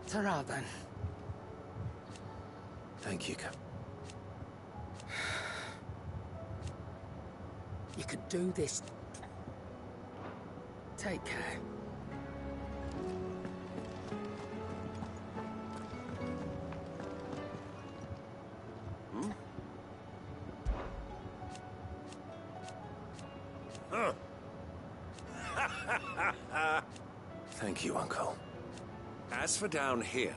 Ta-ra, then. Thank you, Cap. You could do this. Take care. Hmm? Huh. Thank you, Uncle. As for down here...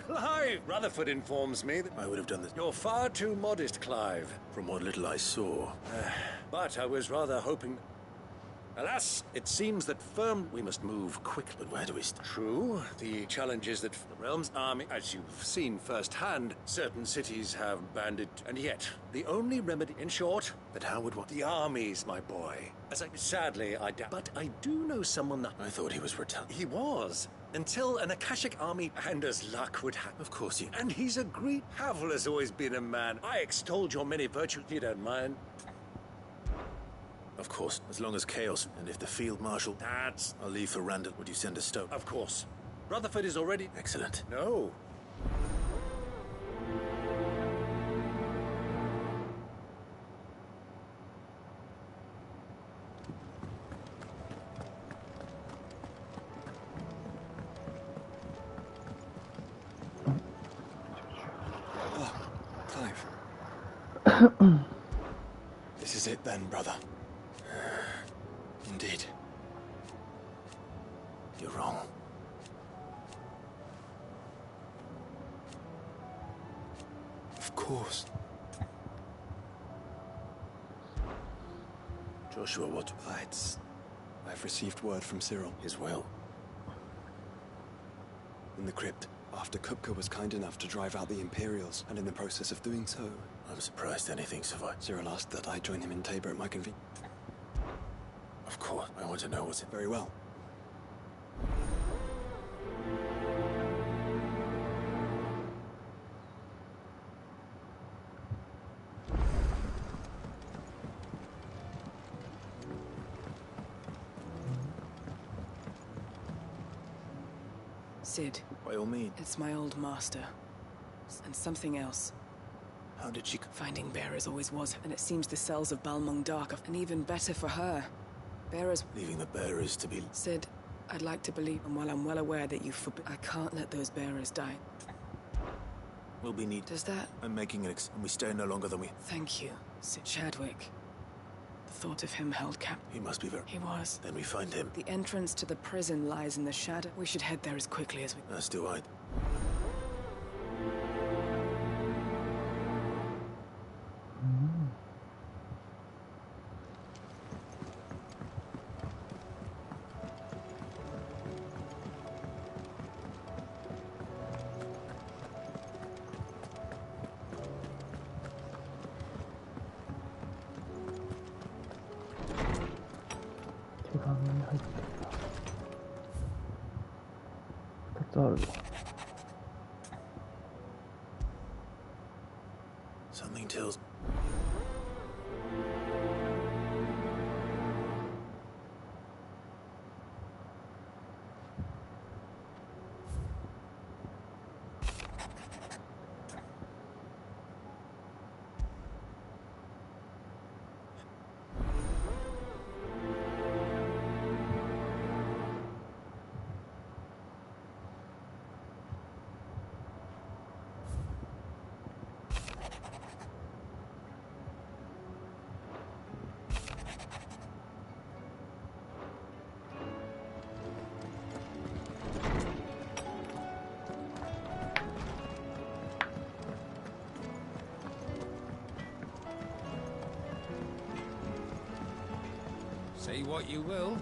Clive! Rutherford informs me that I would have done this. you're far too modest, Clive. From what little I saw. But I was rather hoping... Alas, it seems that we must move quickly. But where do we start? True. The challenge is that the realm's army, as you've seen firsthand, certain cities have banded, and yet the only remedy, in short, But how would what? the armies, my boy. Sadly, I doubt. But I do know someone that I thought he was retired. he was until an Akashic army, and as luck would have. Of course you. And he's agreed. Havel has always been a man. I extolled your many virtues. You don't mind? Of course, as long as chaos, and if the field marshal... That's I'll leave for Randall. Would you send a stoke? of course. Rutherford is already. Excellent. No. Oh, Clive. This is it then, brother. Indeed. You're wrong. Of course. Joshua, what? I've received word from Cyril. His will. In the crypt, after Kupka was kind enough to drive out the Imperials, and in the process of doing so, I'm surprised anything survived. Cyril asked that I join him in Tabor at my convenience. Of course. I want to know what's it. Very well. Sid, By all means. it's my old master. And something else. How did she... Finding bearers always was, and it seems the cells of Balmung Dark are... And even better for her. Bearers... Leaving the bearers to be... Sid, I'd like to believe, and while I'm well aware that you forbid... I can't let those bearers die. Will be need. Does that... I'm making an and we stay no longer than we... Thank you, Sid Chadwick. The thought of him held cap... He must be very... He was. Then we find him. The entrance to the prison lies in the shadow. We should head there as quickly as we... As do I. Something tells... Say what you will.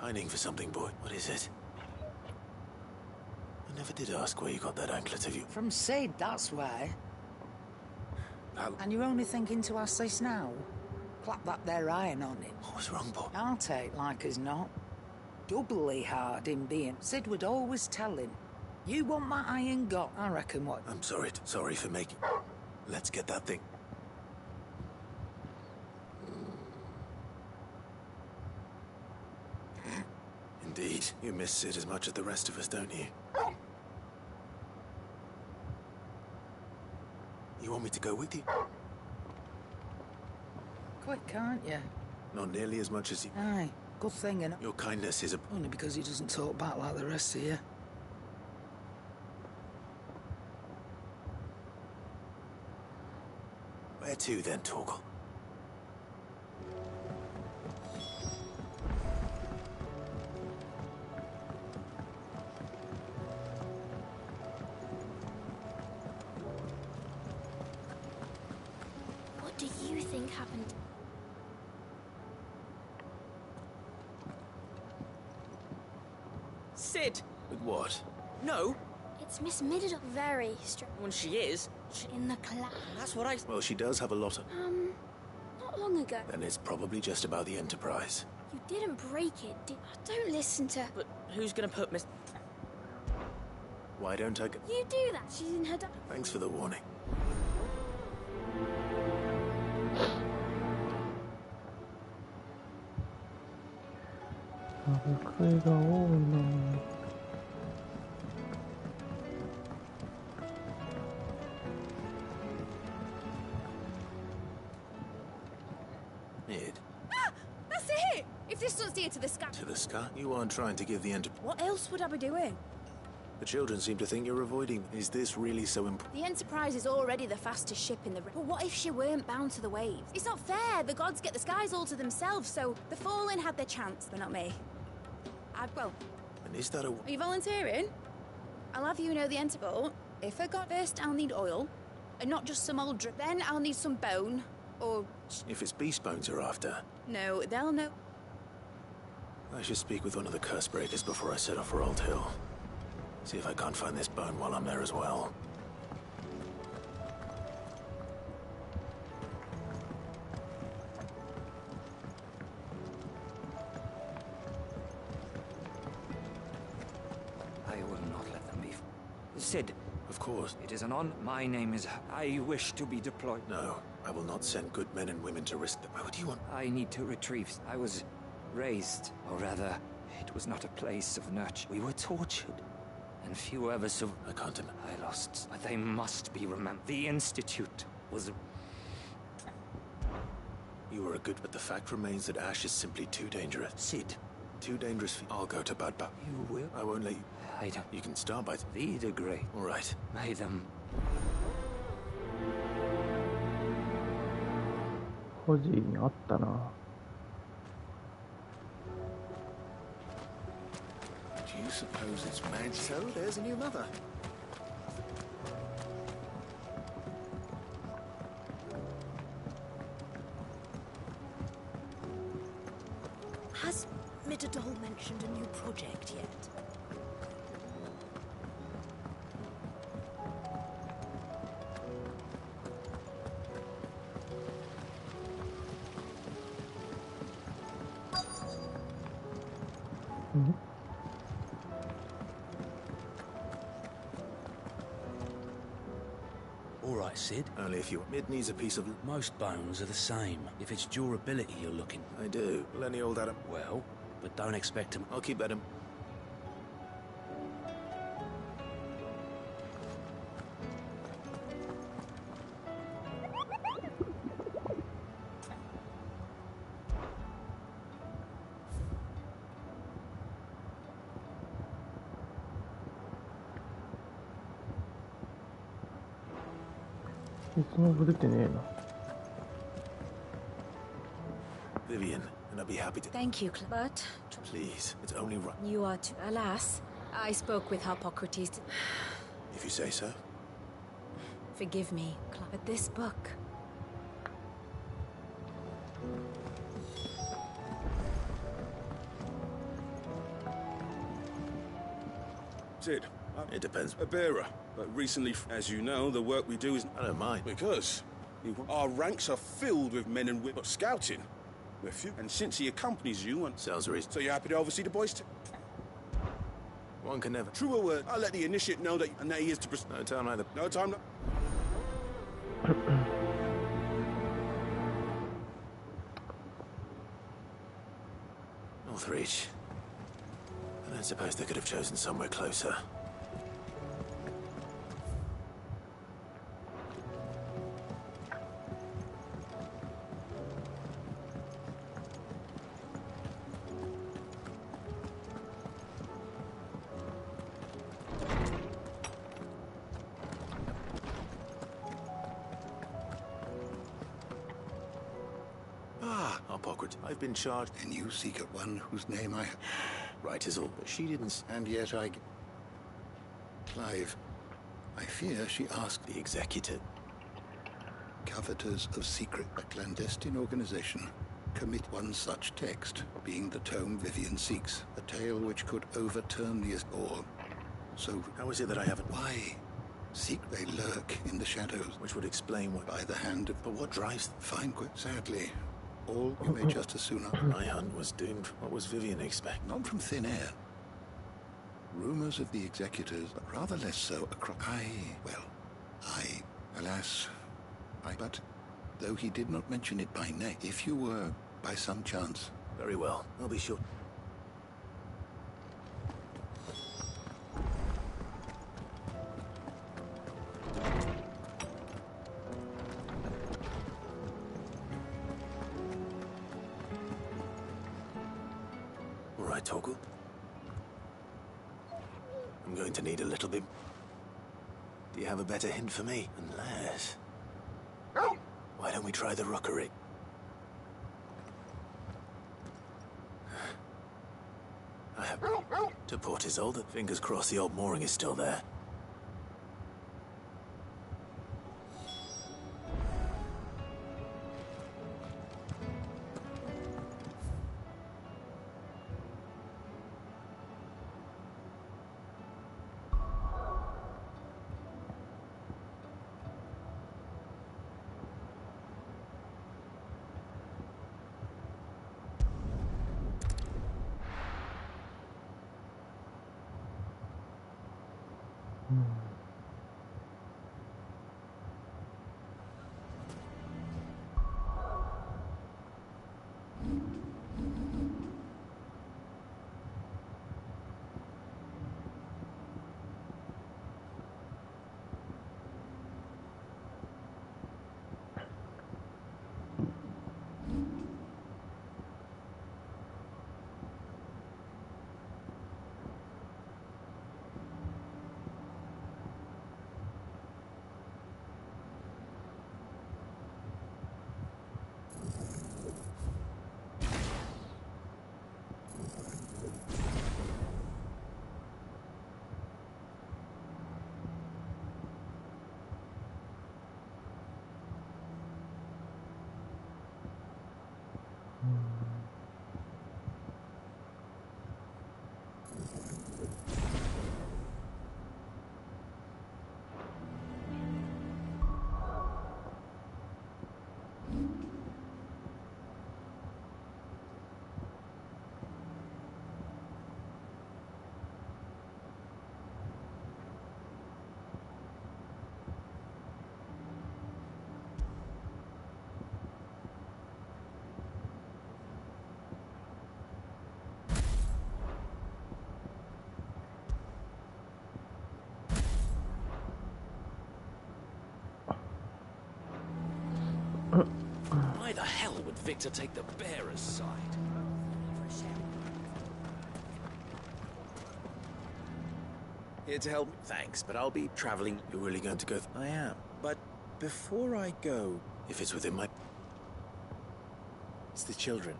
Pining for something, boy. What is it? I never did ask where you got that anklet of you. From Sid, that's why. How... And you're only thinking to ask this now? Clap that there iron on him. What was wrong, boy? I'll take like as not. Doubly hard in being. Sid would always tell him, You want my iron got? I reckon what? I'm sorry. Sorry for making... Let's get that thing. Indeed. You miss Sid as much as the rest of us, don't you? You want me to go with you? Quick, can't you? Not nearly as much as you... Aye, good thing, innit? Your kindness is a... Only because he doesn't talk back like the rest of you. Where to then, Torgal? What do you think happened? Sid! With what? No! It's Miss Middledon. Very strange. When she is, In the class. that's what I... Well, she does have a lot of... Not long ago. Then it's probably just about the Enterprise. You didn't break it, did... Don't listen to... But who's gonna put Miss... Why don't I go... You do that. She's in her... Thanks for the warning. Mid. That's it! If this doesn't steer to the sky... To the sky? You aren't trying to give the Enterprise... What else would I be doing? The children seem to think you're avoiding. Is this really so important? The Enterprise is already the fastest ship in the... But what if she weren't bound to the waves? It's not fair. The gods get the skies all to themselves, so the Fallen had their chance, but not me. Well, And is that a... are you volunteering? I'll have you know the Enterprise. If I got first, I'll need oil. And not just some old drip. Then I'll need some bone. Or... If it's beast bones you're after, No, they'll know. I should speak with one of the curse breakers before I set off for Old Hill. See if I can't find this bone while I'm there as well. I will not let them be. Sid, Of course. it is an on. My name is... I wish to be deployed. No, I will not send good men and women to risk them. Why would you want... I need to retrieve... I was raised, or rather, it was not a place of nurture. We were tortured, and few ever survived. I can't imagine. I lost, but they must be remembered. The Institute was... You were a good, but the fact remains that Ash is simply too dangerous. Sid, Too dangerous for... I'll go to Badba. you will... I won't let you... I don't... You can start by... The degree. All right. May them...個人あったな。 Do you suppose it's magic? So there's a new mother. Has Middledol mentioned a new project yet? All right, Sid. Only if you... Mid needs a piece of... Most bones are the same. If it's durability you're looking. I do. Will any old Adam... Well, but don't expect them. I'll keep Adam. Vivian, and I'll be happy to... Thank you, but... Please, it's only right. You are too... Alas, I spoke with Hippocrates. If you say so. Forgive me, but this book... Sid, It depends. a bearer. But recently, as you know, the work we do is... I don't mind. Because our ranks are filled with men and women. But scouting, we're few. And since he accompanies you and... Sounds reasonable. So you're happy to oversee the boys too? One can never... True a word. I'll let the initiate know that, and that he is to No time either. No time. Northreach. I don't suppose they could have chosen somewhere closer. I've been charged. And you seek at one whose name I... Right is all, but she didn't... And yet I... Clive, I fear she asked... The executor. Coveters of secret, a clandestine organization, commit one such text, being the tome Vivian seeks, a tale which could overturn the... Or... So... How is it that I haven't... Why? Seek they lurk in the shadows. Which would explain what... By the hand of... But what drives... Fine, sadly... All you may just as soon up. My hunt was doomed. What was Vivian expect? Not from thin air. Rumors of the executors, but rather less so across... Alas, but though he did not mention it by name, if you were, by some chance... Very well. I'll be sure. Toggle. I'm going to need a little bit. Do you have a better hint for me? Unless... Why don't we try the rookery? I have... To Port Isolde. Fingers crossed the old mooring is still there. Why the hell would Victor take the bearer's side? Here to help. Thanks, but I'll be traveling. You're really going to go? I am. But before I go... If it's within my... It's the children.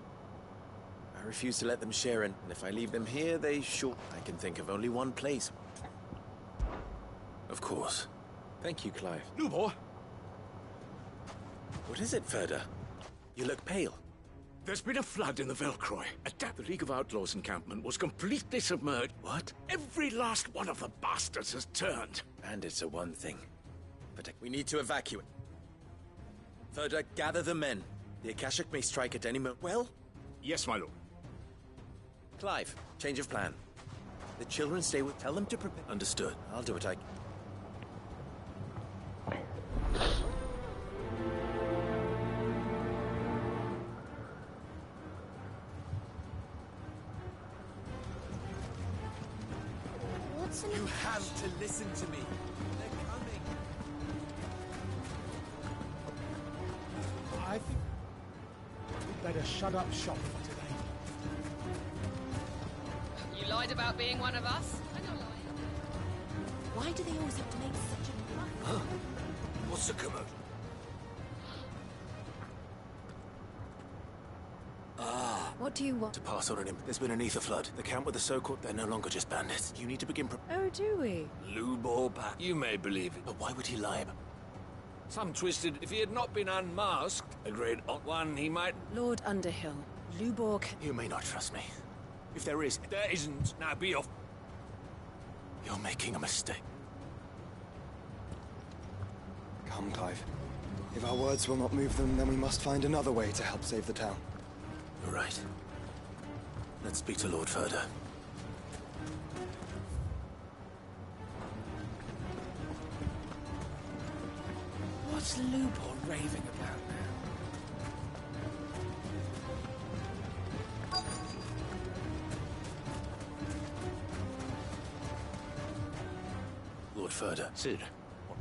I refuse to let them share in, and if I leave them here, they shall... I can think of only one place. Of course. Thank you, Clive. Lubor! What is it, Ferda? You look pale. There's been a flood in the Velcroy. The League of Outlaws encampment was completely submerged. What? Every last one of the bastards has turned. Bandits are one thing. But we need to evacuate. Ferda, gather the men. The Akashic may strike at any moment. Well? Yes, my lord. Clive, change of plan. The children stay with... Tell them to prepare... Understood. I'll do what I... What's an... You have to listen to me. They're coming. I think we'd better shut up shop for today. You lied about being one of us? And you're lying. Why do they always have to make such a fuss? Huh? What's the commotion? What do you want? To pass on an imp. There's been an ether flood. The camp with the so-called... They're no longer just bandits. You need to begin... Oh, do we? Lubor back. You may believe it. But why would he lie? Some twisted. If he had not been unmasked, a great one, he might... Lord Underhill, Lubor... You may not trust me. If there is... There isn't. Now be off. You're making a mistake. Come, Clive. If our words will not move them, then we must find another way to help save the town. You're right. Let's speak to Lord Ferder. What's Lubor raving about now? Lord Ferder. Sid.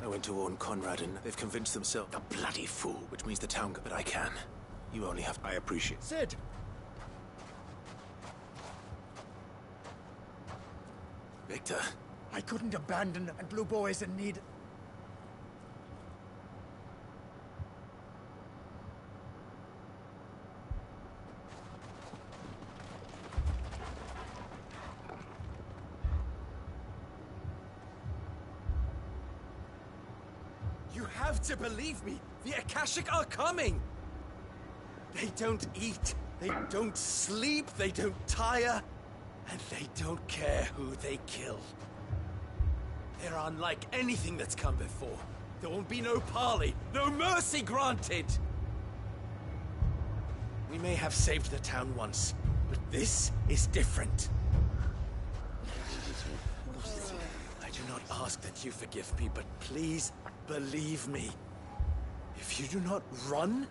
I went to warn Conrad and they've convinced themselves... A bloody fool, which means the town... But I can. You only have... I appreciate it. Sid! Victor. I couldn't abandon them, and Blue Boy is in need. You have to believe me. The Akashic are coming. They don't eat. They don't sleep. They don't tire. And they don't care who they kill. They're unlike anything that's come before. There won't be no parley, no mercy granted. We may have saved the town once, but this is different. I do not ask that you forgive me, but please believe me. If you do not run,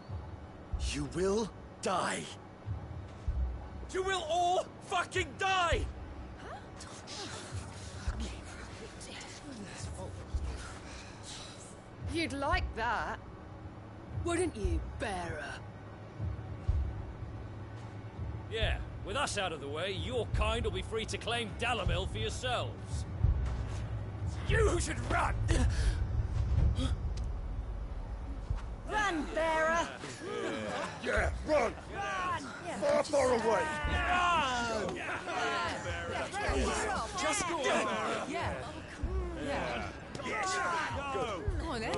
you will die. You will all fucking die! You'd like that, wouldn't you, bearer? Yeah, with us out of the way, your kind will be free to claim Dalamil for yourselves. You should run! Run, bearer! Yeah, run! Far, far away! Run! Just go. Yeah. Yeah. Yes! Go on, then.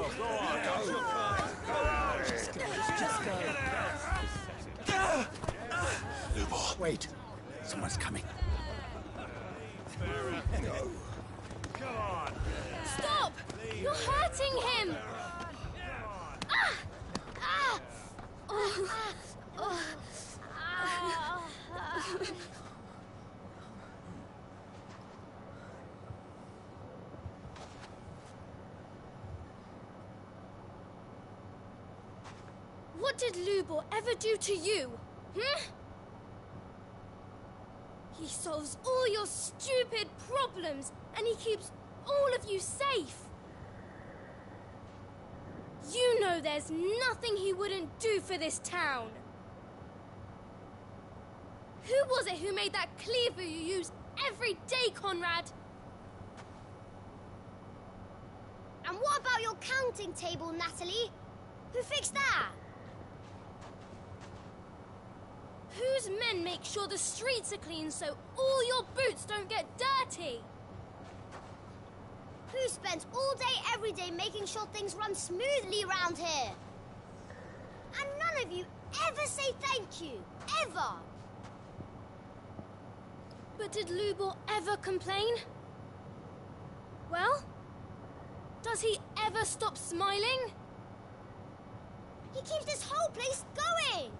Just go. Lubor. Wait. Someone's coming. No. Stop! You're hurting him! Ah! Ah! Oh. Oh. Ah. What did Lubor ever do to you? He solves all your stupid problems, and he keeps all of you safe. You know there's nothing he wouldn't do for this town. Who was it who made that cleaver you use every day, Conrad? And what about your counting table, Natalie? Who fixed that? Whose men make sure the streets are clean so all your boots don't get dirty? Who spends all day, every day making sure things run smoothly around here? And none of you ever say thank you. Ever. But did Lubor ever complain? Well, does he ever stop smiling? He keeps this whole place going.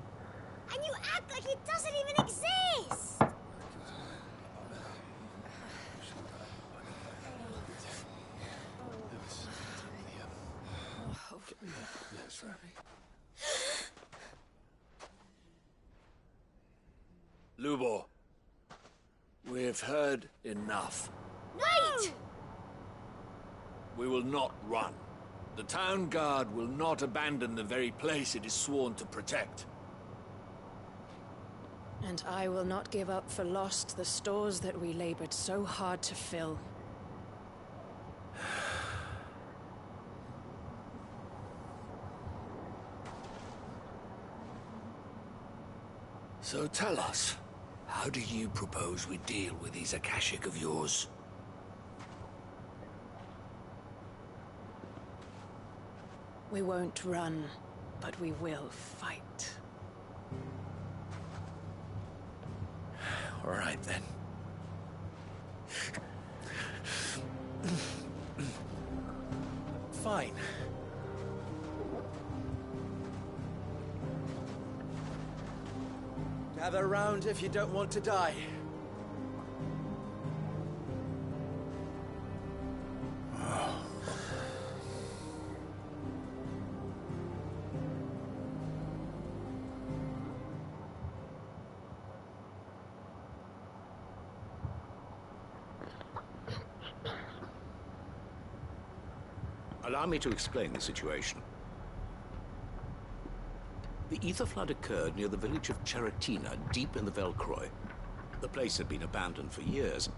And you act like it doesn't even exist! Lubor, we've heard enough. Wait! We will not run. The town guard will not abandon the very place it is sworn to protect. And I will not give up for lost the stores that we labored so hard to fill. So tell us, how do you propose we deal with these Akashic of yours? We won't run, but we will fight. All right, then. Fine. Gather round if you don't want to die. Allow me to explain the situation. The ether flood occurred near the village of Charatina, deep in the Velcroy. The place had been abandoned for years,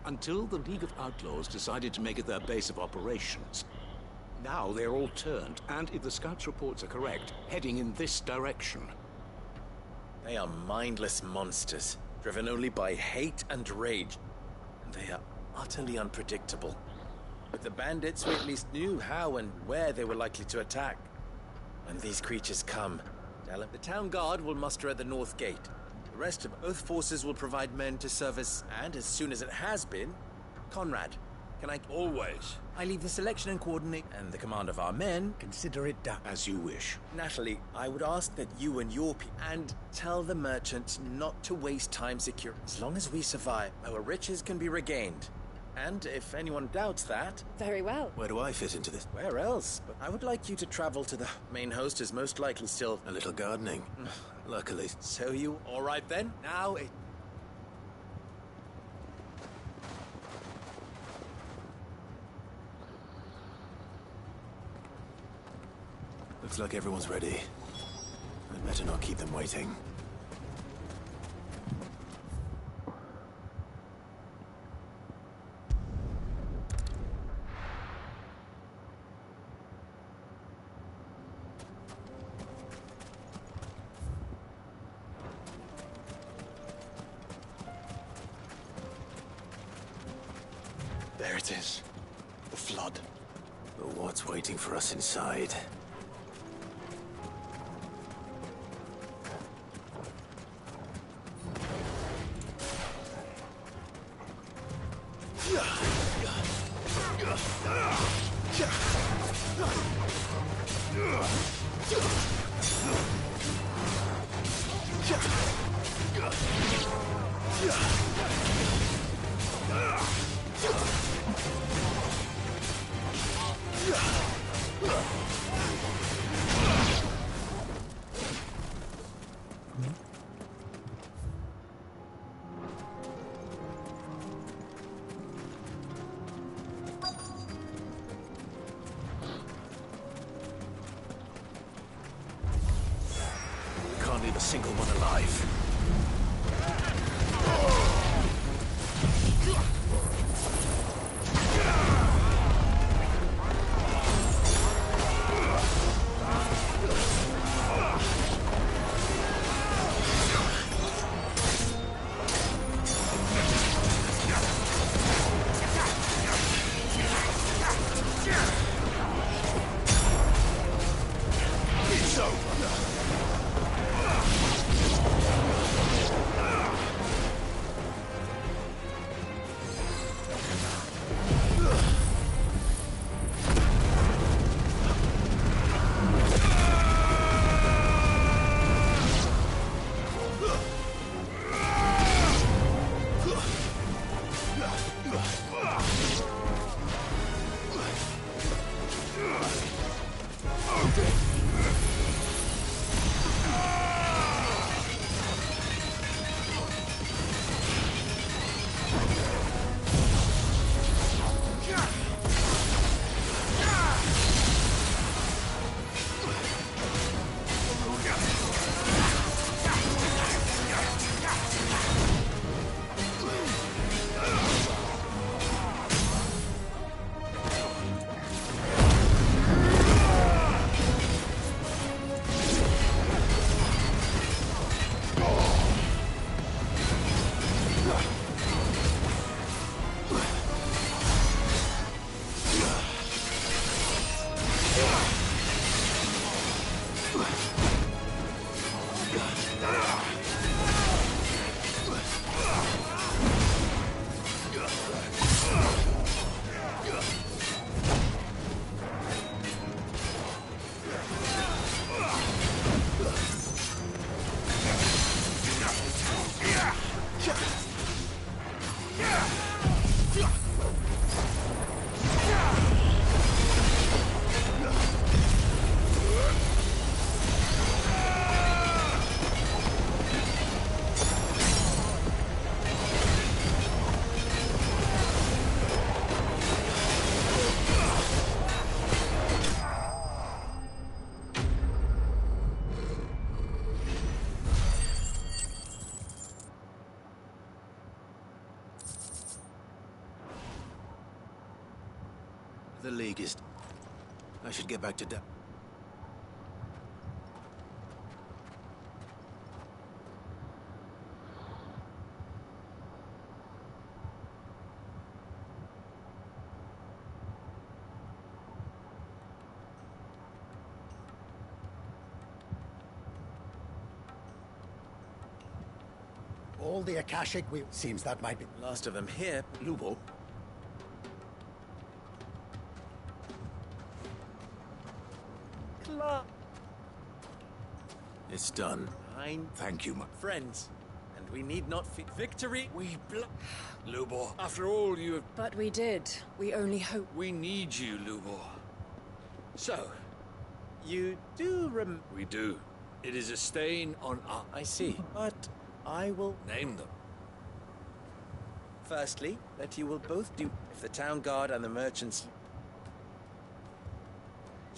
until the League of Outlaws decided to make it their base of operations. Now they're all turned, and if the scouts' reports are correct, heading in this direction. They are mindless monsters, driven only by hate and rage. And they are utterly unpredictable. With the bandits, we at least knew how and where they were likely to attack. When these creatures come, the town guard will muster at the north gate. The rest of both forces will provide men to service, and as soon as it has been, Conrad, can I... Always. I leave the selection and coordinate, and the command of our men, consider it done. As you wish. Natalie, I would ask that you and your people, and tell the merchants not to waste time securing. As long as we survive, our riches can be regained. And if anyone doubts that... Very well. Where do I fit into this? Where else? But I would like you to travel to the main host, is most likely still... A little gardening. Luckily. So you... All right then. Now it... Looks like everyone's ready. I'd better not keep them waiting. There it is. The flood. But what's waiting for us inside? Can't leave a single one alive. League is... I should get back to All the Akashic seems that might be the last of them here. Lubo. It's done. Thank you, my friends. And we need not victory. Lubor, after all you have... But we did. We only hope... We need you, Lubor. So... You do We do. It is a stain on our... I see. But I will... Name them. Firstly, that you will both do... If the town guard and the merchants...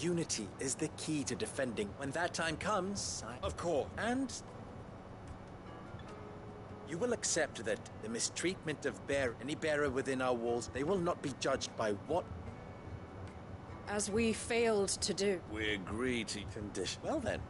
Unity is the key to defending. When that time comes, Of course. And... You will accept that the mistreatment of any bearer within our walls, they will not be judged by what... As we failed to do. We agree to... Condition. Well then.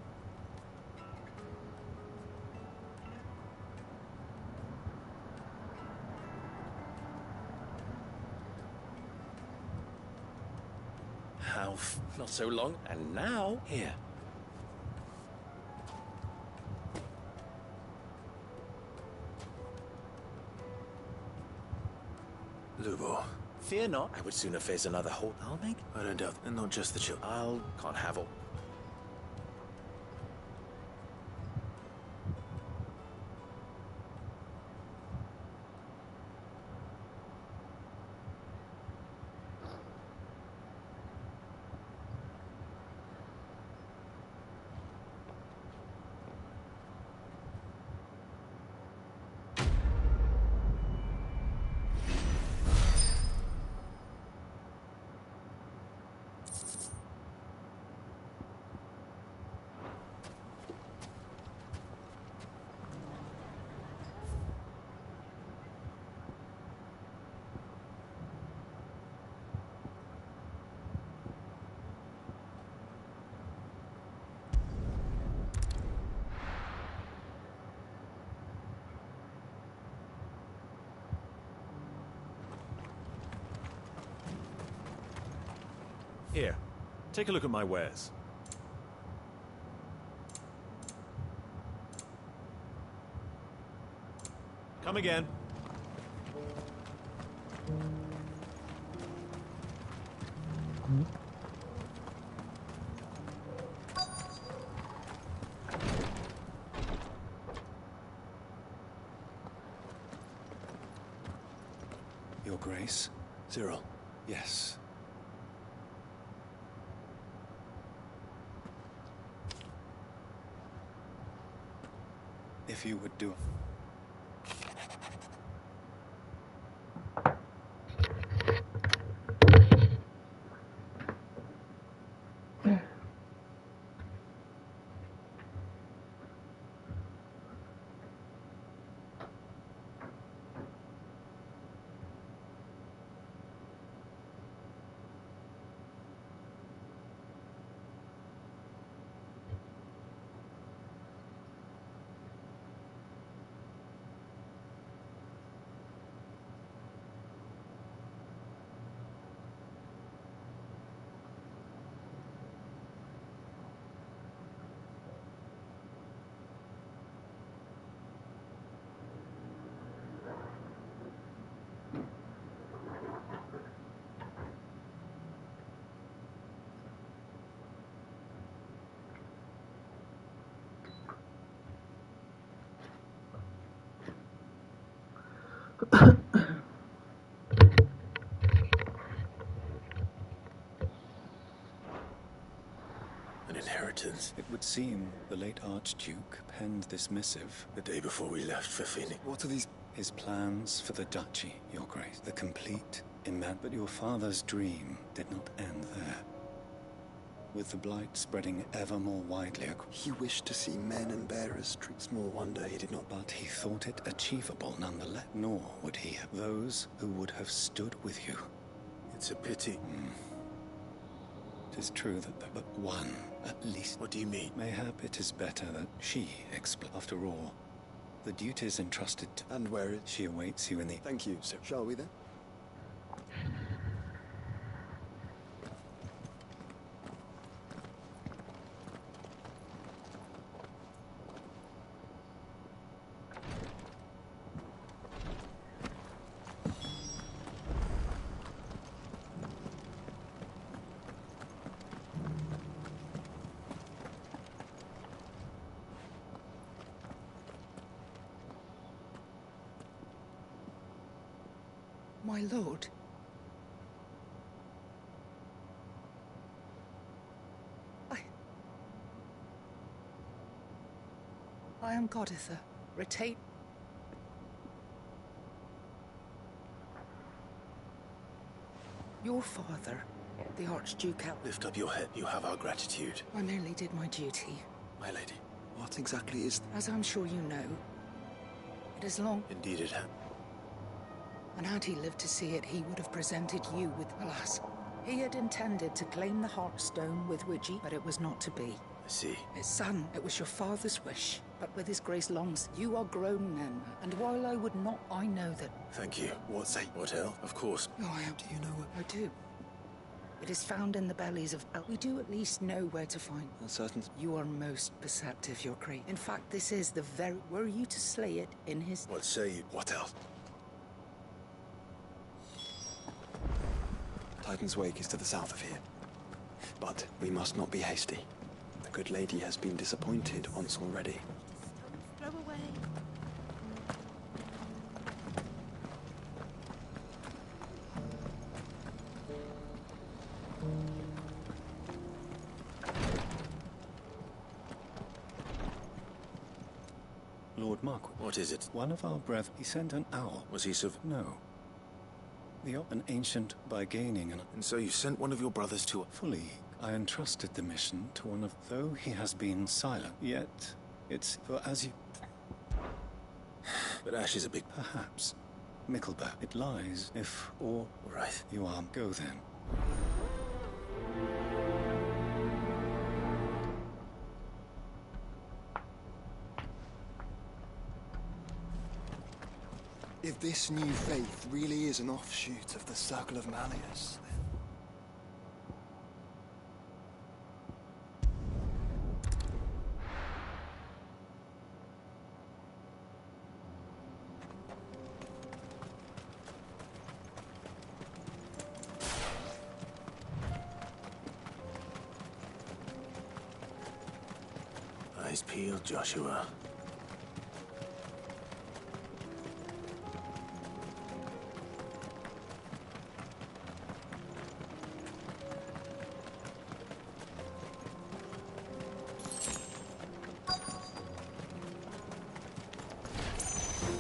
How not so long, and now... Here. Lubo. Fear not, I would sooner face another hold. I'll make... I don't doubt, and not just the children. Can't have all. Here, take a look at my wares. Come again. Your Grace? Cyril. Yes. If you would do... An inheritance. It would seem the late Archduke penned this missive the day before we left for Phoenix. What are these? His plans for the duchy, Your Grace. The complete but your father's dream did not end there. With the blight spreading ever more widely across... He wished to see men and bearers treat small wonder he did not... But he thought it achievable nonetheless. Nor would he have those who would have stood with you. It's a pity. is true that but one, at least... What do you mean? Mayhap it is better that she explain. After all, the duties entrusted to... And where is... She awaits you in the... Thank you, sir. Shall we then? My lord. I am Goditha. Retain. Your father, the Archduke Al... Lift up your head. You have our gratitude. I merely did my duty. My lady. What exactly is... As I'm sure you know, it is long... Indeed it has. And had he lived to see it, he would have presented you with... Alas, he had intended to claim the Heartstone with Widgie, but it was not to be. I see. His son, it was your father's wish. But with his grace longs, you are grown men, and while I would not, I know that... Thank you. What else? Of course. Oh, Do you know what... I do. It is found in the bellies of... We do at least know where to find... A certain... You are most perceptive, your great. In fact, this is the very... Were you to slay it in his... What say you? What else? Titan's Wake is to the south of here. But we must not be hasty. The good lady has been disappointed once already. Throw away. Lord Marquis. What is it? One of our brethren, he sent an owl. Was he No. An ancient by gaining an... And so you sent one of your brothers to... Fully. I entrusted the mission to one of... Though he has been silent, yet it's... For as you... But Ash is a big... Perhaps. Mickleback. It lies, if... Or... Right. You are... Go then. If this new faith really is an offshoot of the Circle of Malleus, then... Eyes peeled, Joshua.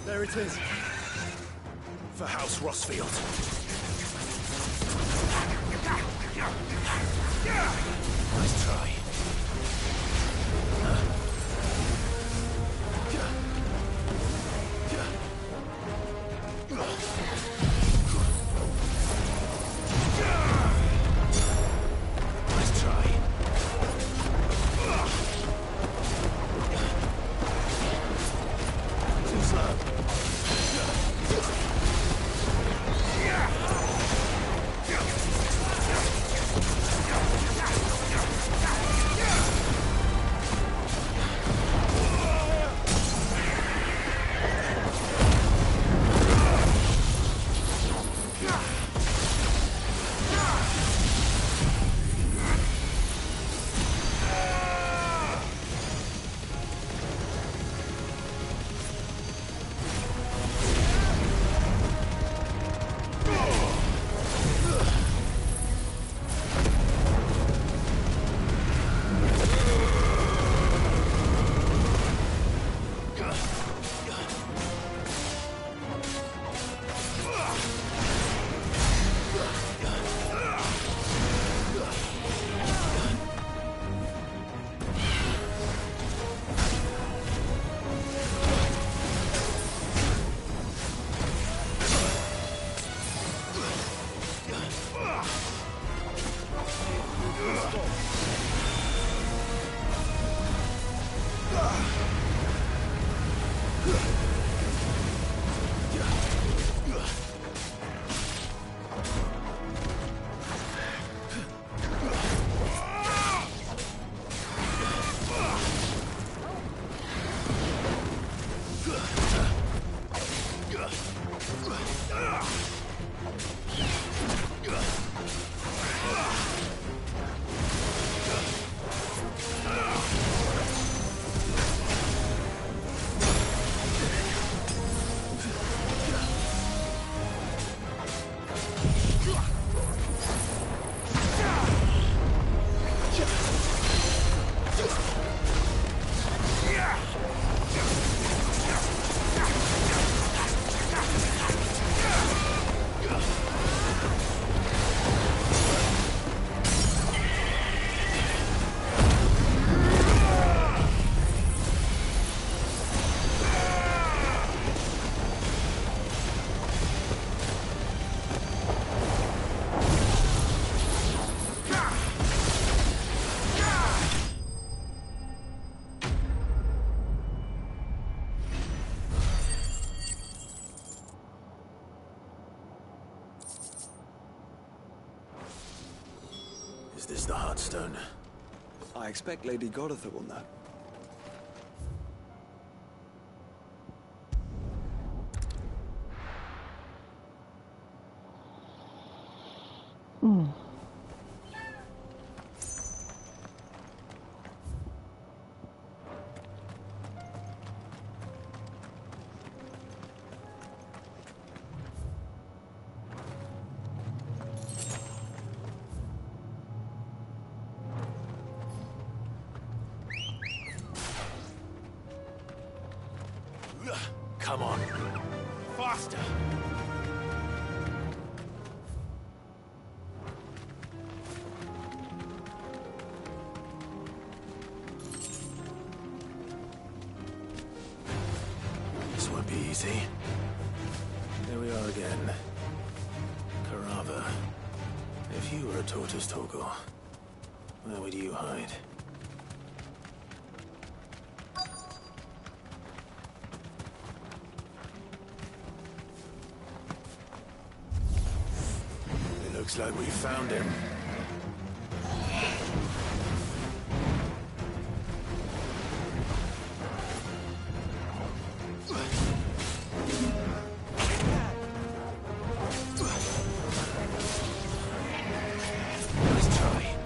There it is. For House Rossfield. Nice try. Nice try. Too slow. this the Heartstone? I expect Lady Goditha will know. Come on. Faster! This won't be easy. Here we are again. Carava. If you were a tortoise, Torgal, where would you hide? Looks like we found him. Let's try.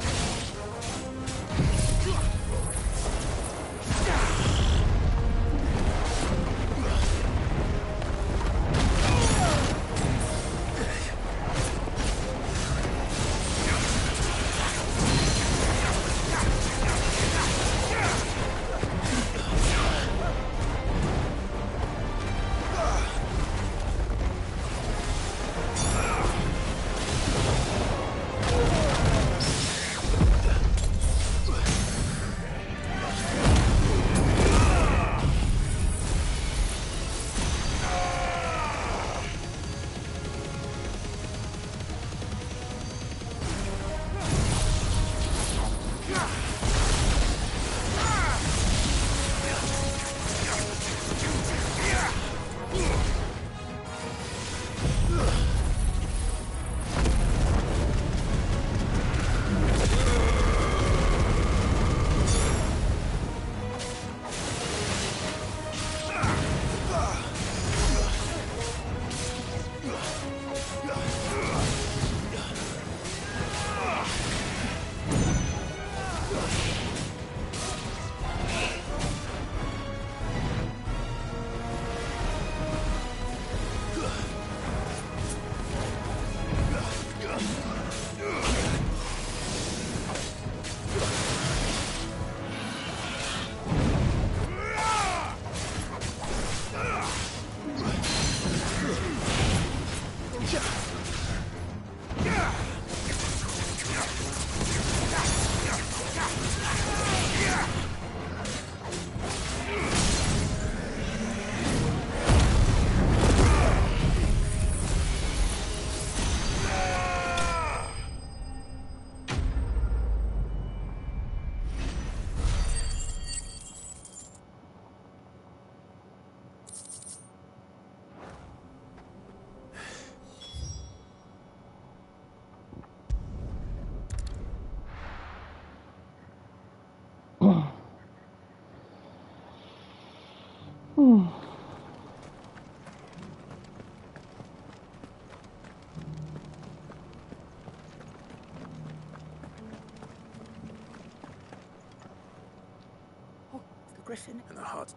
Griffin. And the heart.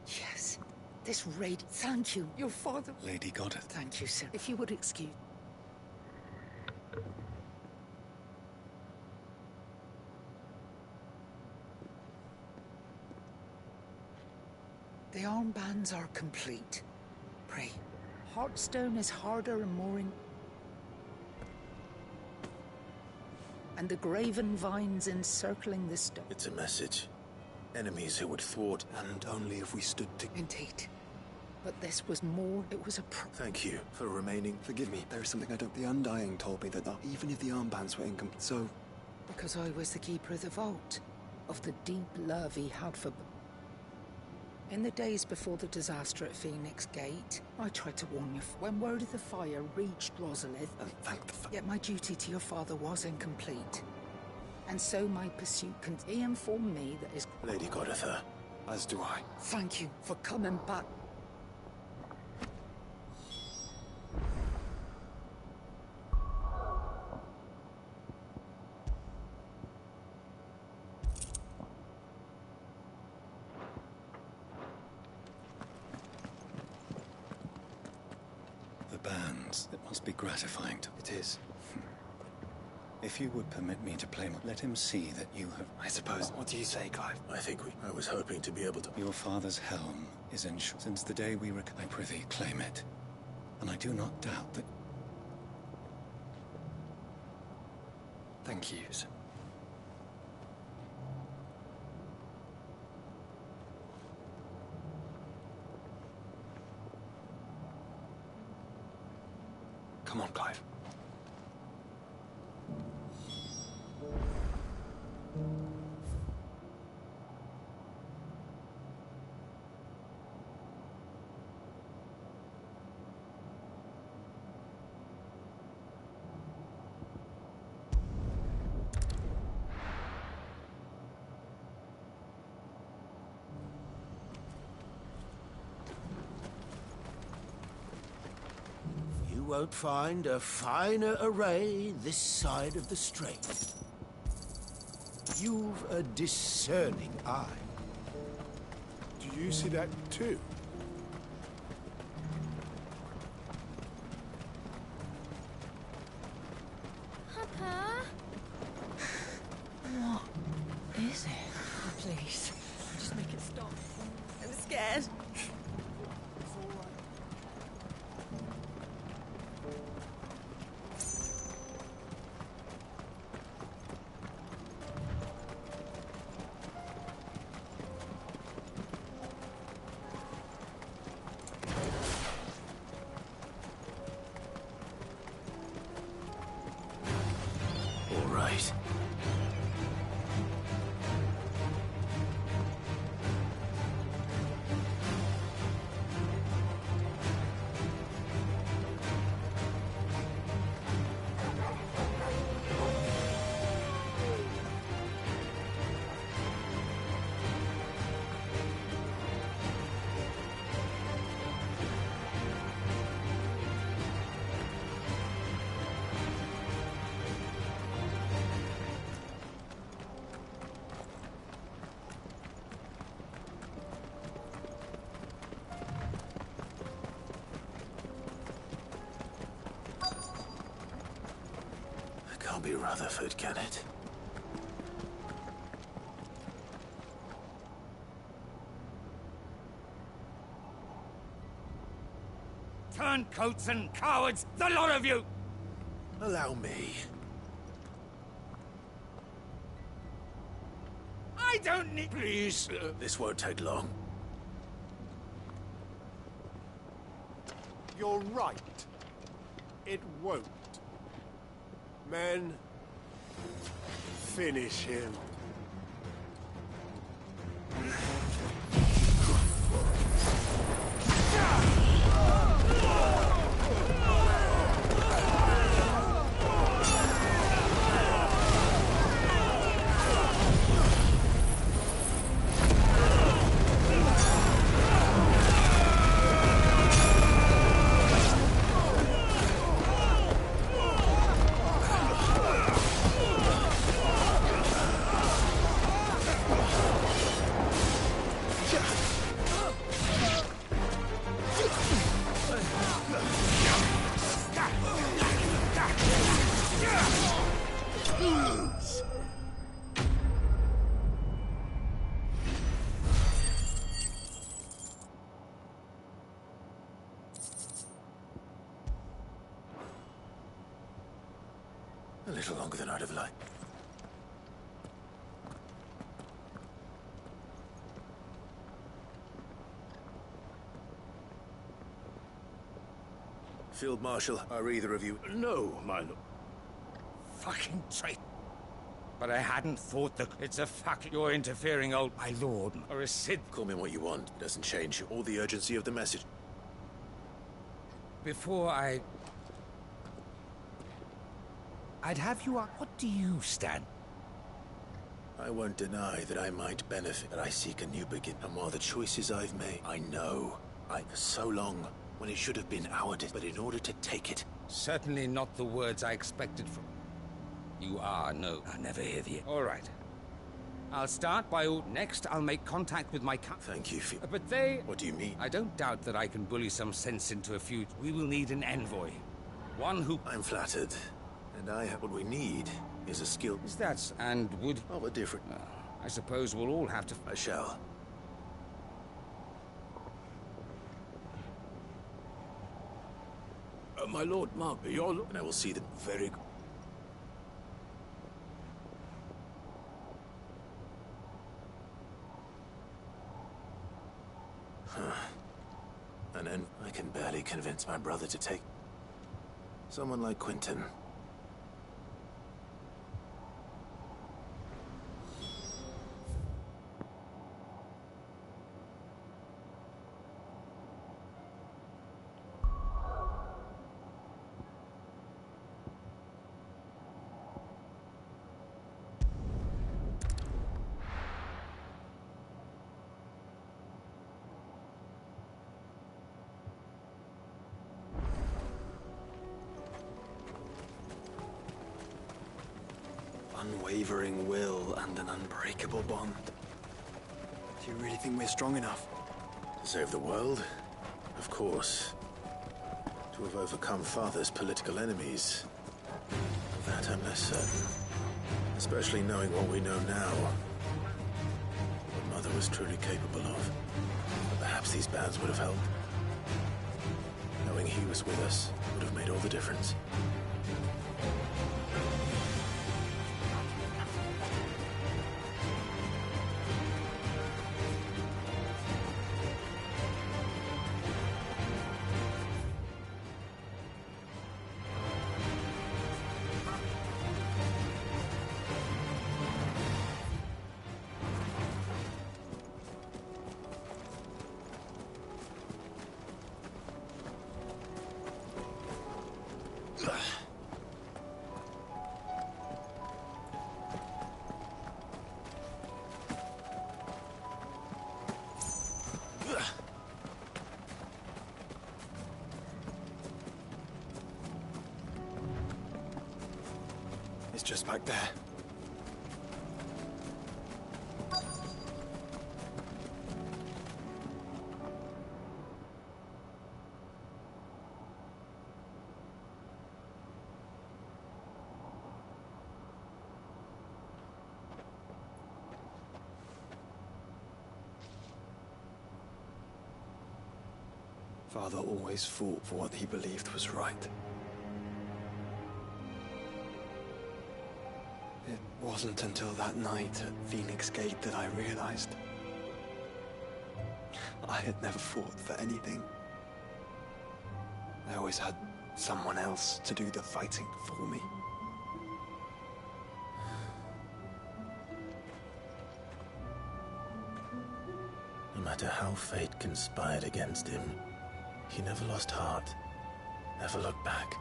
Yes. This raid. Thank you. Your father. Lady Goditha. Thank you, sir. If you would excuse. The armbands are complete. Pray. Heartstone is harder and more in... And the graven vines encircling the stone. It's a message. Enemies who would thwart, and only if we stood together. Indeed. But this was more. It was a Thank you for remaining. Forgive me, there is something I don't... The Undying told me that even if the armbands were incomplete, so... Because I was the keeper of the vault. Of the deep love he had for... In the days before the disaster at Phoenix Gate, I tried to warn you when word of the fire reached Rosalith. Yet my duty to your father was incomplete. And so my pursuit he informed me that his... Lady Goditha, as do I. Thank you for coming back. It must be gratifying to... It is. If you would permit me to play, let him see that you have... I suppose. What do you say, Clive? I was hoping to be able to... Your father's helm is ensured. Since the day we I prithee, claim it. And I do not doubt that... Thank you, sir. Come on, Clive. You won't find a finer array this side of the strait. You've a discerning eye. Do you see that too? Papa? What is it? Oh, please, just make it stop. I'm scared. Can't be Rutherford, can it? Turncoats and cowards, the lot of you! Allow me. I don't need... Please, this won't take long. You're right. It won't. Men, finish him. A little longer than I'd have liked. Field Marshal, are either of you... No, my lord. Fucking traitor. but I hadn't thought that it's a fact you're interfering, old my lord, or a Sid. Call me what you want. It doesn't change all the urgency of the message. Before I'd have you up. What do you stand? I won't deny that I might benefit, that I seek a new beginning. And while the choices I've made, I know for so long, when it should have been our but in order to take it. Certainly not the words I expected from you. Are, no. I never hear the... All right. I'll start by... Next, I'll make contact with my... Thank you, But they... What do you mean? I don't doubt that I can bully some sense into a feud. We will need an envoy. One who... I'm flattered. And what we need is a skill. Is that... and would... Of a different... I suppose we'll all have to... I shall. My lord, Mark, you're... And I will see them very... And then I can barely convince my brother to take... someone like Quentin. Unwavering will and an unbreakable bond. Do you really think we're strong enough? To save the world? Of course. To have overcome Father's political enemies? Of that I'm less certain. Especially knowing what we know now. What Mother was truly capable of. But perhaps these bands would have helped. Knowing he was with us would have made all the difference. It's just back there. Father always fought for what he believed was right. It wasn't until that night at Phoenix Gate that I realized I had never fought for anything. I always had someone else to do the fighting for me. No matter how fate conspired against him, he never lost heart, never looked back,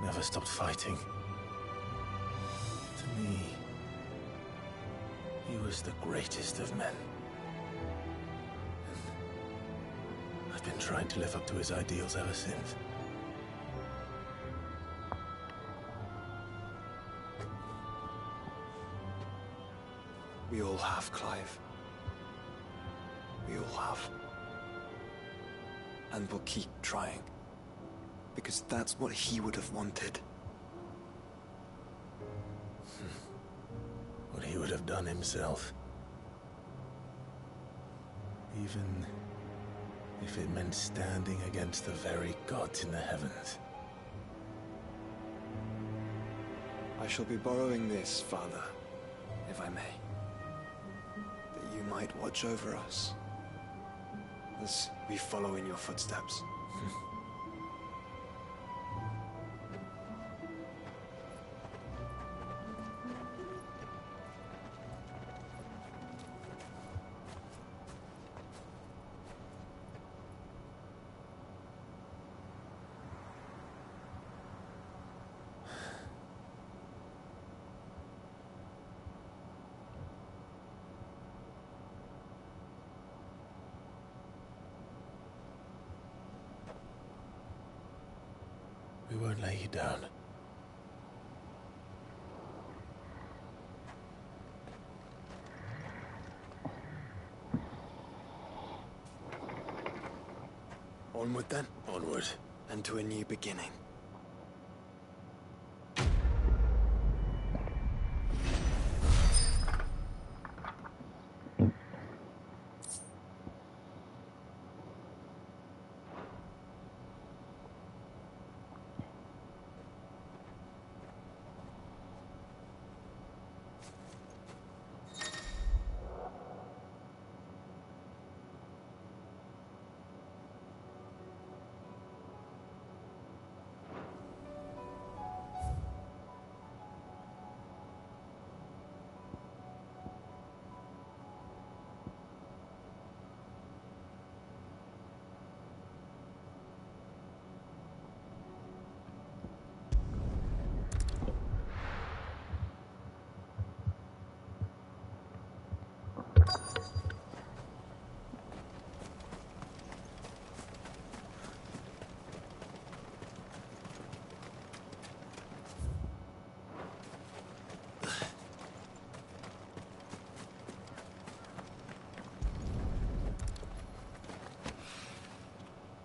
never stopped fighting. To me, he was the greatest of men. And I've been trying to live up to his ideals ever since. We all have, Clive. We all have. And we'll keep trying. Because that's what he would have wanted. What he would have done himself. Even if it meant standing against the very gods in the heavens. I shall be borrowing this, Father, if I may. That you might watch over us as we follow in your footsteps. We won't lay you down. Onward then? Onward. And to a new beginning.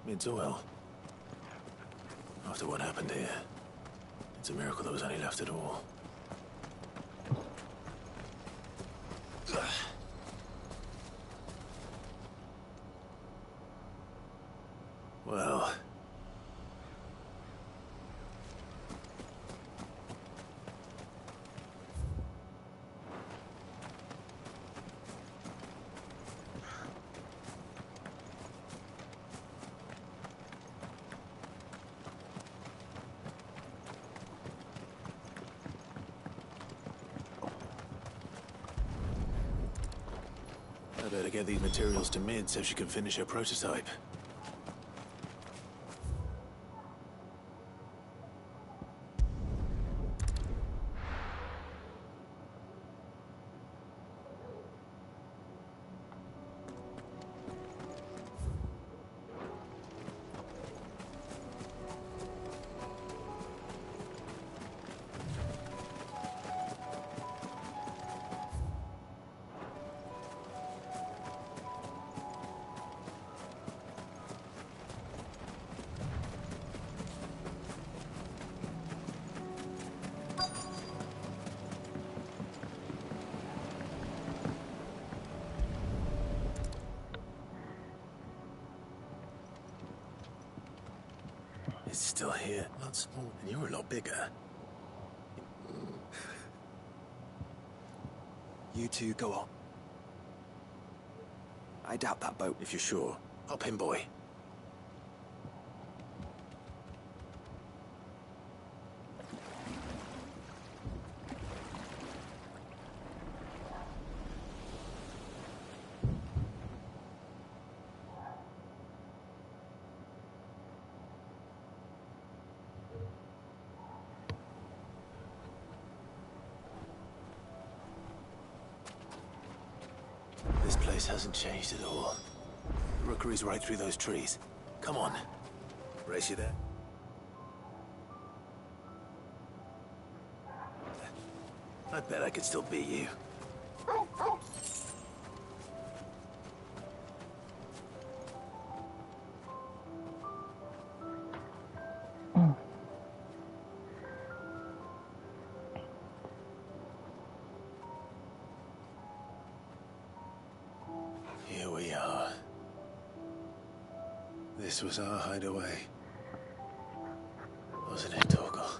It's well. After what happened here, it's a miracle there was any left at all. Well... I better get these materials to Mid so she can finish her prototype. It's still here. A lot small, and you're a lot bigger. You two go on. I doubt that boat. If you're sure. Hop in, boy. This place hasn't changed at all. The rookery's right through those trees. Come on. Brace you there. I bet I could still beat you. Here we are. This was our hideaway. Wasn't it, Torgal?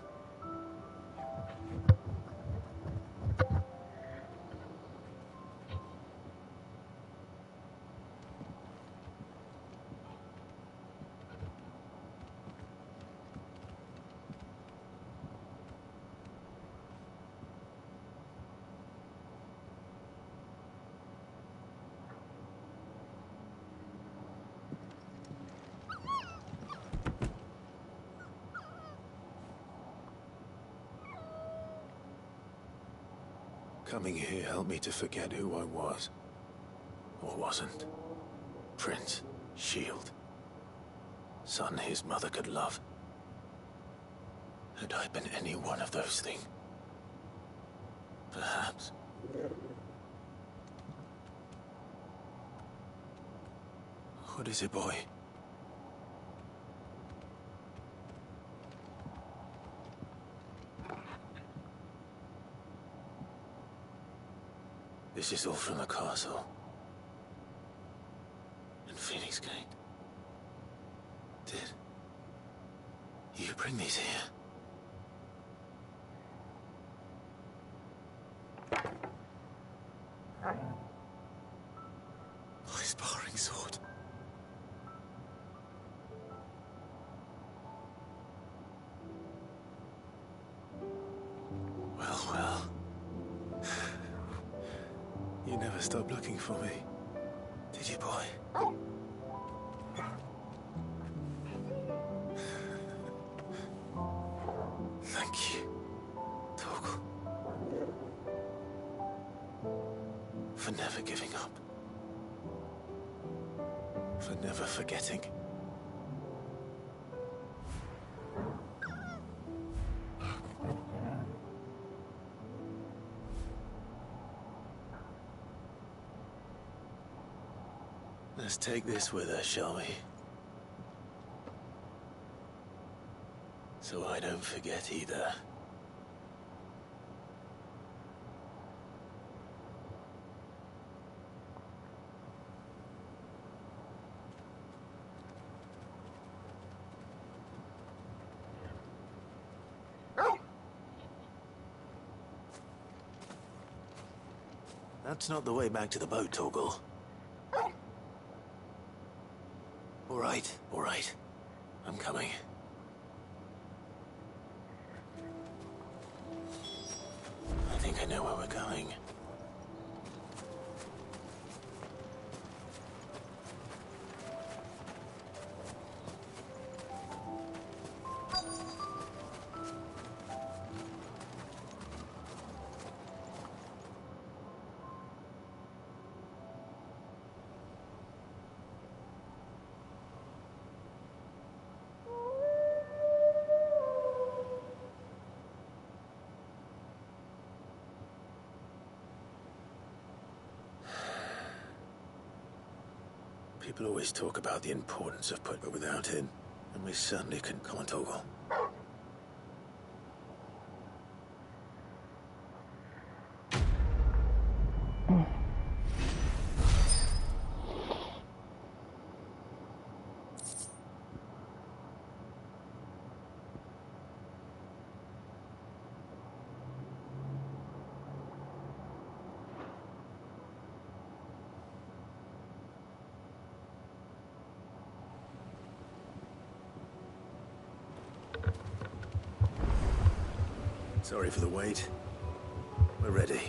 Coming here helped me to forget who I was. Or wasn't. Prince, Shield. Son his mother could love. Had I been any one of those things? Perhaps. What is it, boy? This is all from the castle. And Phoenix Gate. Did you bring these here? My sparring sword. Well. You never stopped looking for me, did you, boy? Thank you, Torgal, for never giving up, for never forgetting. Let's take this with us, shall we? So I don't forget either. That's not the way back to the boat, Torgal. All right. I'm coming. I think I know where we're going. People always talk about the importance of put, but without it, and we certainly can. Come on, Torgal. Sorry for the wait. We're ready.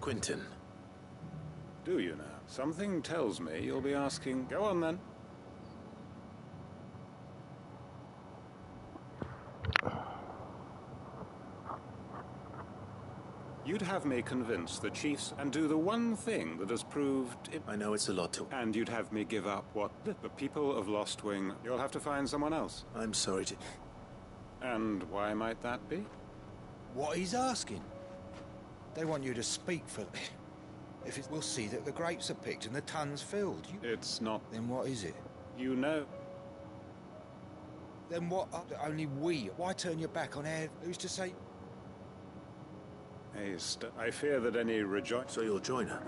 Quentin, Do you now? Something tells me you'll be asking... Go on, then. You'd have me convince the chiefs and do the one thing that has proved... I know it's a lot to... And you'd have me give up what? The people of Lost Wing. You'll have to find someone else. I'm sorry to... And why might that be? What he's asking. They want you to speak for them. If it, we'll see that the grapes are picked and the tun's filled. It's not... Then what is it? You know... Then what? Only we. Why turn your back on air? Who's to say... I fear that any rejoice... So you'll join her?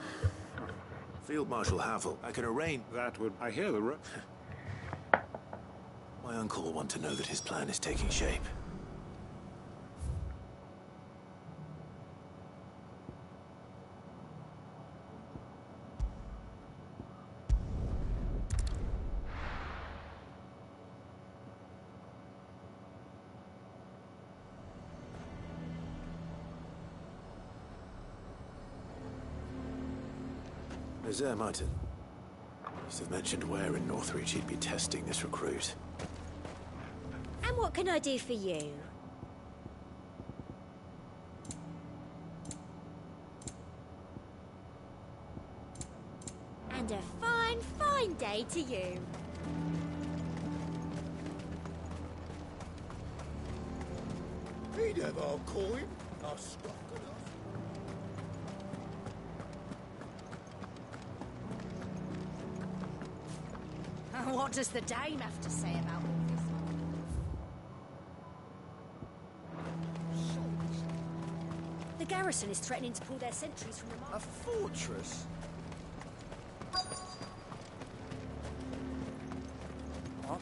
Field Marshal Havel, I can arrange... That would... I hear the... My uncle will want to know that his plan is taking shape. There, Martin. Must have mentioned where in Northreach he'd be testing this recruit. And what can I do for you? And a fine, fine day to you. He'd have our coin. Our stock enough. What does the dame have to say about all this? The garrison is threatening to pull their sentries from the market. A fortress? Huh?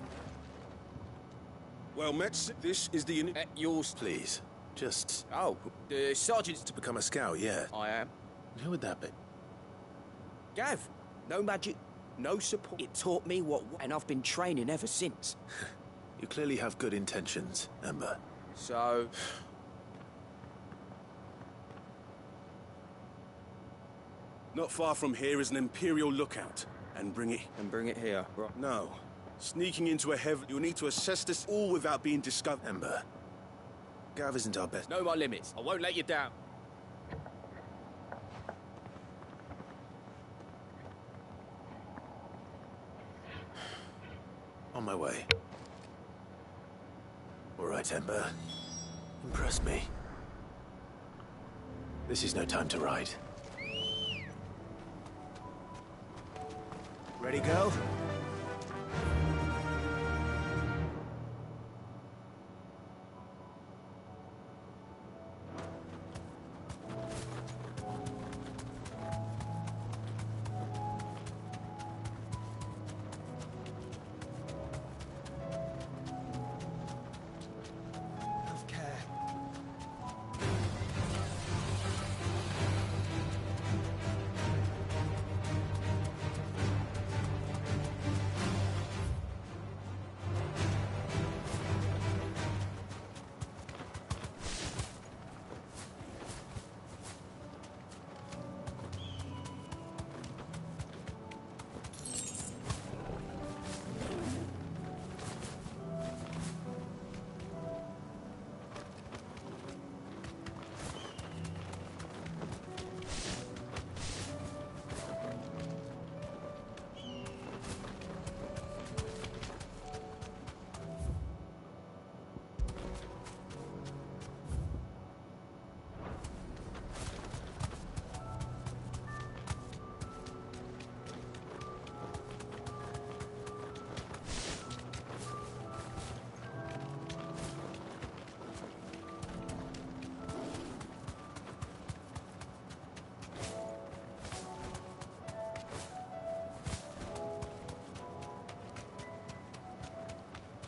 Well, Metz, this is the unit... yours, please. Just... Oh, the sergeant's... To become a scout, yeah. I am. Who would that be? Gav. No magic, no support. It taught me what... And I've been training ever since. You clearly have good intentions, Ember. So... Not far from here is an Imperial lookout. And bring it here. Right. No. Sneaking into a heaven... You'll need to assess this all without being discovered. Ember. Gav isn't our best... Know my limits. I won't let you down. On my way. All right, Ember. Impress me. This is no time to ride. Ready, go?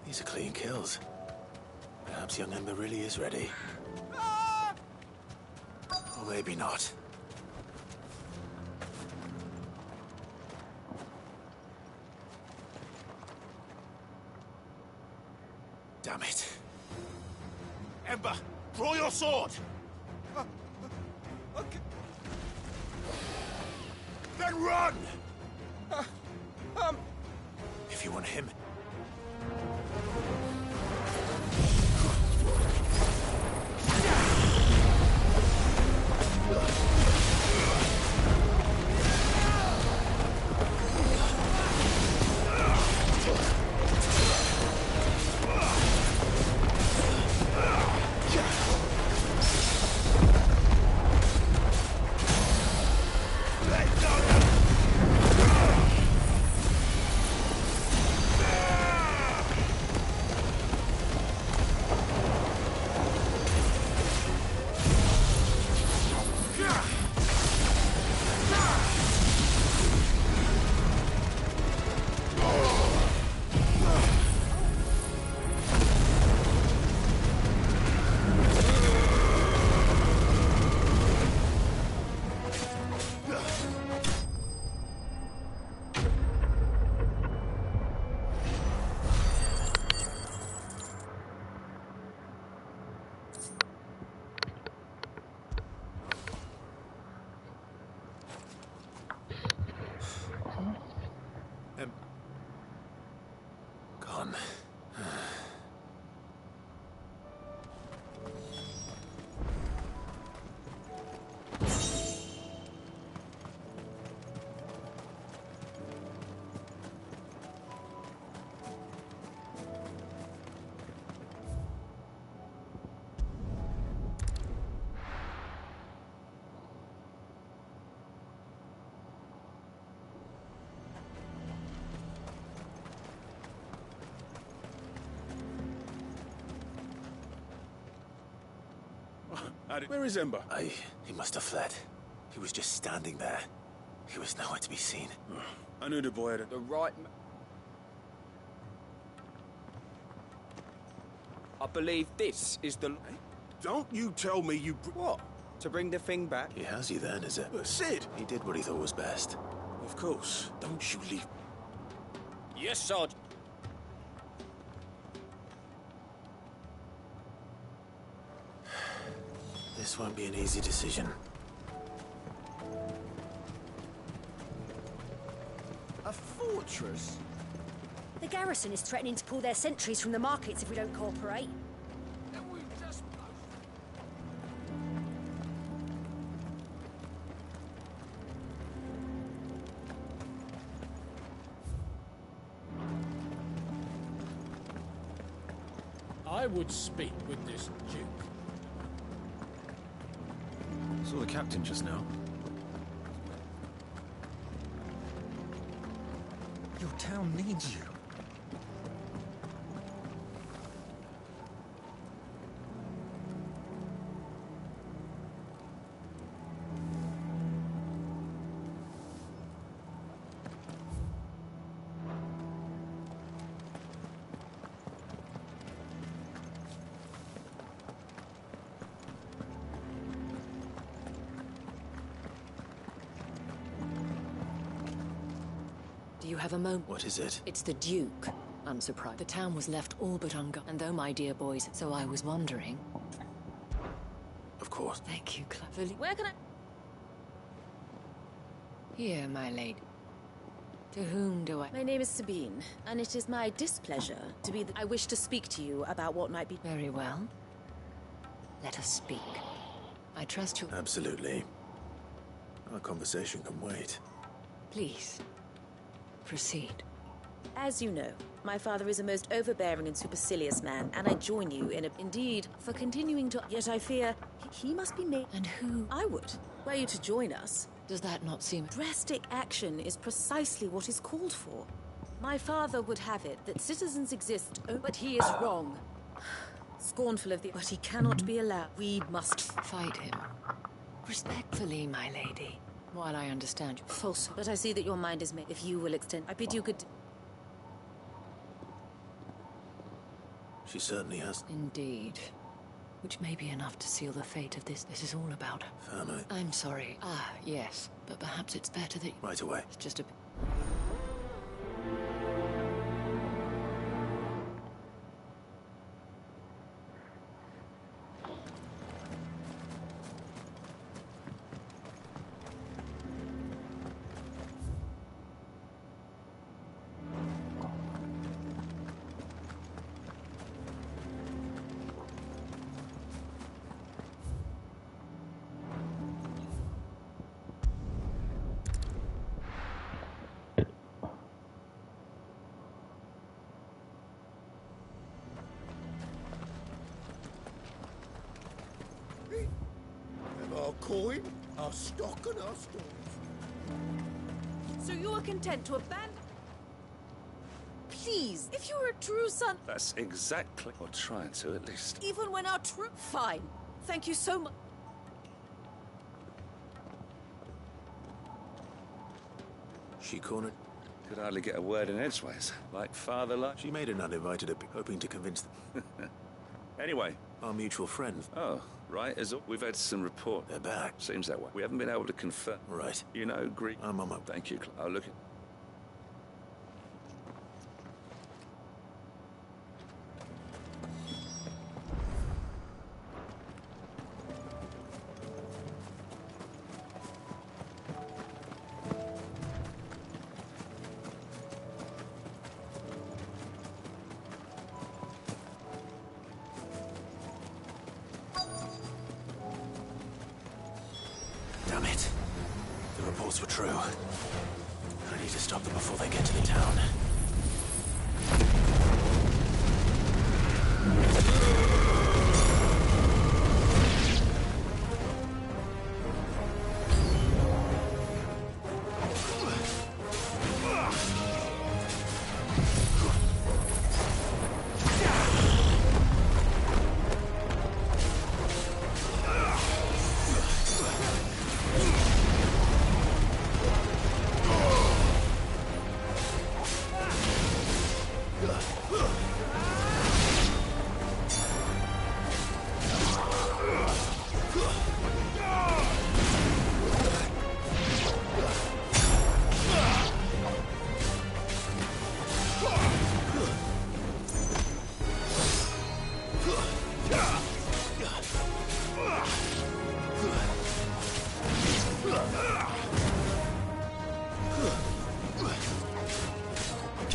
These are clean kills. Perhaps young Ember really is ready. Or maybe not. Damn it. Ember, draw your sword! Okay. Then and run! If you want him... Gone. Where is Ember? He must have fled. He was just standing there. He was nowhere to be seen. I knew the boy had the right... I believe this is the... Don't you tell me you... What? To bring the thing back? He has you then, is it? Sid! He did what he thought was best. Of course. Don't you leave... Yes, Sergeant. This won't be an easy decision. A fortress? The garrison is threatening to pull their sentries from the markets if we don't cooperate. I would speak with this Duke. Saw the captain just now. Your town needs you. Do you have a moment? What is it? It's the Duke. I'm surprised. The town was left all but unguarded. And though my dear boys, so I was wondering. Of course. Thank you, cleverly. Where can I... Here, my lady. To whom do I... My name is Sabine, and it is my displeasure to be the... I wish to speak to you about what might be... Very well. Let us speak. I trust you... Absolutely. Our conversation can wait. Please. Proceed. As you know, my father is a most overbearing and supercilious man, and I join you in a... Indeed, for continuing to... Yet I fear he must be made... And who? I would. Were you to join us... Does that not seem... Drastic action is precisely what is called for. My father would have it that citizens exist... But he is wrong. Scornful of the... But he cannot be allowed. We must... Fight him. Respectfully, my lady. While I understand you. False. But I see that your mind is made. If you will extend... I bid you good... She certainly has. Indeed. Which may be enough to seal the fate of this. This is all about her. Family. I'm sorry. Ah, yes. But perhaps it's better that... Right away. It's just a... coin, our stock and our stores. So you are content to abandon... Please, if you're a true son... That's exactly... or trying to, at least. Even when our true... Fine. Thank you so much. She cornered. Could hardly get a word in edgeways. Like father, like... She made an uninvited appeal, hoping to convince them. Anyway. Our mutual friend. Oh, right. We've had some report. They're back. Seems that way. We haven't been able to confirm. Right. You know, Greek... I'm on my... Thank you. I'll look at... Damn it. The reports were true. I need to stop them before they get to the town.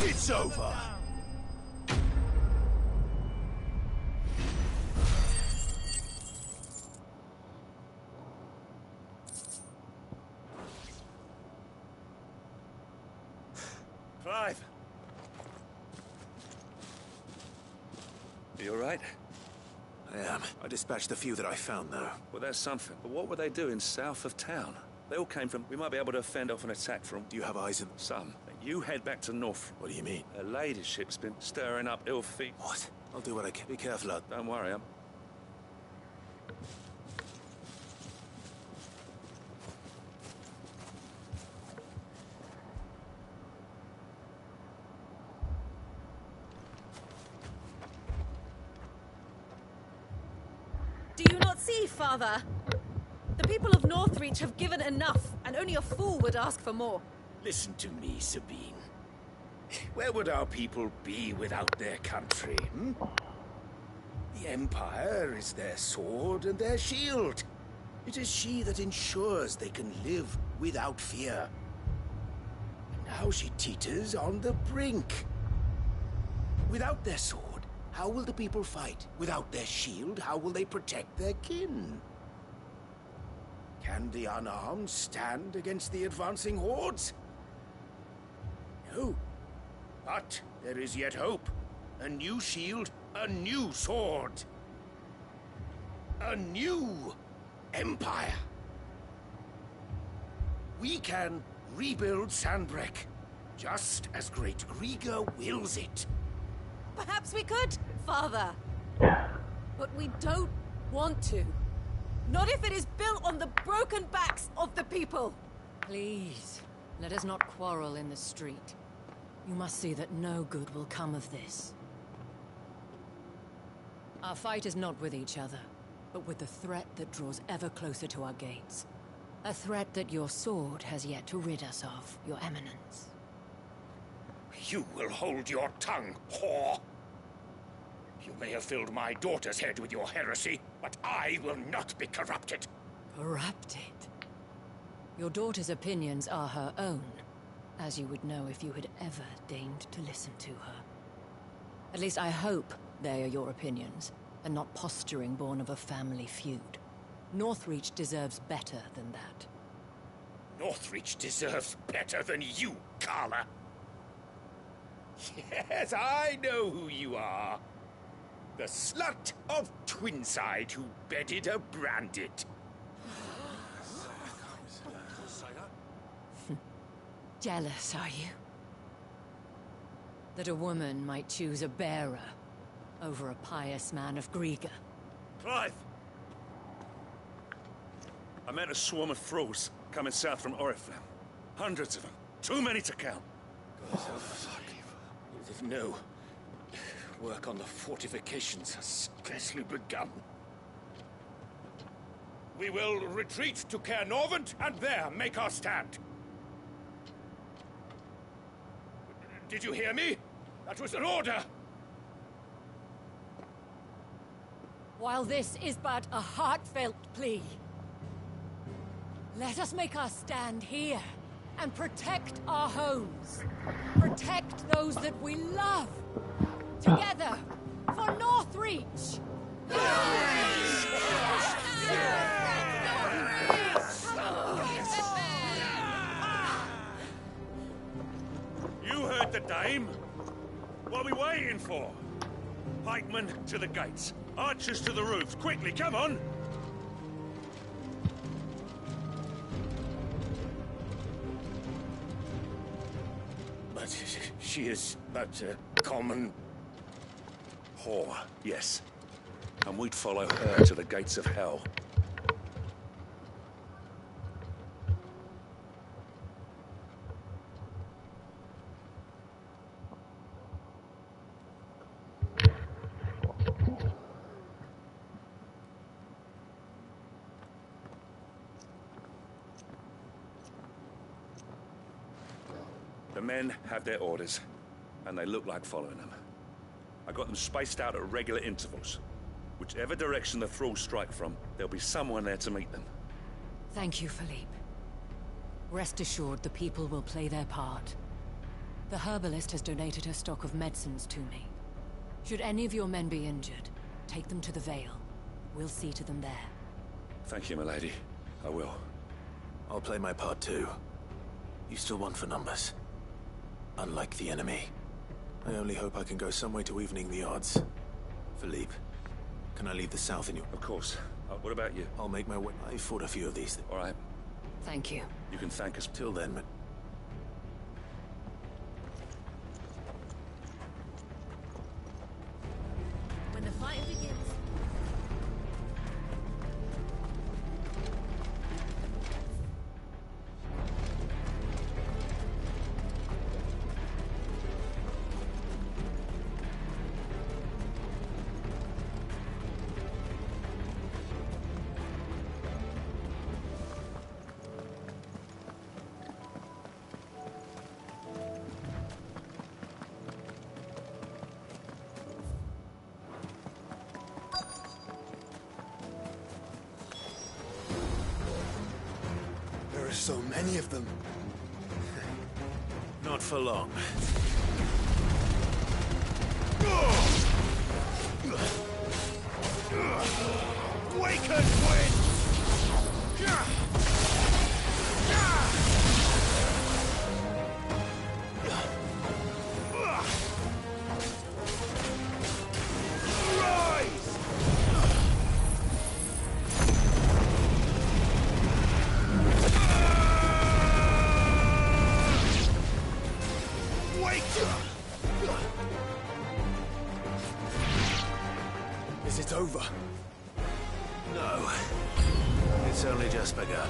It's over! Clive! You all right? I am. I dispatched the few that I found, though. Well, that's something. But what were they doing south of town? They all came from... We might be able to fend off an attack from... Do you have eyes in... Some. You head back to North. What do you mean? Her ladyship's been stirring up ill feet. What? I'll do what I can. Be careful, lad. Don't worry, I'm... Do you not see, Father? The people of Northreach have given enough, and only a fool would ask for more. Listen to me, Sabine. Where would our people be without their country, hmm? The Empire is their sword and their shield. It is she that ensures they can live without fear. And now she teeters on the brink. Without their sword, how will the people fight? Without their shield, how will they protect their kin? Can the unarmed stand against the advancing hordes? No. But there is yet hope. A new shield, a new sword. A new empire. We can rebuild Sandbreck, just as Great Grieger wills it. Perhaps we could, Father. But we don't want to. Not if it is built on the broken backs of the people. Please, let us not quarrel in the street. You must see that no good will come of this. Our fight is not with each other, but with the threat that draws ever closer to our gates. A threat that your sword has yet to rid us of, Your Eminence. You will hold your tongue, whore! You may have filled my daughter's head with your heresy, but I will not be corrupted. Corrupted? Your daughter's opinions are her own, as you would know if you had ever deigned to listen to her. At least I hope they are your opinions, and not posturing born of a family feud. Northreach deserves better than that. Northreach deserves better than you, Carla. Yes, I know who you are. The slut of Twinside who bedded a Branded. Jealous, are you? That a woman might choose a bearer over a pious man of Griega? Clive! I met a swarm of thralls coming south from Oriflame. Hundreds of them. Too many to count. God, oh, fuck. No. Work on the fortifications has scarcely begun. We will retreat to Caer Norvent and there make our stand. Did you hear me? That was an order! While this is but a heartfelt plea, let us make our stand here and protect our homes. Protect those that we love. Together, for Northreach! You heard the dame? What are we waiting for? Pikemen to the gates. Archers to the roofs. Quickly, come on! But she is but a common... whore, yes. And we'd follow her to the gates of hell. The men have their orders, and they look like following them. I got them spaced out at regular intervals. Whichever direction the thralls strike from, there'll be someone there to meet them. Thank you, Philippe. Rest assured the people will play their part. The herbalist has donated her stock of medicines to me. Should any of your men be injured, take them to the Vale. We'll see to them there. Thank you, milady. I will. I'll play my part too. You still want for numbers. Unlike the enemy. I only hope I can go some way to evening the odds. Philippe, can I leave the south in you? Of course. What about you? I'll make my way. I fought a few of these. All right. Thank you. You can thank us. Till then, but... When the fight begins... There are so many of them. Not for long. Waken, wind! Is it over? No. It's only just begun.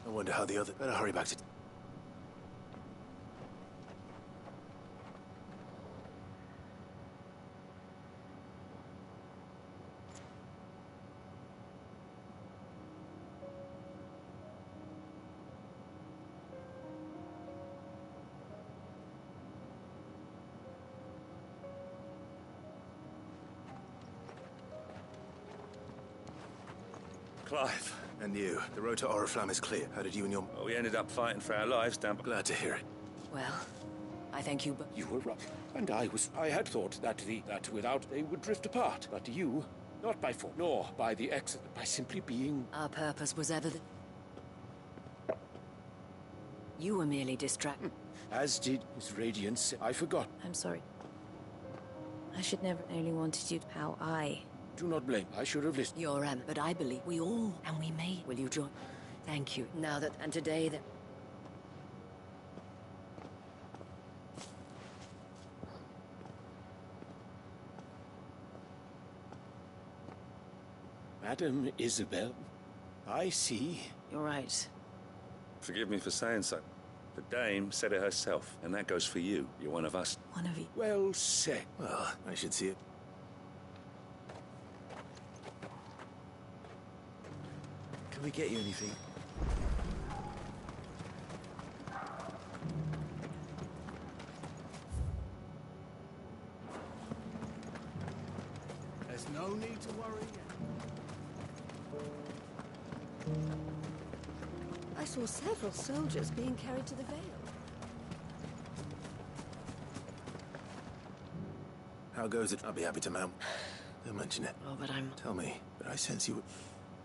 I wonder how the other... Better hurry back to... Clive. And you. The road to Oriflamme is clear. How did you and your... Well, we ended up fighting for our lives down... Glad to hear it. Well, I thank you, but... You were right. And I had thought that without they would drift apart. But you, not by force, nor by the exit, by simply being... Our purpose was ever the... You were merely distracted. As did his radiance. I forgot. I'm sorry. I should never only wanted you how I... Do not blame. I should have listened. You're but I believe we all, and we may. Will you join? Thank you. Now that, and today that... Madam Isabel, I see. You're right. Forgive me for saying so. The dame said it herself, and that goes for you. You're one of us. One of you. Well said. Well, I should see it. Can we get you anything? There's no need to worry. I saw several soldiers being carried to the Vale. How goes it? I'll be happy to, ma'am. Don't mention it. Oh, but I'm... Tell me, but I sense you...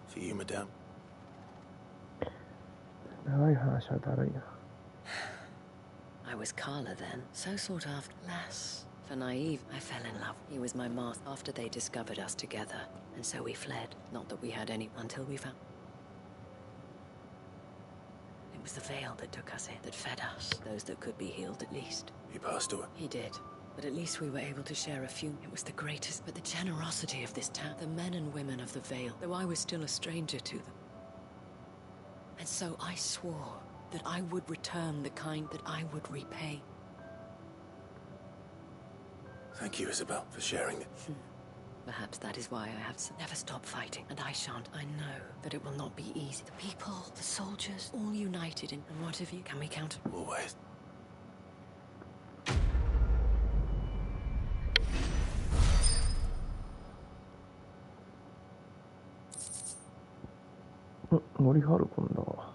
For you, madame. 長い話はだるいな。 I was Carla then, so sought after. Lass, for naive, I fell in love. He was my master after they discovered us together, and so we fled. Not that we had any until we found... It was the Vale that took us in, that fed us, those that could be healed at least. He passed away. He did. But at least we were able to share a few. It was the greatest. But the generosity of this town, the men and women of the Vale, though I was still a stranger to them. And so I swore that I would return the kind that I would repay. Thank you, Isabel, for sharing it. Perhaps that is why I have never stopped fighting, and I shan't. I know that it will not be easy. The people, the soldiers, all united in... And what have you? Can we count? Always.森春君だわ。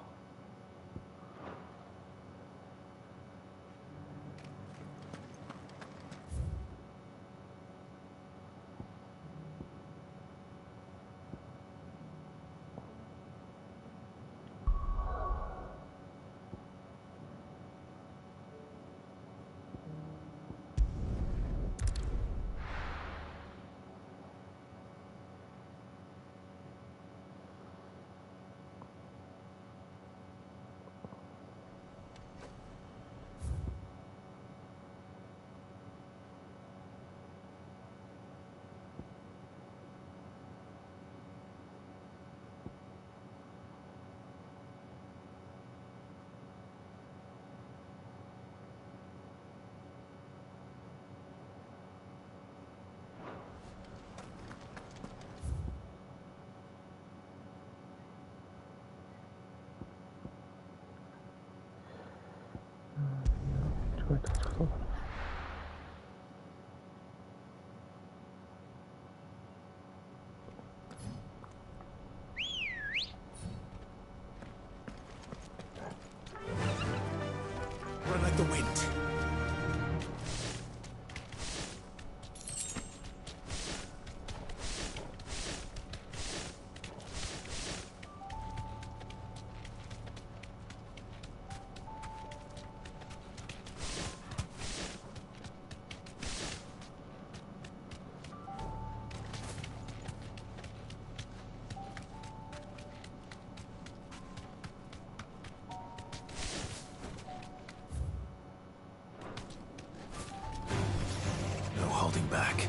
えた。そうだな。Run like the wind. No holding back.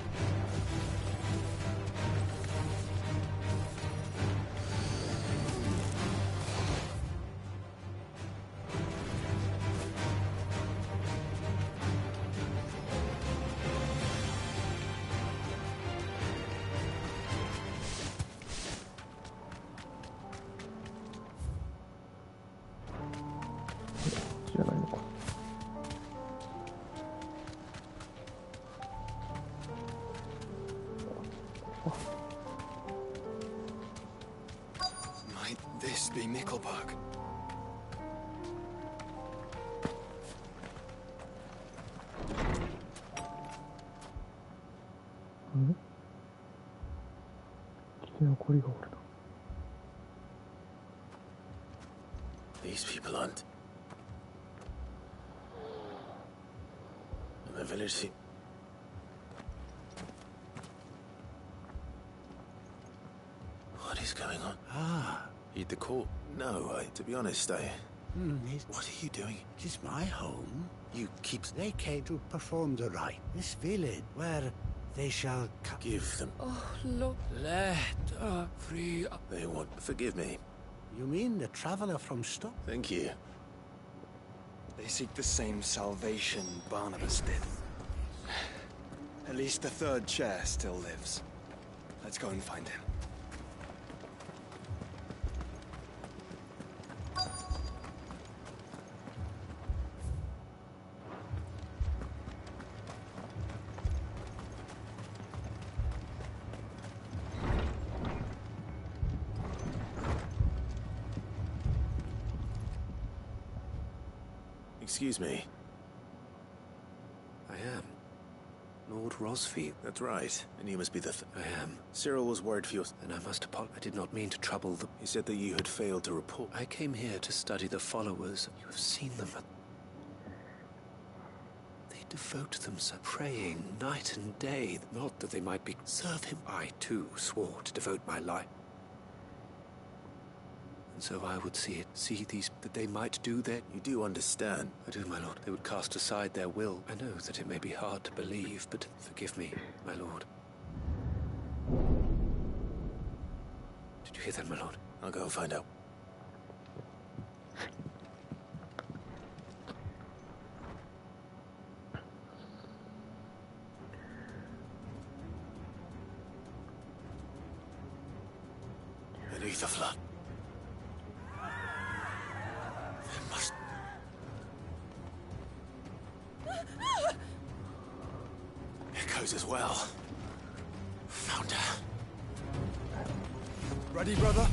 Might this be Nickelberg? These people aren't. And the village. What is going on? Ah, Eat the court? No, to be honest, what are you doing? It is my home. They came to perform the rite. This village where they shall give them. Oh, look. Let free. They want. Forgive me. You mean the traveler from Stock? Thank you. They seek the same salvation Barnabas did. At least the third chair still lives. Let's go and find him. Excuse me. I am. Lord Rosfield. That's right. And you must be the I am. Cyril was worried for your... And I must apologize. I did not mean to trouble the... He said that you had failed to report. I came here to study the followers. You have seen them. They devote themselves, praying night and day. Not that they might be... Serve him. I, too, swore to devote my life. And so I would see these, that they might do their... You do understand? I do, my lord. They would cast aside their will. I know that it may be hard to believe, but forgive me, my lord. Did you hear that, my lord? I'll go and find out. Beneath the flood. Echoes as well. Found her. Ready, brother?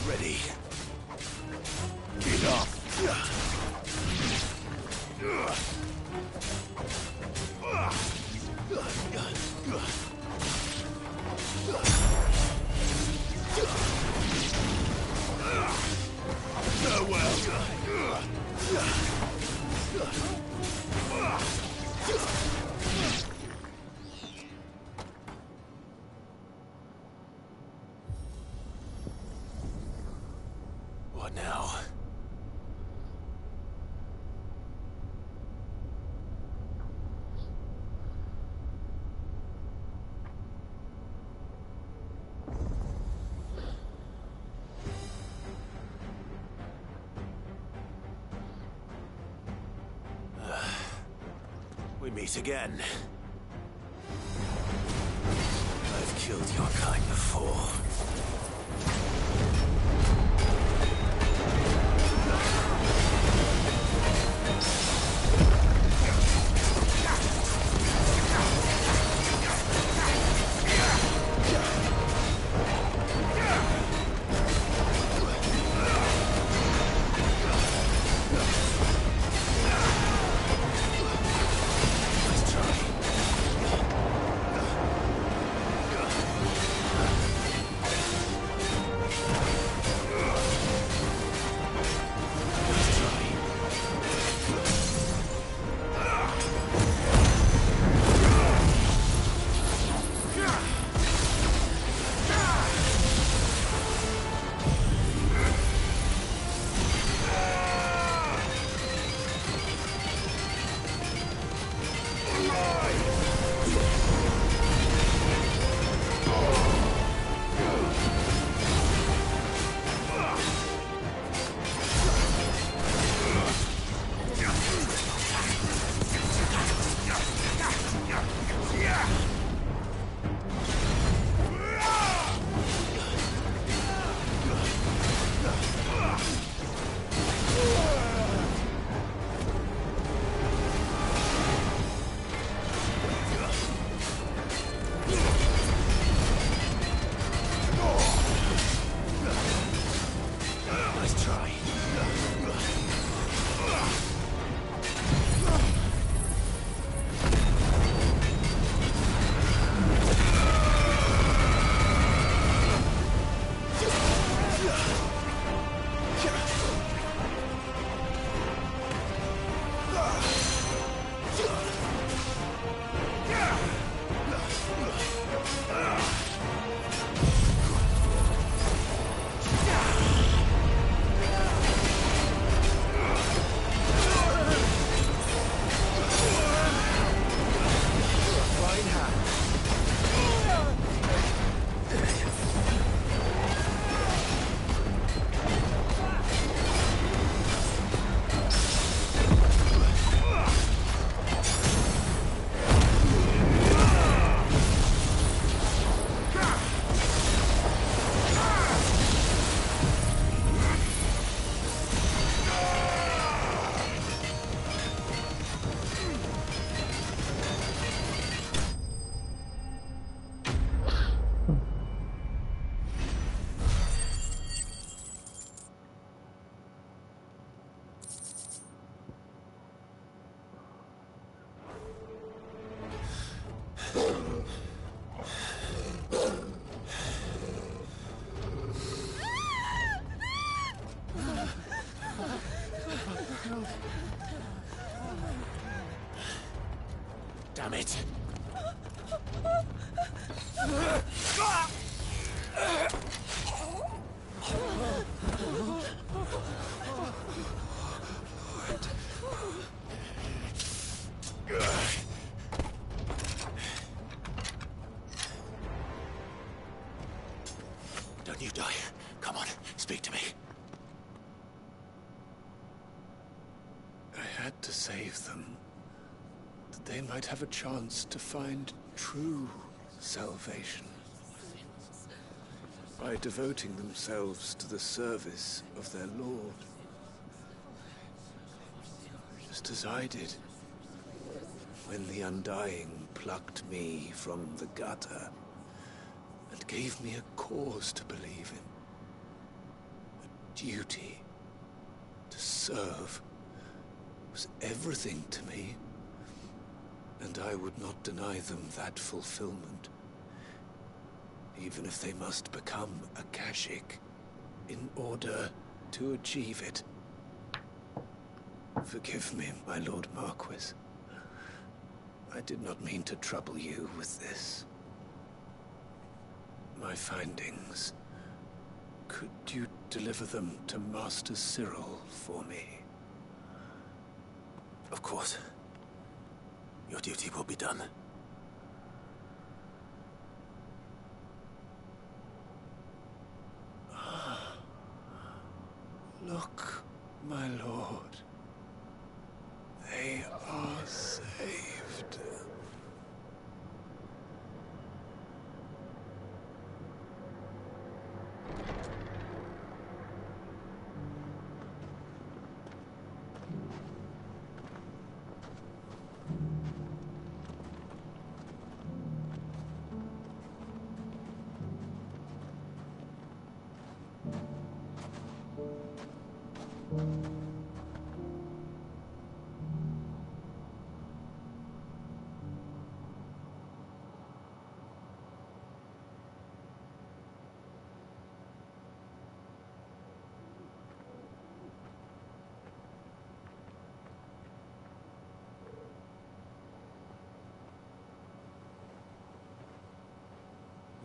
Ready. Get up. What now? We meet again. I've killed killed your kind before. Damn it! Don't you die. Come on, speak to me. I had to save them, that they might have a chance to find true salvation by devoting themselves to the service of their Lord, just as I did when the Undying plucked me from the gutter and gave me a cause to believe in, a duty to serve was everything to me, and I would not deny them that fulfillment, even if they must become a Kashik in order to achieve it. Forgive me, my Lord Marquis. I did not mean to trouble you with this. My findings. Could you deliver them to Master Cyril for me? Of course. Your duty will be done. Look, my lord. They are saved.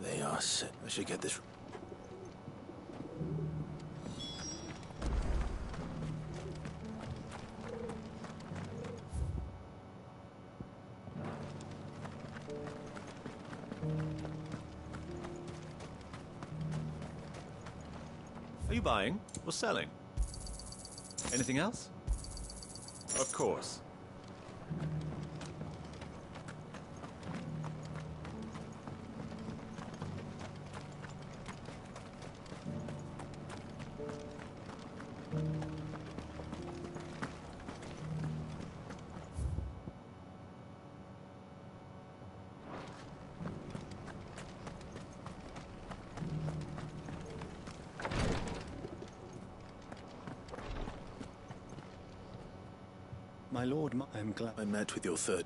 They are sick. I should get this. Are you buying or selling? Anything else? Of course. My lord, I'm glad I met with your third.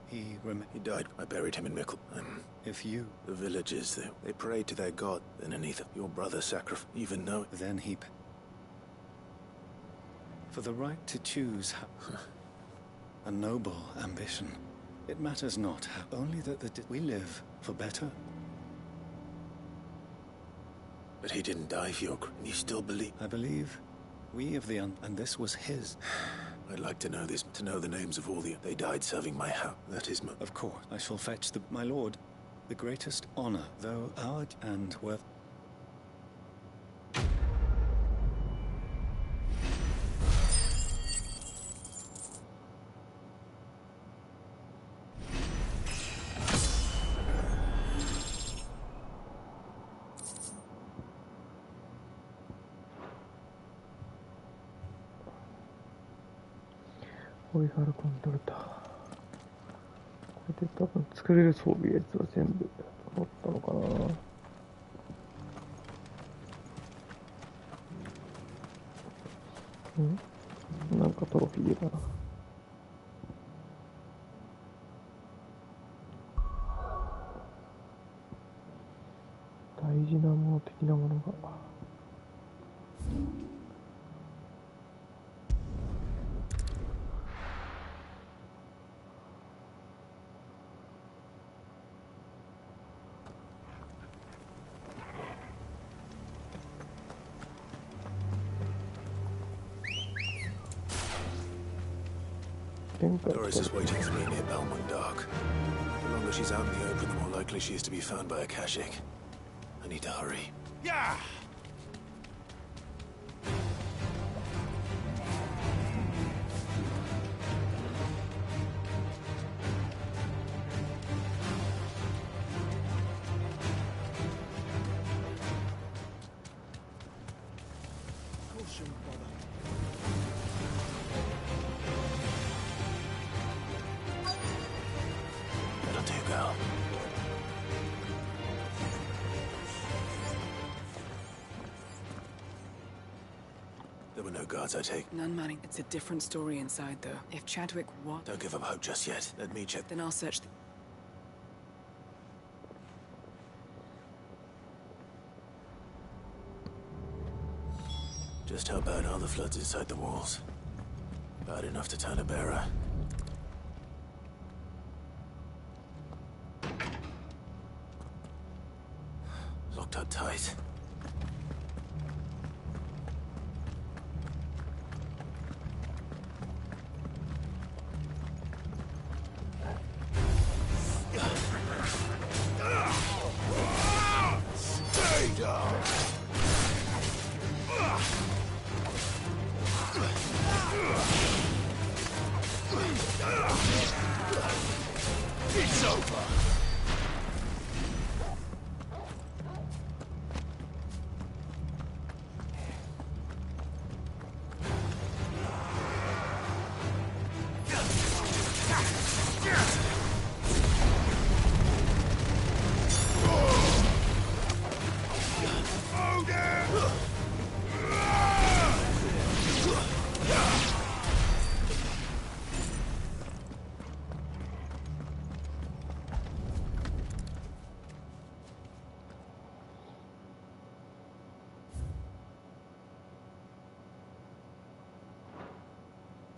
He died. I buried him in Mickle. If you... The villagers, they prayed to their god. Then Anitha, your brother, sacrificed. Even though... Then he... For the right to choose... a noble ambition. It matters not how... Only that we live for better. But he didn't die for your... You still believe... I believe we of the and this was his. I'd like to know this, to know the names of all the... They died serving my house. That is my... Of course, I shall fetch my lord, the greatest honor, though our and worth...ホイハルコン取れた。これで多分作れる装備やつは全部持ったのかな。なんかトロフィーだな。大事なもの的なものが。Doris is waiting for me near Belmont Dock. The longer she's out in the open, the more likely she is to be found by a Akashic. I need to hurry. Yeah! That'll do, girl. There were no guards, I take. None manning. It's a different story inside, though. If Chadwick what? Don't give up hope just yet. Let me check. Then I'll search the... Just how bad are the floods inside the walls? Bad enough to turn a bearer. Locked up tight. Stay down! It's over!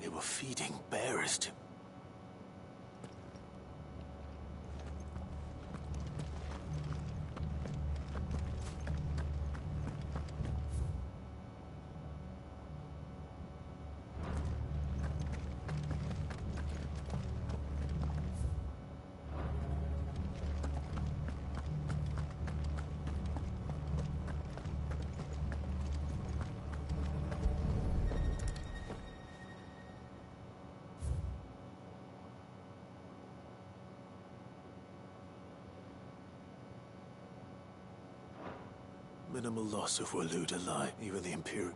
They were feeding bears to... Minimal loss of Waloed alive, even the Imperial...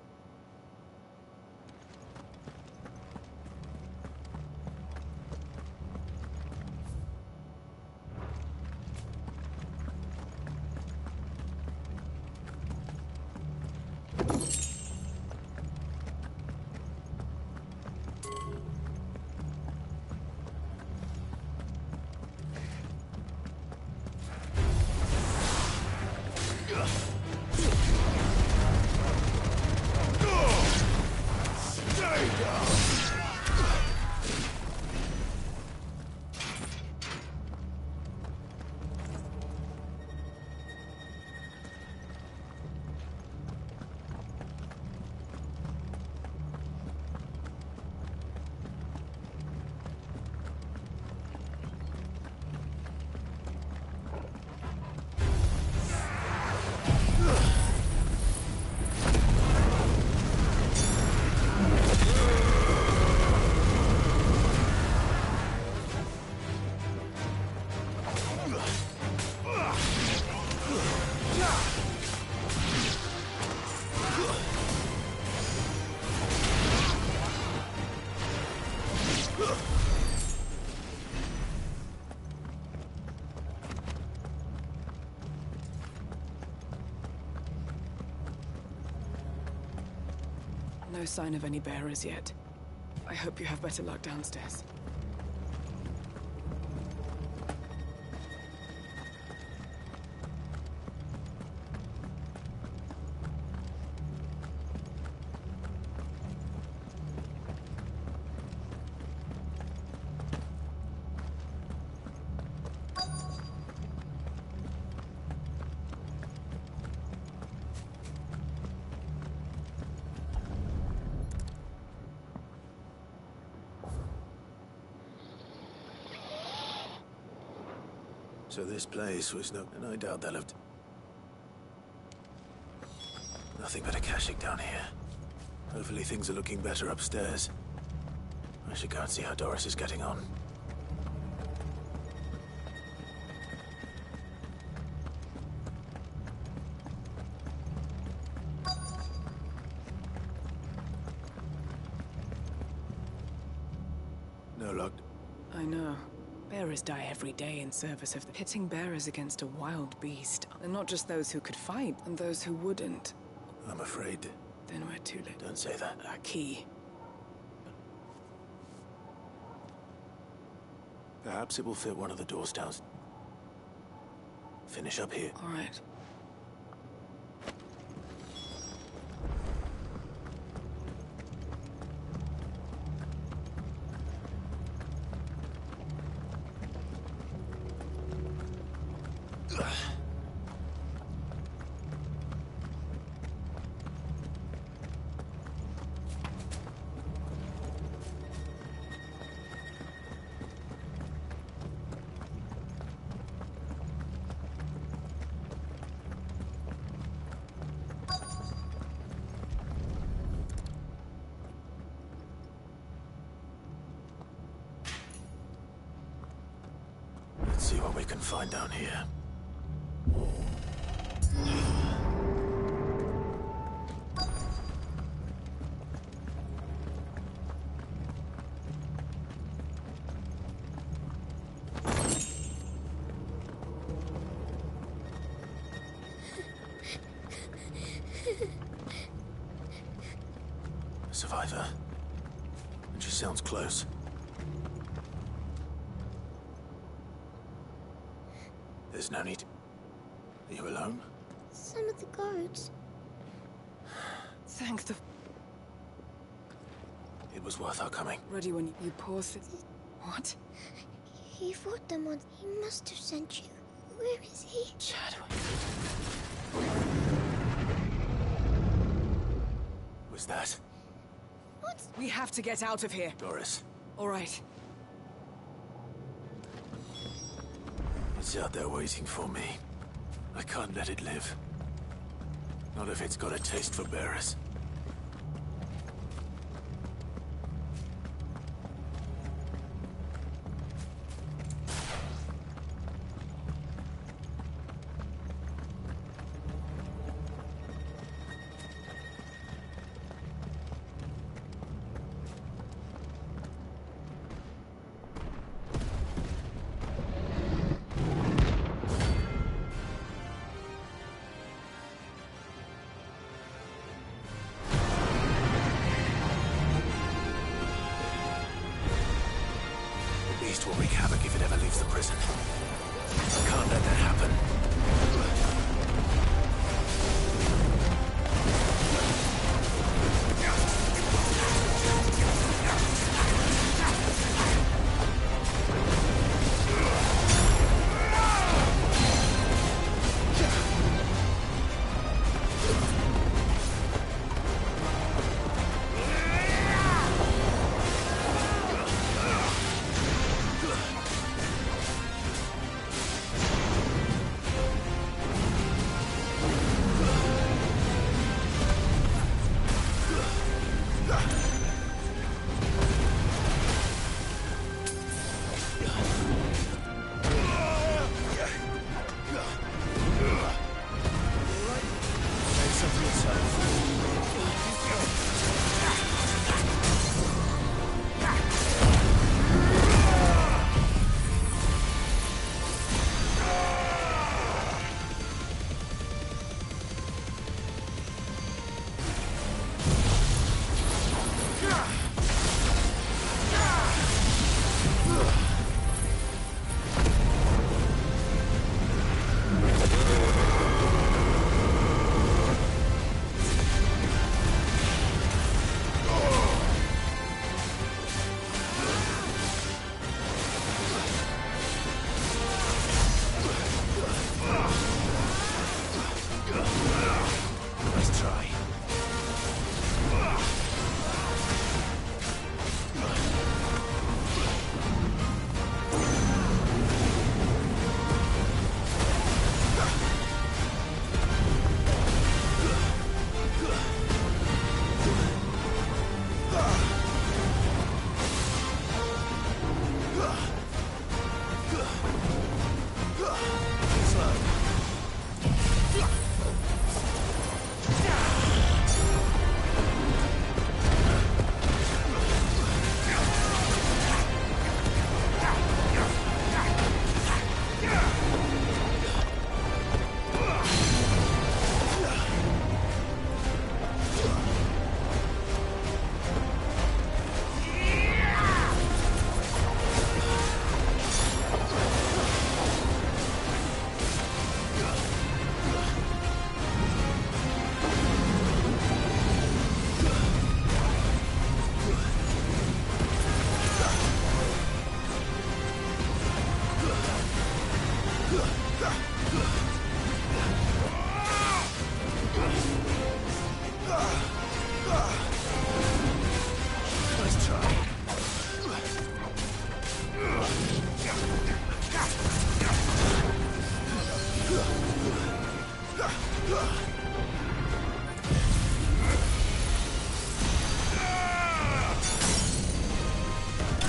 No sign of any bearers yet. I hope you have better luck downstairs. So this place was no... And I doubt they'll have... Nothing but a caching down here. Hopefully things are looking better upstairs. I should go and see how Doris is getting on. No luck. I know. Bearers die every day in service of the pitting bearers against a wild beast. And not just those who could fight, and those who wouldn't. I'm afraid. Then we're too late. Don't say that. Our key. Perhaps it will fit one of the doors down. Finish up here. All right. Let's see what we can find down here. A survivor. And she sounds close. There's no need. Are you alone? Some of the guards. Thank the... It was worth our coming. Ready when you pause it. What? He fought them on. He must have sent you. Where is he? Shadow. Was that? What? We have to get out of here. Doris. All right. It's out there waiting for me. I can't let it live. Not if it's got a taste for bearers. Will wreak havoc if it ever leaves the prison. I can't let that happen.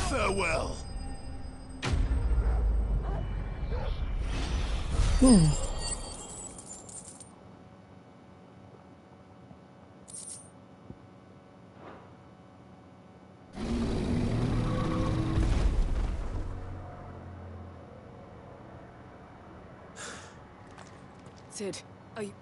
Farewell. Sid, are you...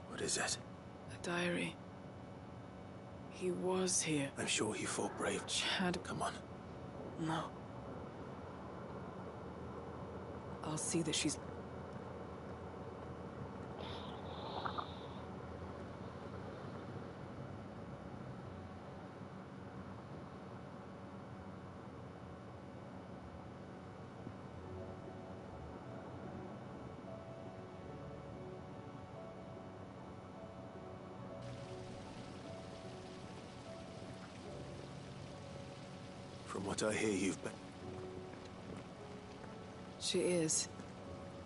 What is it? A diary. He was here. I'm sure he fought brave. Chad. Come on. No. I'll see that she's... From what I hear, you've been... She is.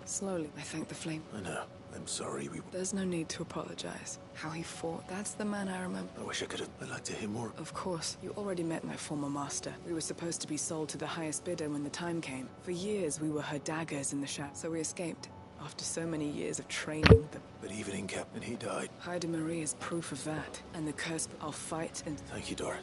Slowly, I thank the flame. I know. I'm sorry we... There's no need to apologize. How he fought, that's the man I remember. I wish I could have... I'd like to hear more. Of course. You already met my former master. We were supposed to be sold to the highest bidder when the time came. For years, we were her daggers in the shadow, so we escaped. After so many years of training, But even in Captain, he died. Hyde Marie is proof of that. And the curse, I'll fight and... Thank you, Dora.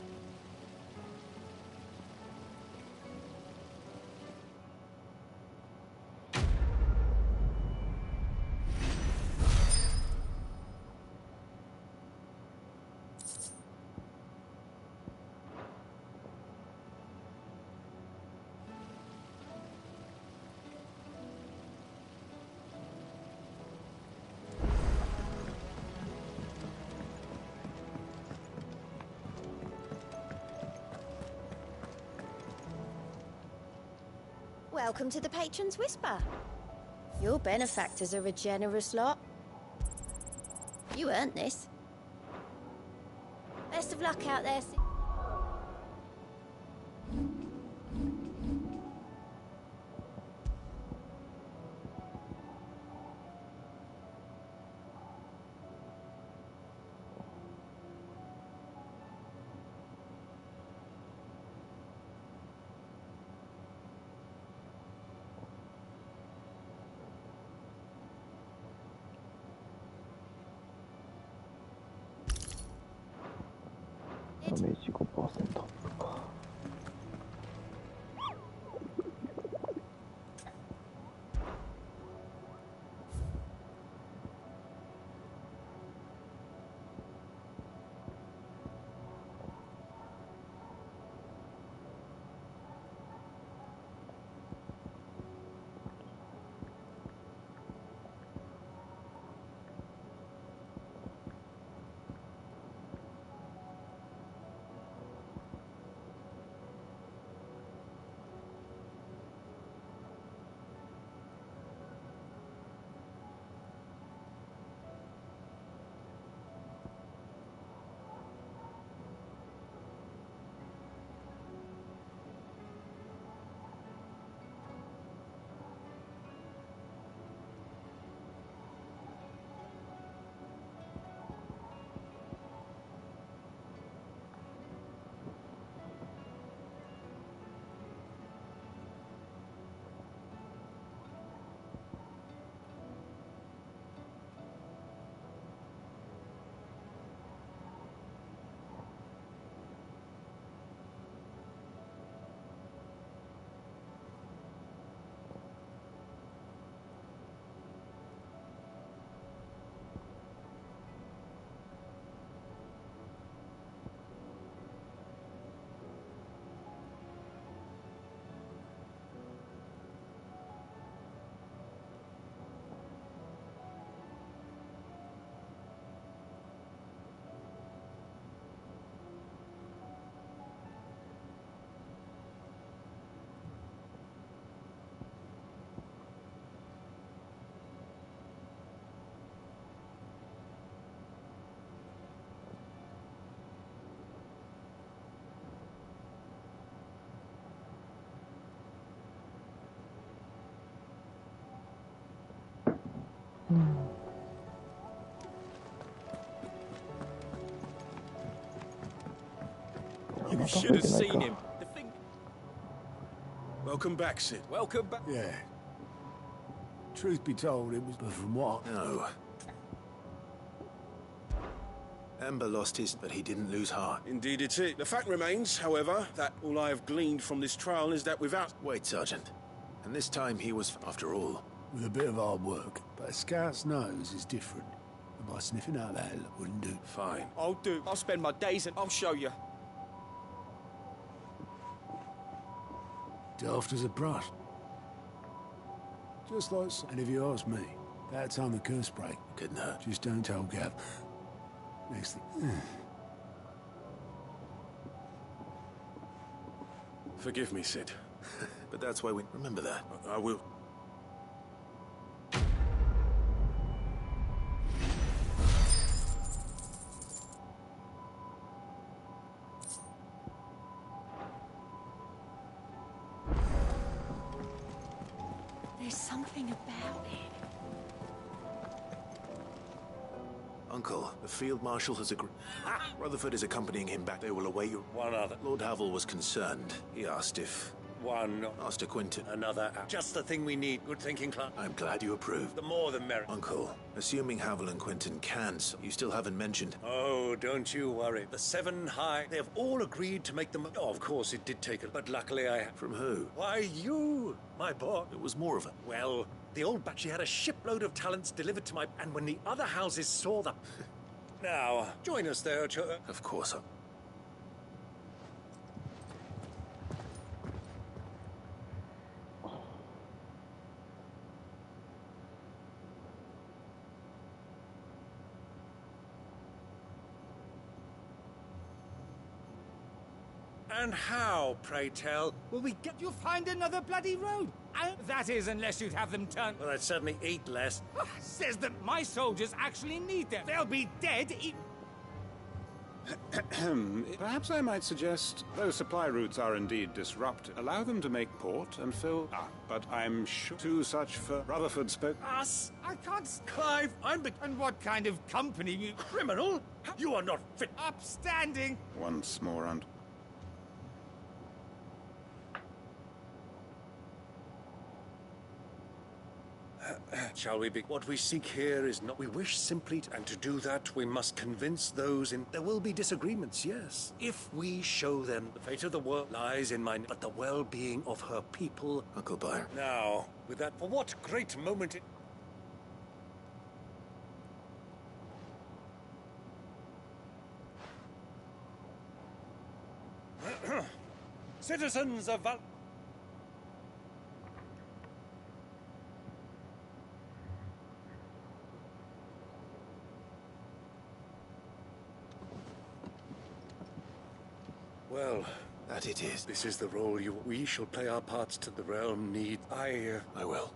Welcome to the Patron's Whisper. Your benefactors are a generous lot. You earned this. Best of luck out there.ダメージ 5% アップか。You should have seen him. Welcome back, Sid. Welcome back. Yeah. Truth be told, it was... But from what? No. Amber lost his, but he didn't lose heart. Indeed it's it. The fact remains, however, that all I have gleaned from this trial is that without... Wait, Sergeant. And this time he was, after all... With a bit of hard work. But a scout's nose is different. A by sniffing out that wouldn't do. Fine. I'll do. I'll spend my days and I'll show you. Daft as a brush. Just like, and if you ask me, that time the curse break couldn't hurt. Just don't tell Gav. Next thing. Forgive me, Sid. But that's why we remember that. I will. There's something about it. Uncle, the Field Marshal has agreed. Rutherford is accompanying him back. They will await you. One other. Lord Havel was concerned. He asked if... One. Master Quinton. Another. Just the thing we need. Good thinking, Clark. I'm glad you approve. The more the merrier. Uncle, assuming Havel and Quinton can, so you still haven't mentioned... Oh, don't you worry. The Seven High, they have all agreed to make them... Oh, of course, it did take it, but luckily I... From who? Why, you, my boy. It was more of a... Well, the old batchy had a shipload of talents delivered to my... And when the other houses saw the... Now, join us there, Of course, And how, pray tell, will we get... You'll find another bloody road. That is, unless you'd have them turned... Well, I'd certainly eat less. Says that my soldiers actually need them. They'll be dead. Perhaps I might suggest, those supply routes are indeed disrupted. Allow them to make port and fill... but I'm sure two such for Rutherford spoke... Us? I can't... Clive, I'm... And what kind of company you... Criminal? You are not fit... Upstanding. Once more and... Shall we be? What we seek here is not... We wish simply to... And to do that, we must convince those in... There will be disagreements, yes. If we show them the fate of the world lies in my... But the well-being of her people... Uncle Byron. Now, with that, for what great moment it... Citizens of Val... Well, that it is. This is the role you... We shall play our parts to the realm need. I will.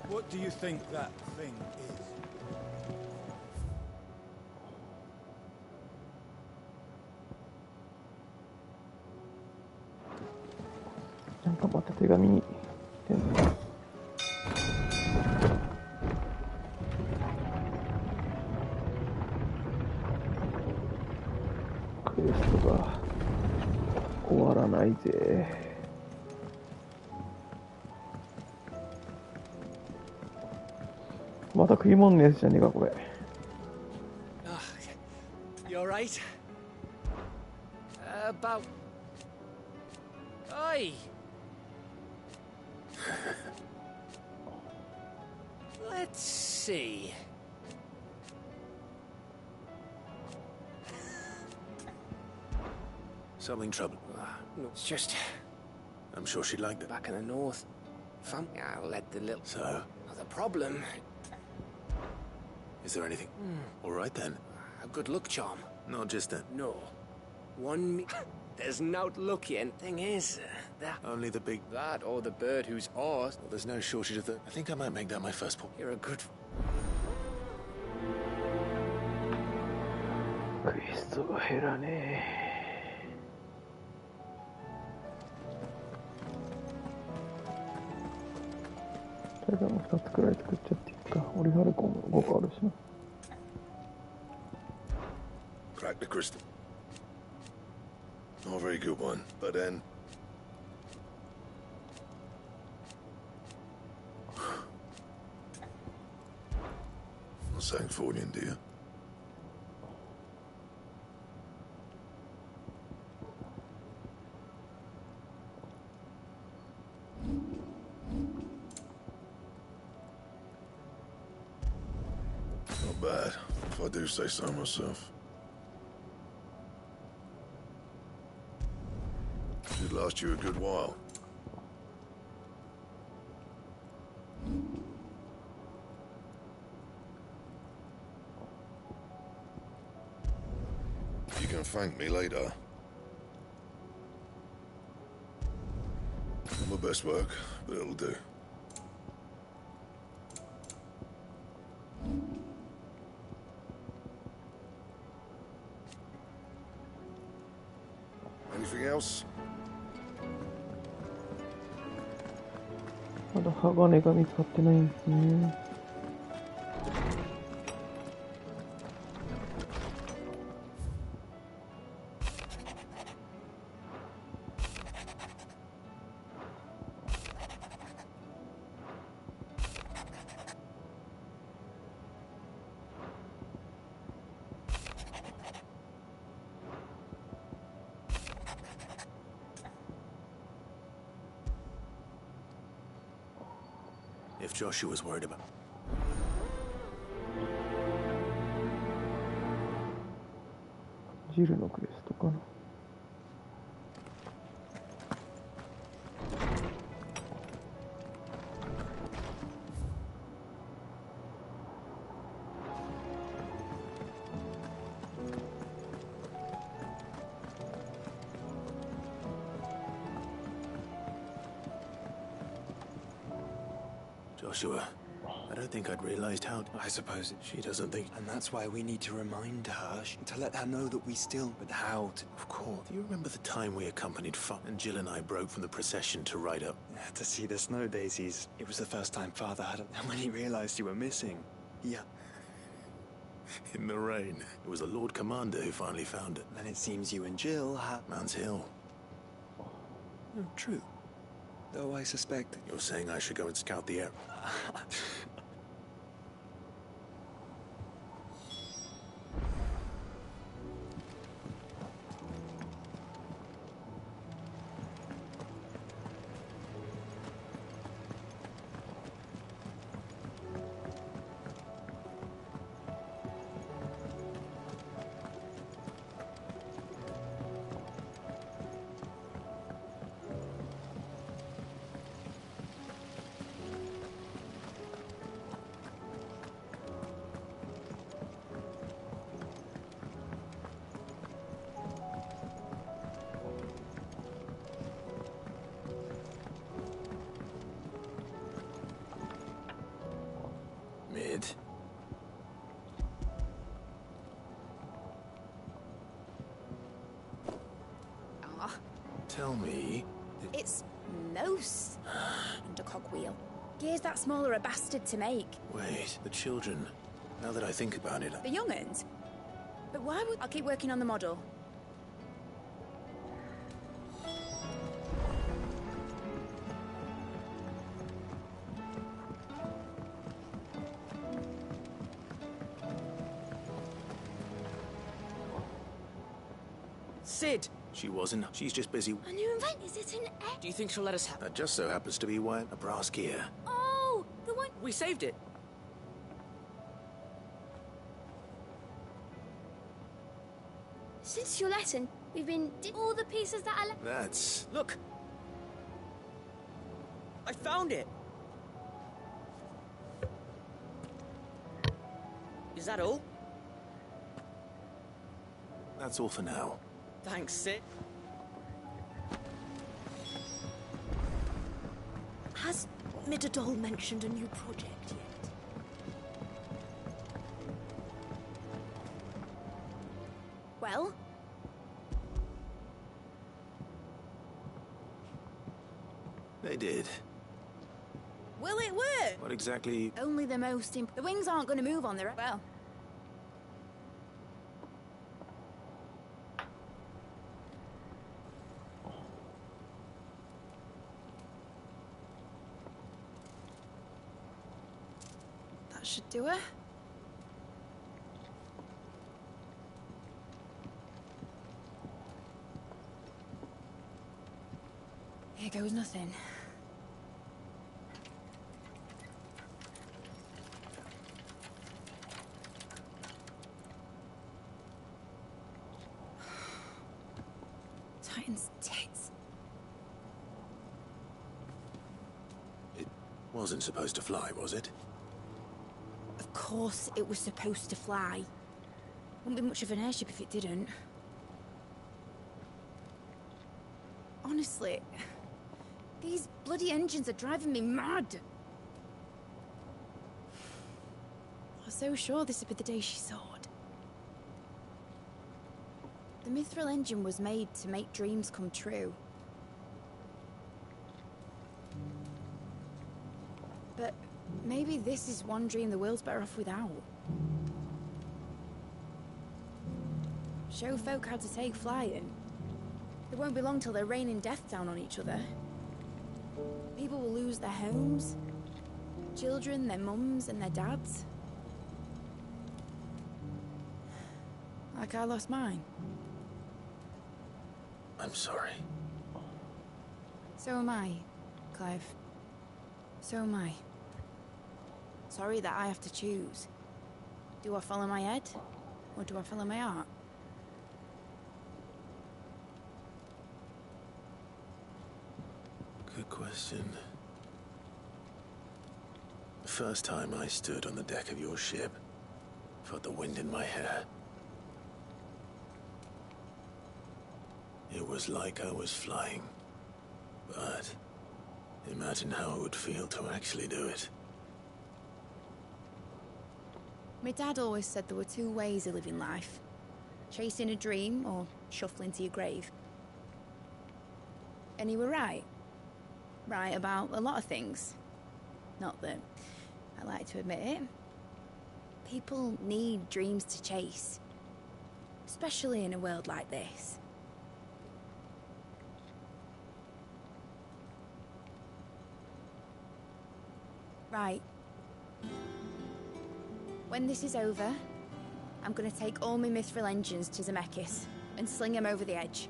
What do you think that thing is?なんかまた手紙に来てんの。クエストが終わらないぜ。また食い物のやつじゃねえかこれ。You alright? About... Oi! Let's see. Something trouble. No, it's just... I'm sure she'd like that. Back in the north. I'll let the little... So? Well, the problem... Is there anything? All right, then. A good luck charm. Not just that. No. There's no luck yet. Thing is, that... Only the big... That or the bird who's ours. Well, there's no shortage of the... I think I might make that my first point. You're a good... クエストが減らねえ。誰かも2つくらい作っちゃっていいか。オリハルコンも5個あるしな。Crack the crystal. Not a very good one, but then... Sancfordian, do you? Not bad, if I do say so myself. Should last you a good while. You can thank me later. Not my best work, but it'll do. Anything else? まだ鋼が見つかってないんですね。If Joshua's worried about... ジルのクエストかな。Joshua, I don't think I'd realized how... I suppose she doesn't think... And that's why we need to remind her, to let her know that we still... But how to... Of course. Do you remember the time we accompanied and Jill and I broke from the procession to ride up? To see the snow daisies. It was the first time Father had... And when he realized you were missing, yeah. In the rain. It was the Lord Commander who finally found it. And it seems you and Jill had... Man's Hill. Oh, true. Though I suspect... You're saying I should go and scout the area? Mid. Tell me... It's most and a cogwheel. Gear's that small are a bastard to make. Wait, the children. Now that I think about it... The young'uns? But why would... I'll keep working on the model. Sid! She wasn't. She's just busy. A new invent? Is it an egg? Do you think she'll let us have... That just so happens to be why a brass gear. Oh, the one... We saved it. Since your lesson, we've been... all the pieces that I left... That's... Look! I found it! Is that all? That's all for now. Thanks, Sid. Has Midadol mentioned a new project yet? Well? They did. Will it work? What exactly... Only the most The wings aren't going to move on their own. Well... That should do it. Here goes nothing. Titan's tits. It wasn't supposed to fly, was it? Of course it was supposed to fly. Wouldn't be much of an airship if it didn't. Honestly, these bloody engines are driving me mad. I was so sure this would be the day she soared. The Mithril engine was made to make dreams come true. But maybe this is one dream the world's better off without. Show folk how to take flying. It won't be long till they're raining death down on each other. People will lose their homes. Children, their mums and their dads. Like I lost mine. I'm sorry. So am I, Clive. So am I. Sorry that I have to choose. Do I follow my head? Or do I follow my heart? Good question. The first time I stood on the deck of your ship, felt the wind in my hair. It was like I was flying. But imagine how it would feel to actually do it. My dad always said there were two ways of living life. Chasing a dream or shuffling to your grave. And he were right. Right about a lot of things. Not that I like to admit it. People need dreams to chase. Especially in a world like this. Right. When this is over, I'm gonna take all my Mithril engines to Zemeckis and sling them over the edge.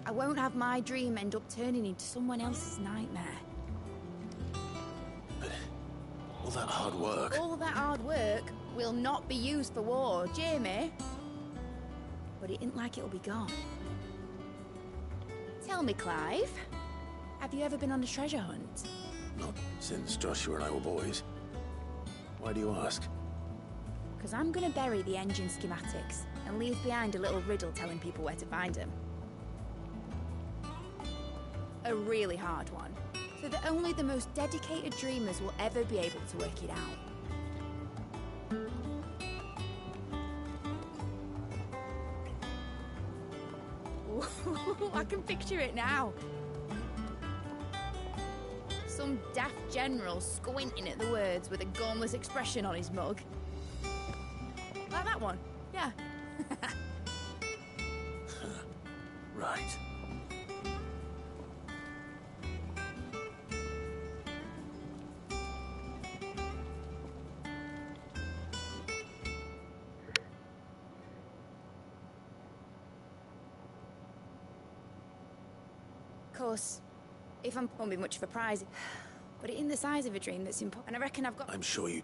I won't have my dream end up turning into someone else's nightmare. But all that hard work... All that hard work will not be used for war, Jamie. But it ain't like it'll be gone. Tell me, Clive, have you ever been on a treasure hunt? Not since Joshua and I were boys. Why do you ask? Because I'm gonna bury the engine schematics and leave behind a little riddle telling people where to find them. A really hard one, so that only the most dedicated dreamers will ever be able to work it out. Ooh, I can picture it now. Some daft general squinting at the words with a gormless expression on his mug. Like that one, yeah. Right. Of course, if I'm won't be much of a prize, but it in the size of a dream that's important. And I reckon I've got. I'm sure you...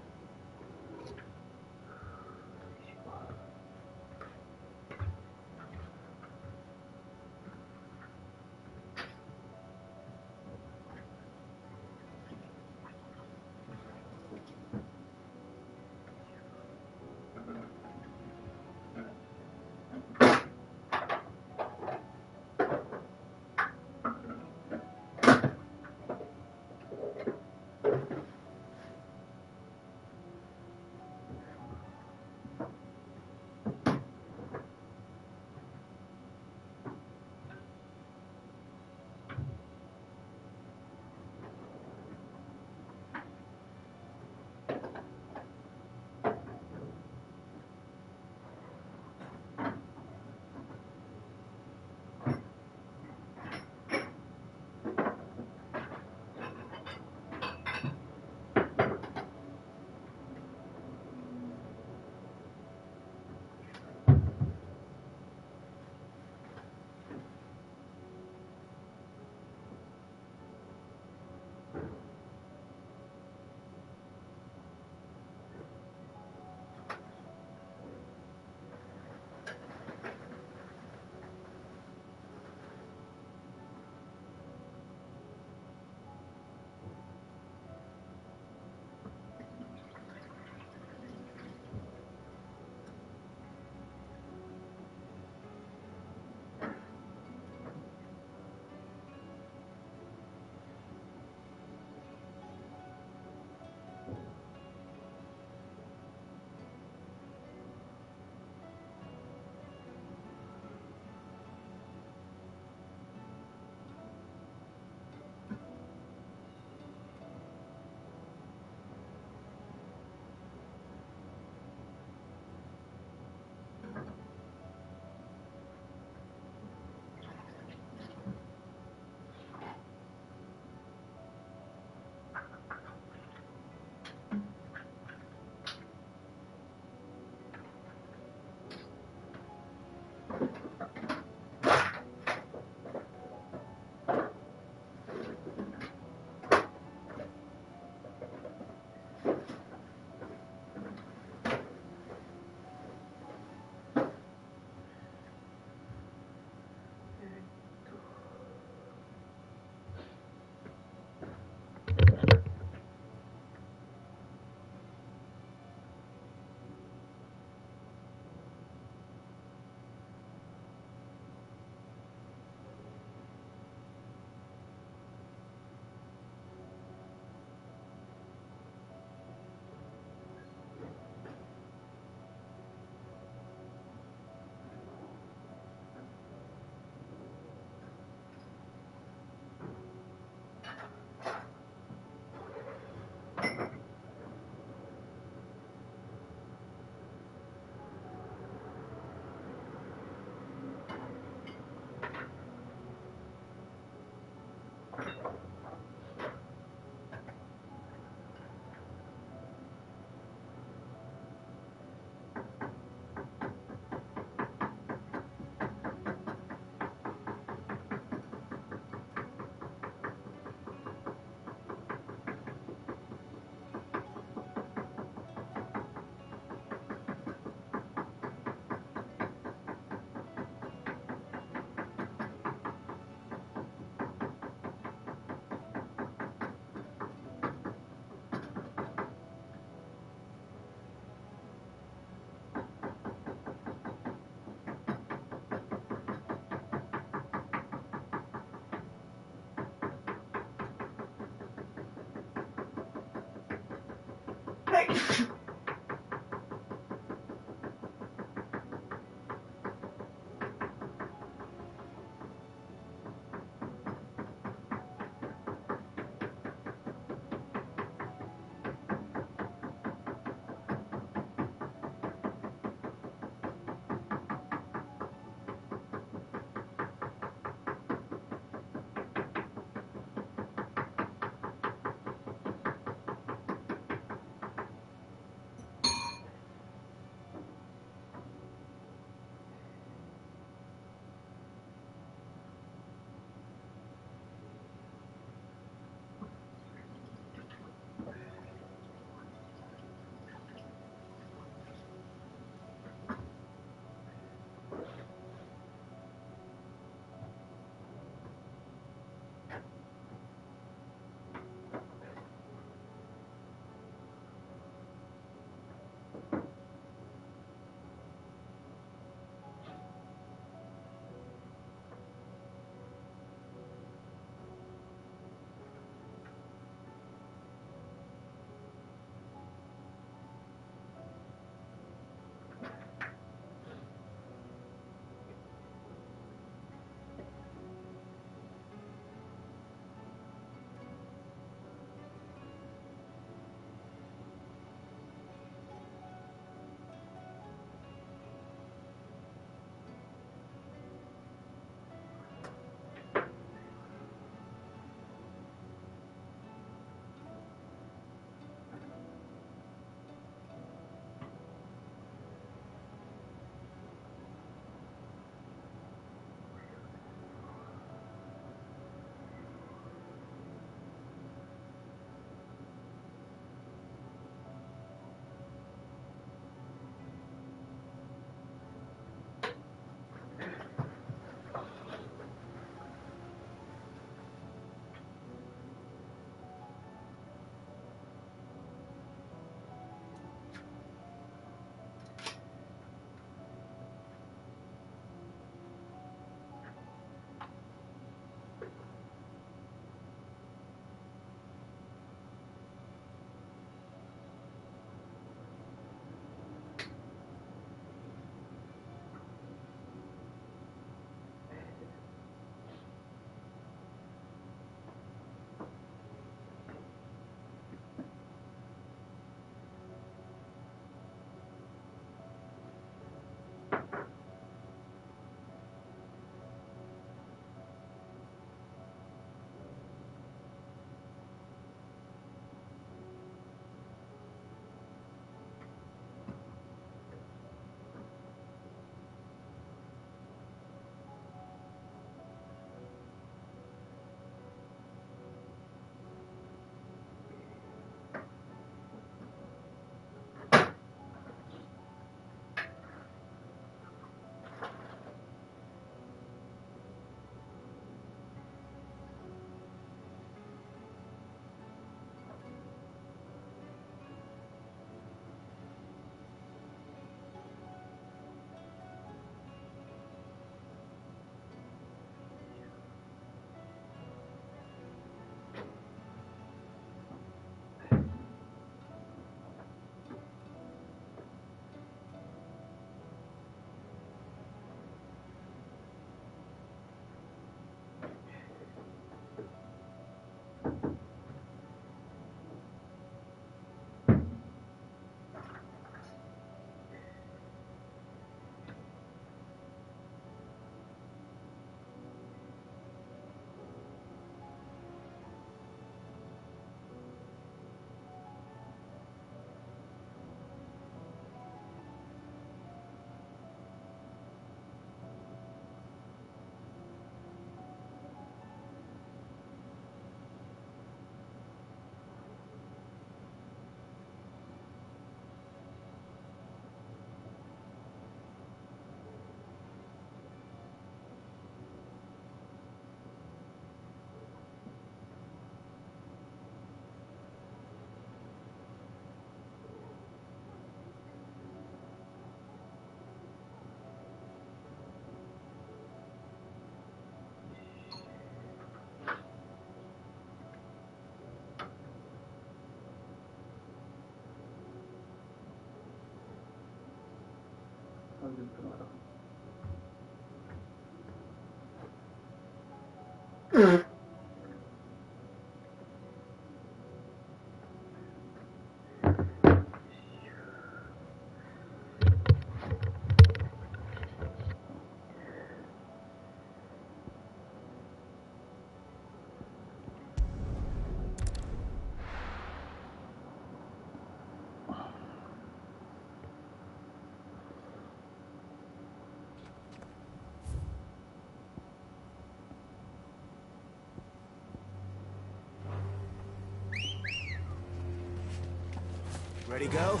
Ready, go?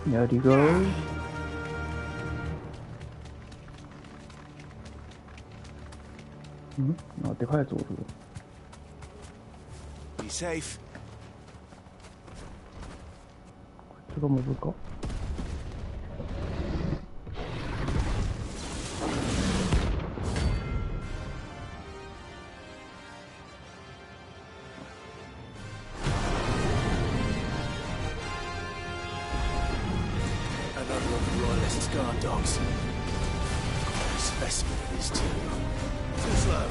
Ready, go.でかいやつおる。 Be safe. こっちがモブか。 Another of the Royalists' guard dogs. Quite a specimen it is, too. Too slow.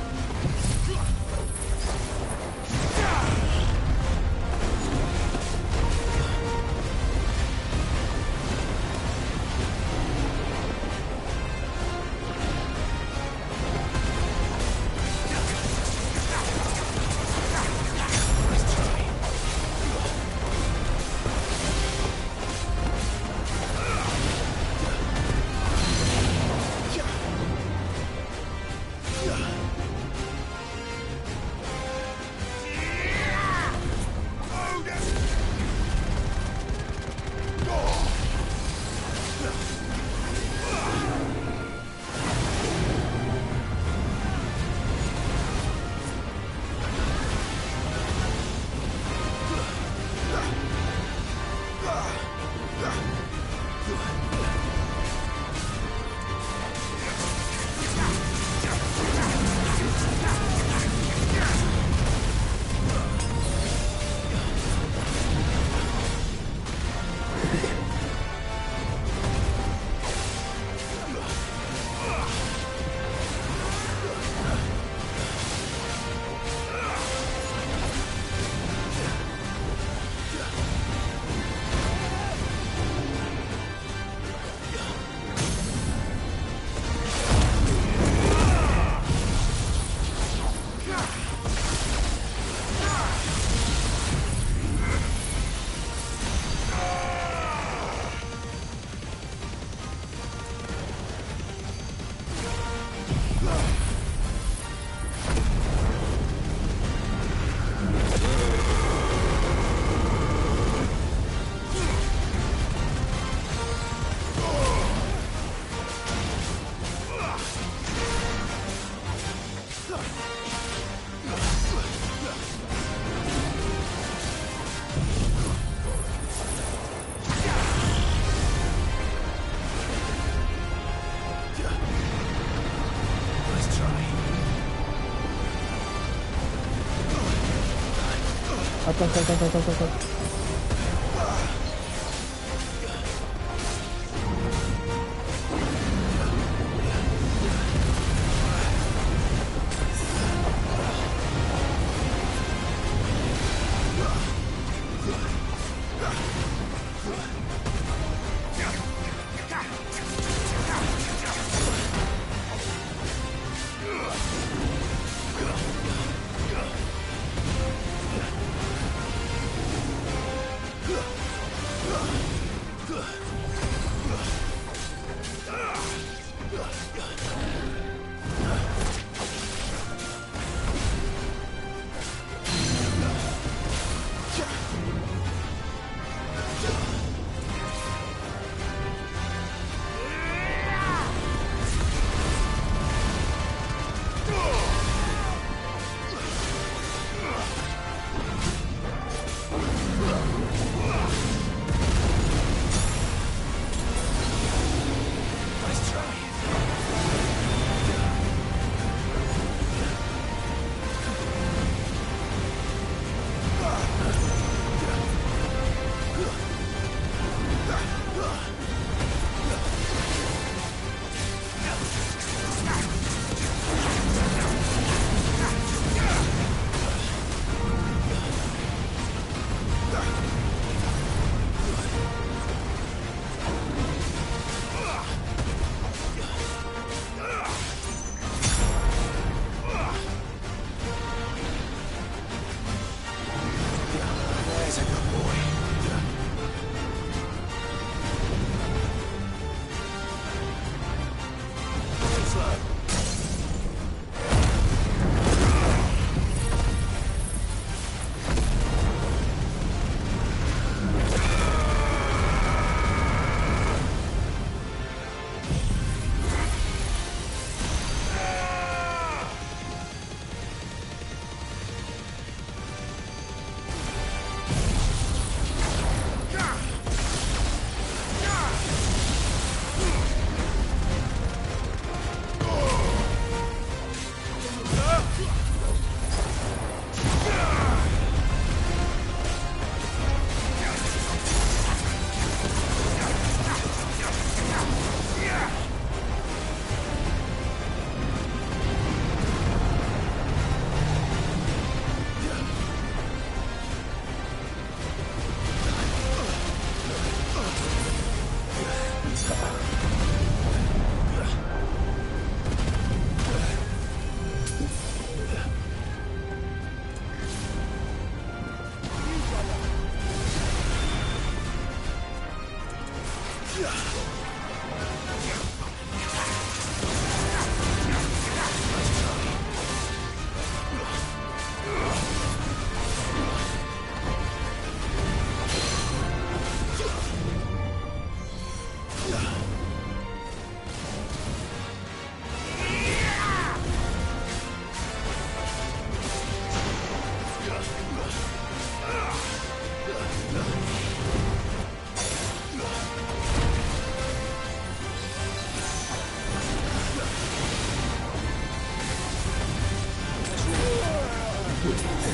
倒した。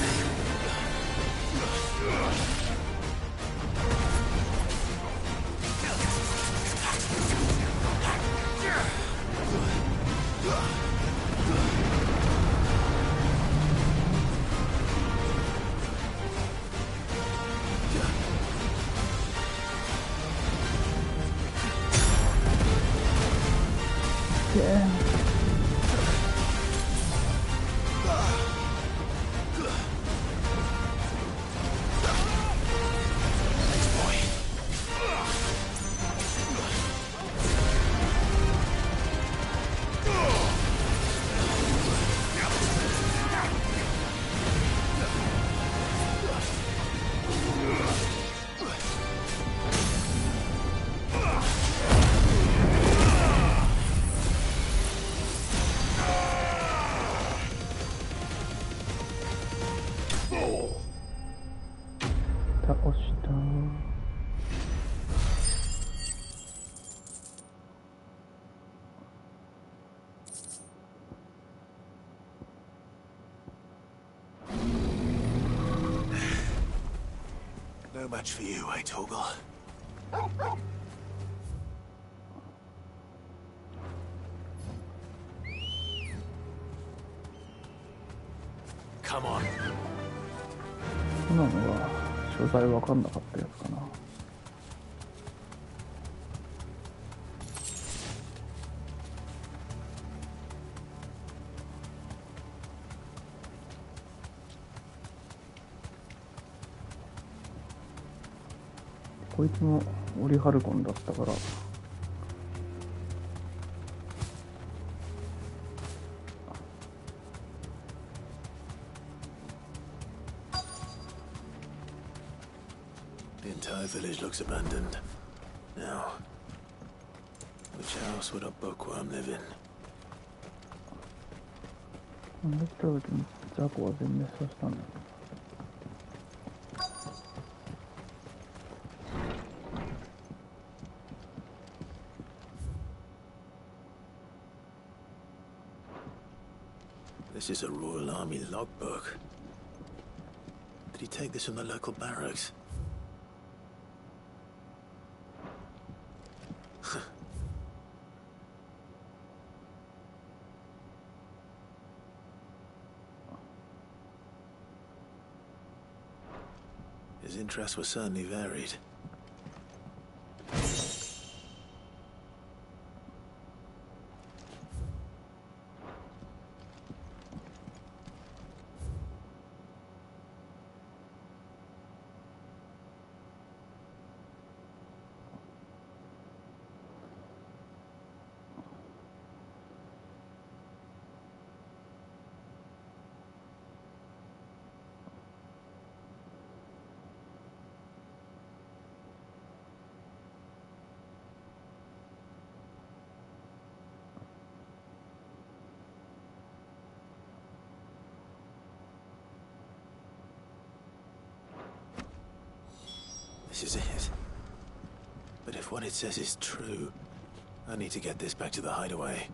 No match for you, eh, Toggle? Come on. 今のは所在分かんなかったやつかな。こいつもオリハルコンだったから。The entire village looks abandoned. Now, which house would a bookworm live in? なんで来た時にザコは全滅させたんだろう。This is a Royal Army logbook. Did he take this from the local barracks? His interests were certainly varied. This is it. But if what it says is true, I need to get this back to the hideaway.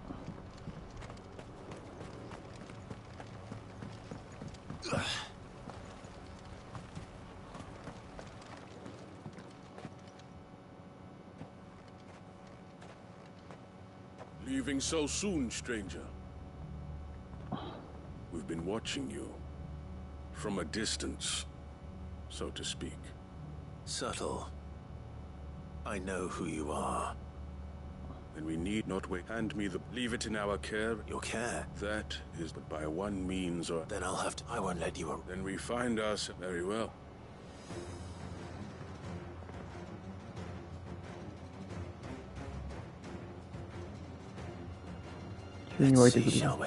Leaving so soon, stranger? We've been watching you. From a distance, so to speak. Subtle. I know who you are. Then we need not wait. Hand me the... Leave it in our care. Your care? That is but by one means or... Then I'll have to... I won't let you... Then we find us... Very well. Let's see, shall we?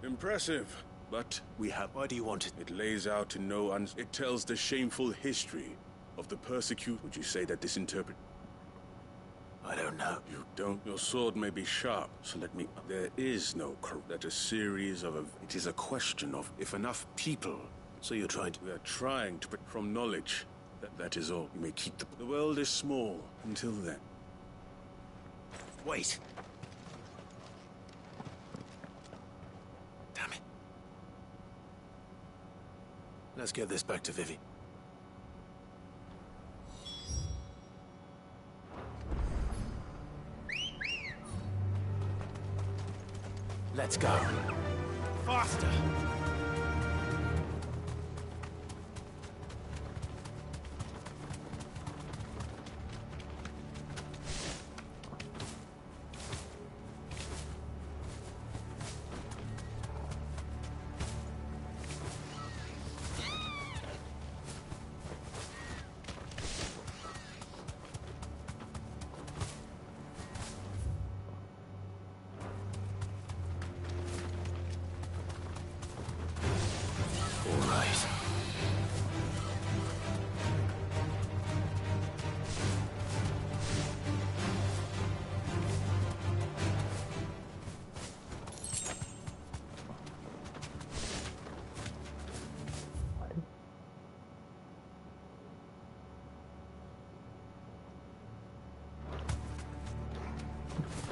Impressive, but we have... Why do you want it? It lays out in no it tells the shameful history of the persecute. Would you say that this interpret... I don't know. You don't? Your sword may be sharp, so let me... There is no that a series of... It is a question of if enough people... So you're trying to... We are trying to... From knowledge. That is all. You may keep the world is small. Until then. Wait. Damn it. Let's get this back to Vivi. Let's go. Faster!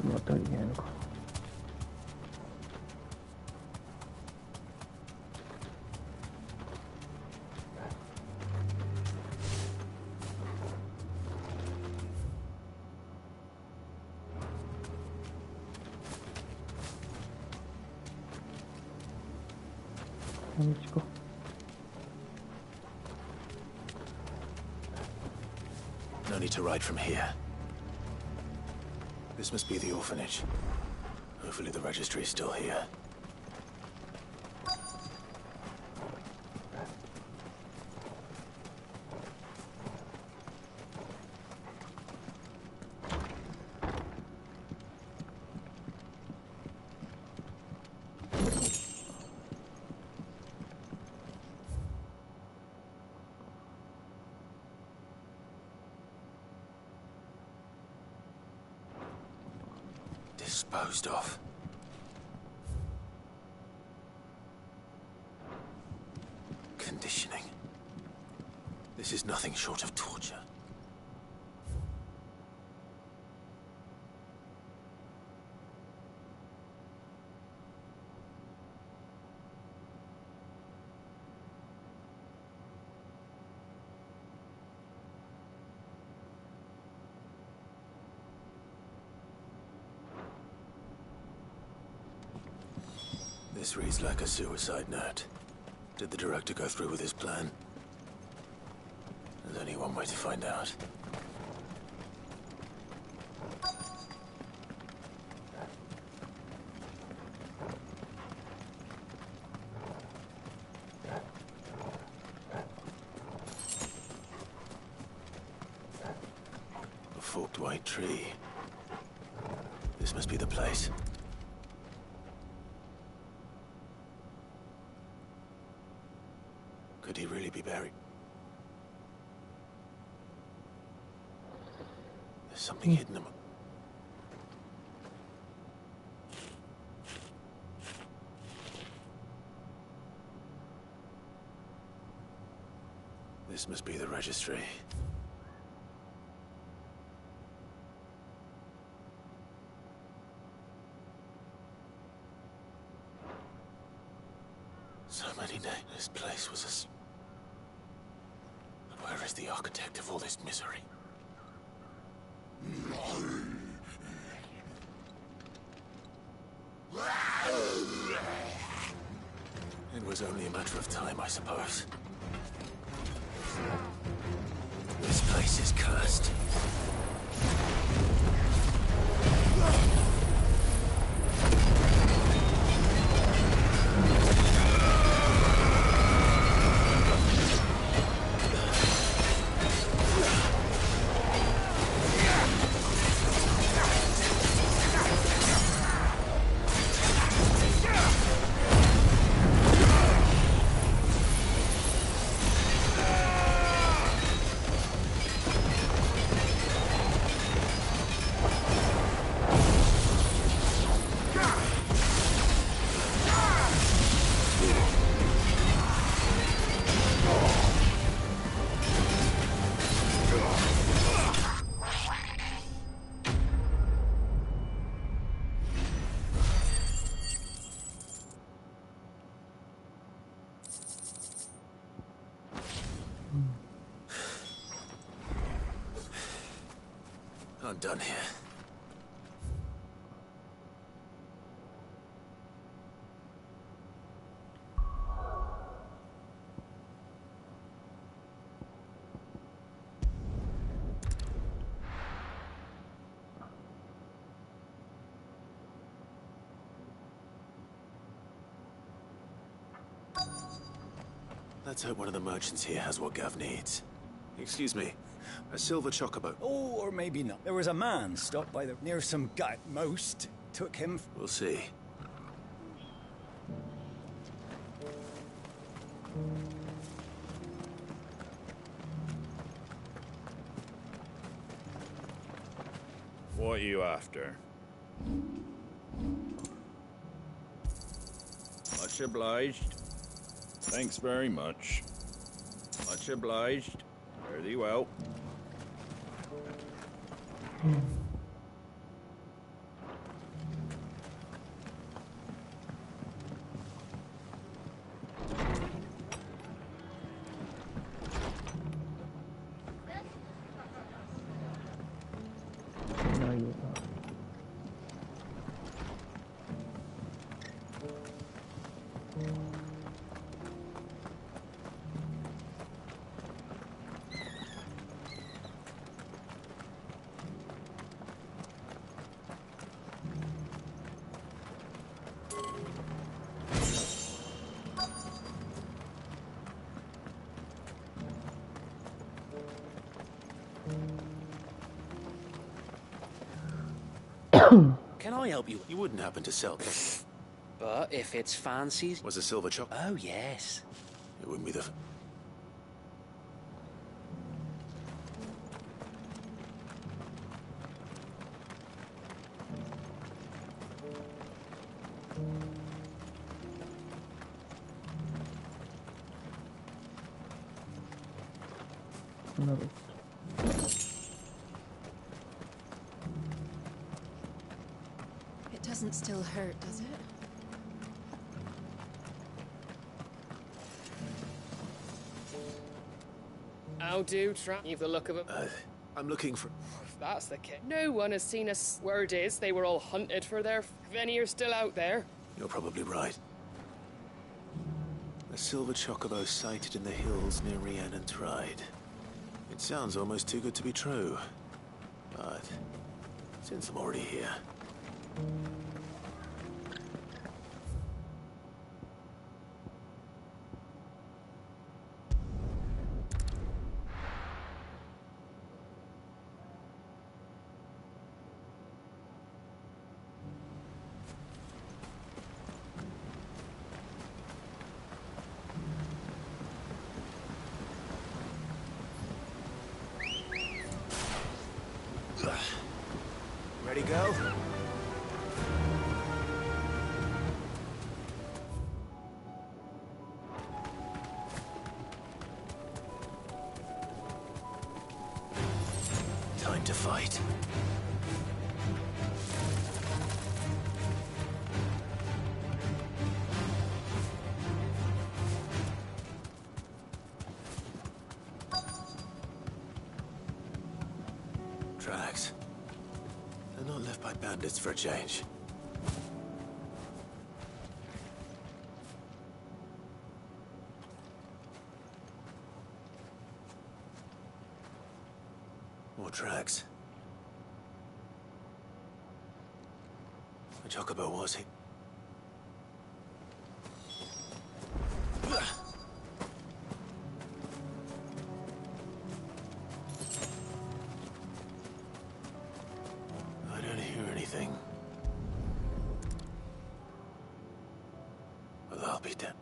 またいけないのか。こんにちは。No need to ride from here. This must be the orphanage. Hopefully the registry is still here. Disposed of. Conditioning. This is nothing short of torture. This reads like a suicide note. Did the director go through with his plan? There's only one way to find out. A forked white tree. This must be the place. Could he really be buried? There's something hidden among... This must be the registry. So many names. This place was a... But where is the architect of all this misery? It was only a matter of time, I suppose. This place is cursed. I'm done here. Let's hope one of the merchants here has what Gav needs. Excuse me, a silver chocobo. Oh, or maybe not. There was a man stopped by the near some guy. Most took him. We'll see. What are you after? Much obliged. Thanks very much. Much obliged. Fare thee well. Can I help you? You wouldn't happen to sell this. But if it's fancies... Was a silver choc? Oh, yes. It wouldn't be the... Another. It doesn't still hurt, does it? How do try? You've the look of it. I'm looking for... If that's the case. No one has seen us. Word is, they were all hunted for their... If any are still out there. You're probably right. A silver chocobo sighted in the hills near Rhiannon Tride. It sounds almost too good to be true. But since I'm already here... Ready, go? Time to fight. Tracks. They're not left by bandits for a change. More tracks. A chocobo, was he? I don't hear anything. Well, I'll be dead.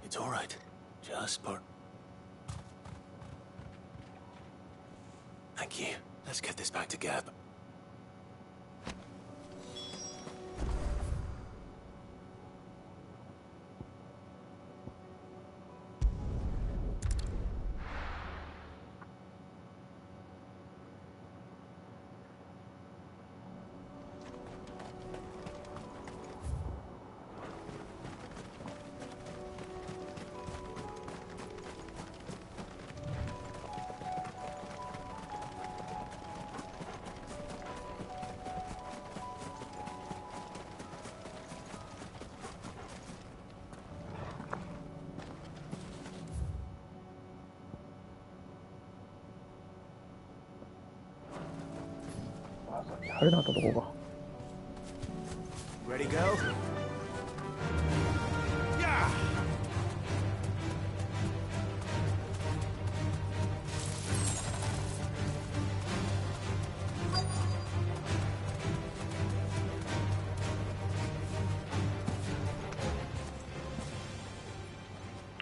It's all right. Just part. Thank you. Let's get this back to Gab. あれなったとこが。Ready, girl? Yeah!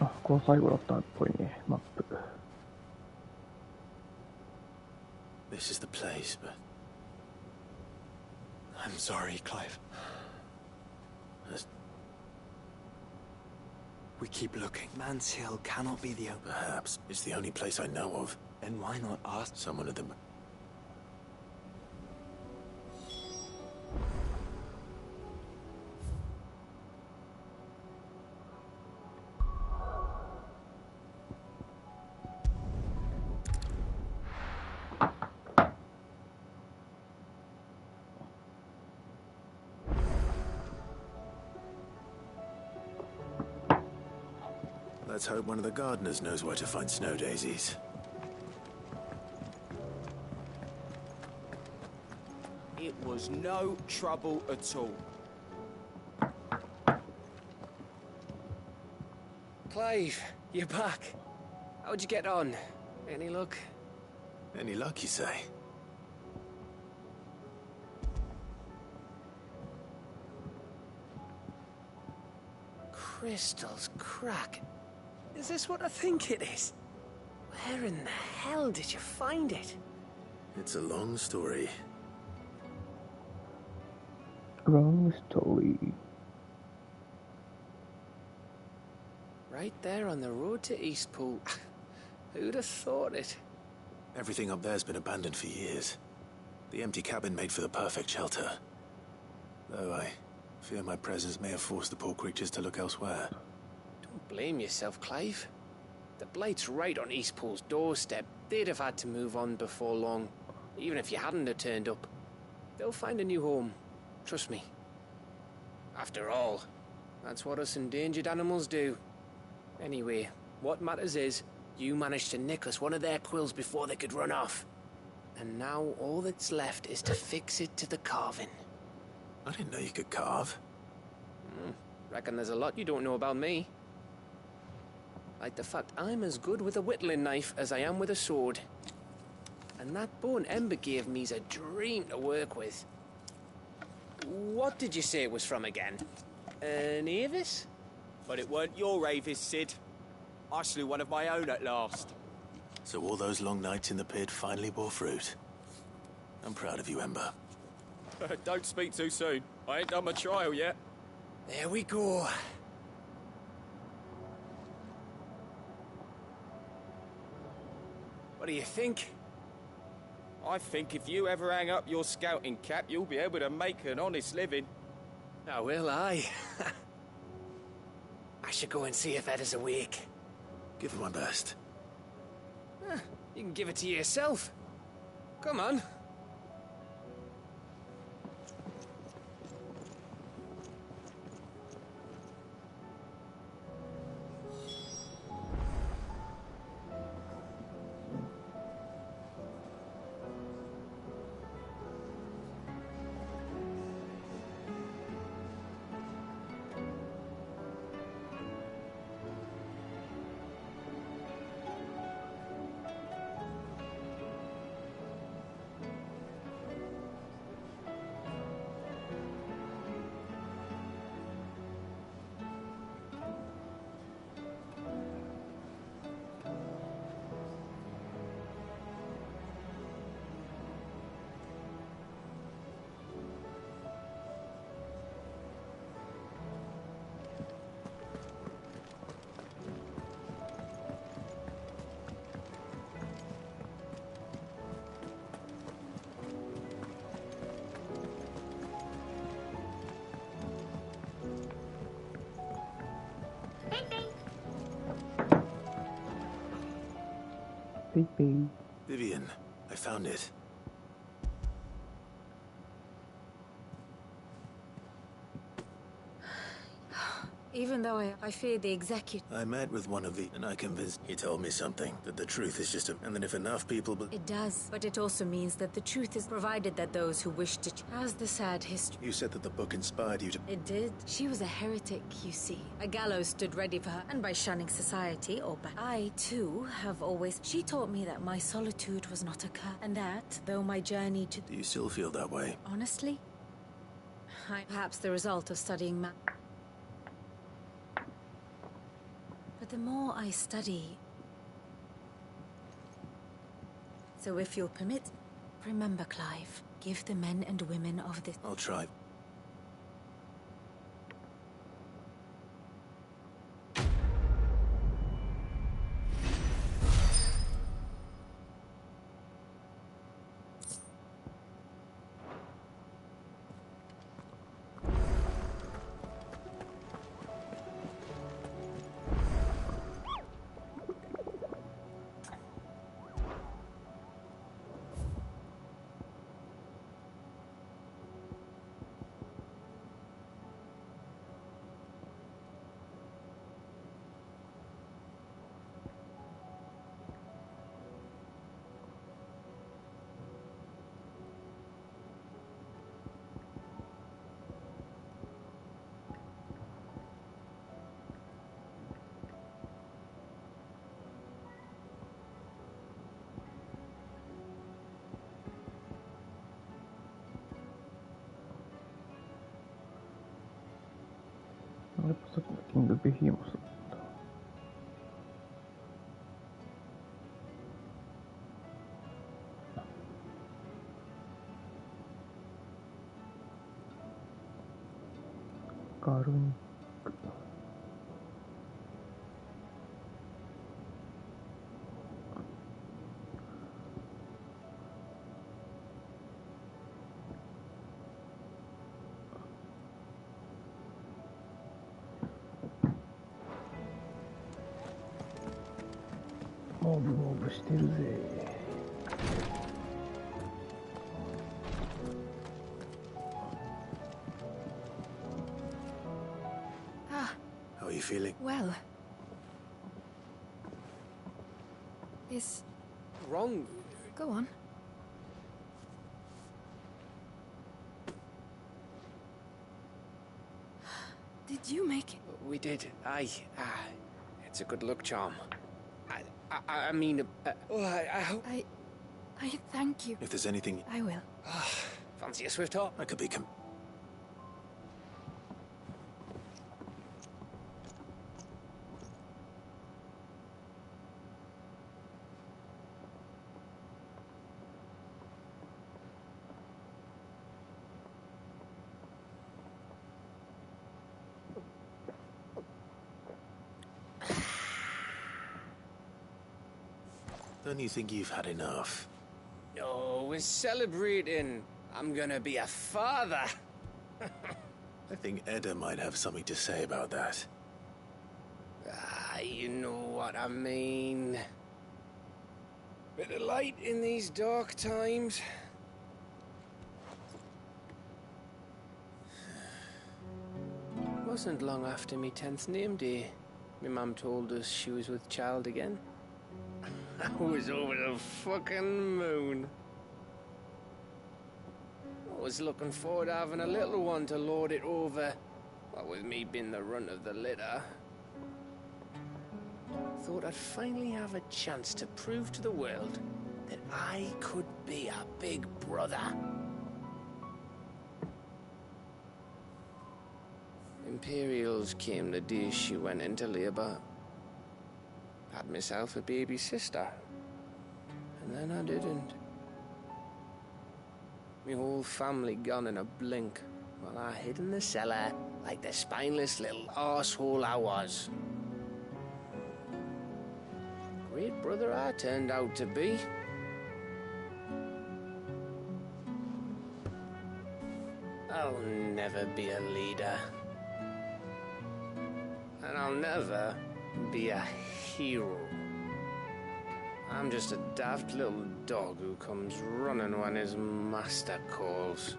あ、この最後だったっぽいね、マップ。This is the place, but I'm sorry, Clive. We keep looking. Man's Hill cannot be the only. Perhaps it's the only place I know of. Then why not ask someone of them? Let's hope one of the gardeners knows where to find snow daisies. It was no trouble at all. Clive, you're back. How'd you get on? Any luck? Any luck, you say? Crystals crack. Is this what I think it is? Where in the hell did you find it? It's a long story. Long story. Right there on the road to Eastpool. Who'd have thought it? Everything up there's been abandoned for years. The empty cabin made for the perfect shelter. Though I fear my presence may have forced the poor creatures to look elsewhere. Don't blame yourself, Clive. The Blight's right on Eastpool's doorstep. They'd have had to move on before long, even if you hadn't have turned up. They'll find a new home. Trust me. After all, that's what us endangered animals do. Anyway, what matters is, you managed to nick us one of their quills before they could run off. And now all that's left is to fix it to the carving. I didn't know you could carve. Reckon there's a lot you don't know about me. Like the fact I'm as good with a whittling knife as I am with a sword. And that bone Ember gave me's a dream to work with. What did you say it was from again? An Avis? But it weren't your Avis, Sid. I slew one of my own at last. So all those long nights in the pit finally bore fruit. I'm proud of you, Ember. Don't speak too soon. I ain't done my trial yet. There we go. What do you think? I think if you ever hang up your scouting cap, you'll be able to make an honest living. Oh, will I? I should go and see if Ed is awake. Give it my best. You can give it to yourself. Come on. Baby. Vivian, I found it. Even though I fear the executive. I met with one of the, and I convinced. He told me something, that the truth is just a, and that if enough people. It does, but it also means that the truth is provided that those who wish to. How's the sad history? You said that the book inspired you to. It did. She was a heretic, you see. A gallows stood ready for her, and by shunning society, or I, too, have always. She taught me that my solitude was not a curse, and that, though my journey to. Do you still feel that way? Honestly? Perhaps the result of studying math. But the more I study... So if you'll permit, remember, Clive, give the men and women of this... I'll try. Olipa se King the Behemoth. Karun.モブモブしてるぜ。How are you feeling? Well... Is... Wrong? Go on. Did you make it? We did. Aye. It's a good luck charm. I mean... I hope... I thank you. If there's anything... I will. Fancy a swift hop? I could be... Don't you think you've had enough? No, we're celebrating. I'm gonna be a father. I think Edda might have something to say about that. You know what I mean. Bit of light in these dark times. Wasn't long after me 10th name day. My mum told us she was with child again. I was over the fucking moon. I was looking forward to having a little one to lord it over. What with me being the runt of the litter. Thought I'd finally have a chance to prove to the world that I could be a big brother. Imperials came the day she went into labour. Had myself a baby sister. And then I didn't. My whole family gone in a blink, while I hid in the cellar like the spineless little arsehole I was. Great brother I turned out to be. I'll never be a leader. And I'll never be a hero. I'm just a daft little dog who comes running when his master calls.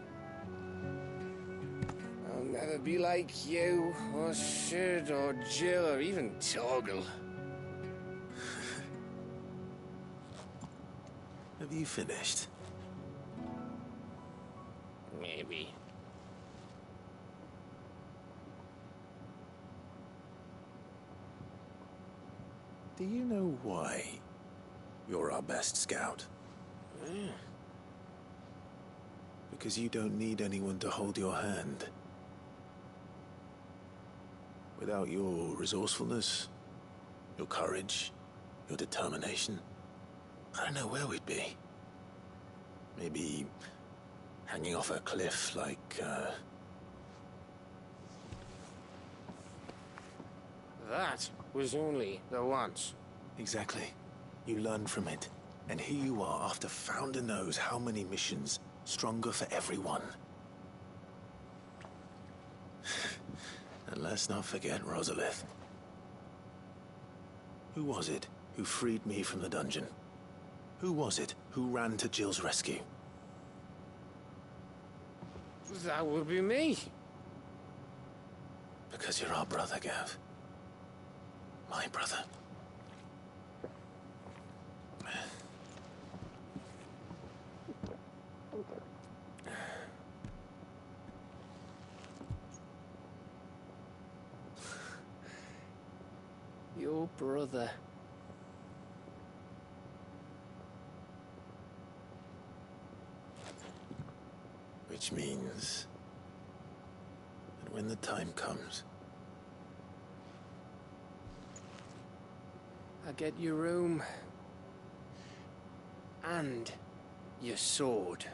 I'll never be like you, or Sid, or Jill, or even Torgal. Have you finished? Maybe. Do you know why you're our best scout? Because you don't need anyone to hold your hand. Without your resourcefulness, your courage, your determination, I don't know where we'd be. Maybe hanging off a cliff like, That was only the once. Exactly. You learn from it. And here you are after Founder knows how many missions, stronger for everyone. And let's not forget Rosalith. Who was it who freed me from the dungeon? Who was it who ran to Jill's rescue? That would be me. Because you're our brother, Gav. My brother. Your brother. Which means that when the time comes, I get your room. And your sword.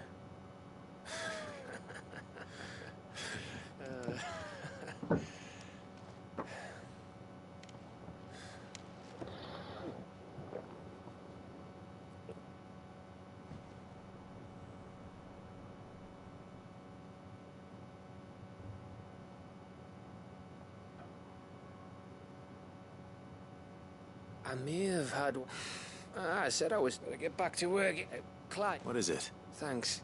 I may have had... I said I was going to get back to work. Clyde. What is it? Thanks.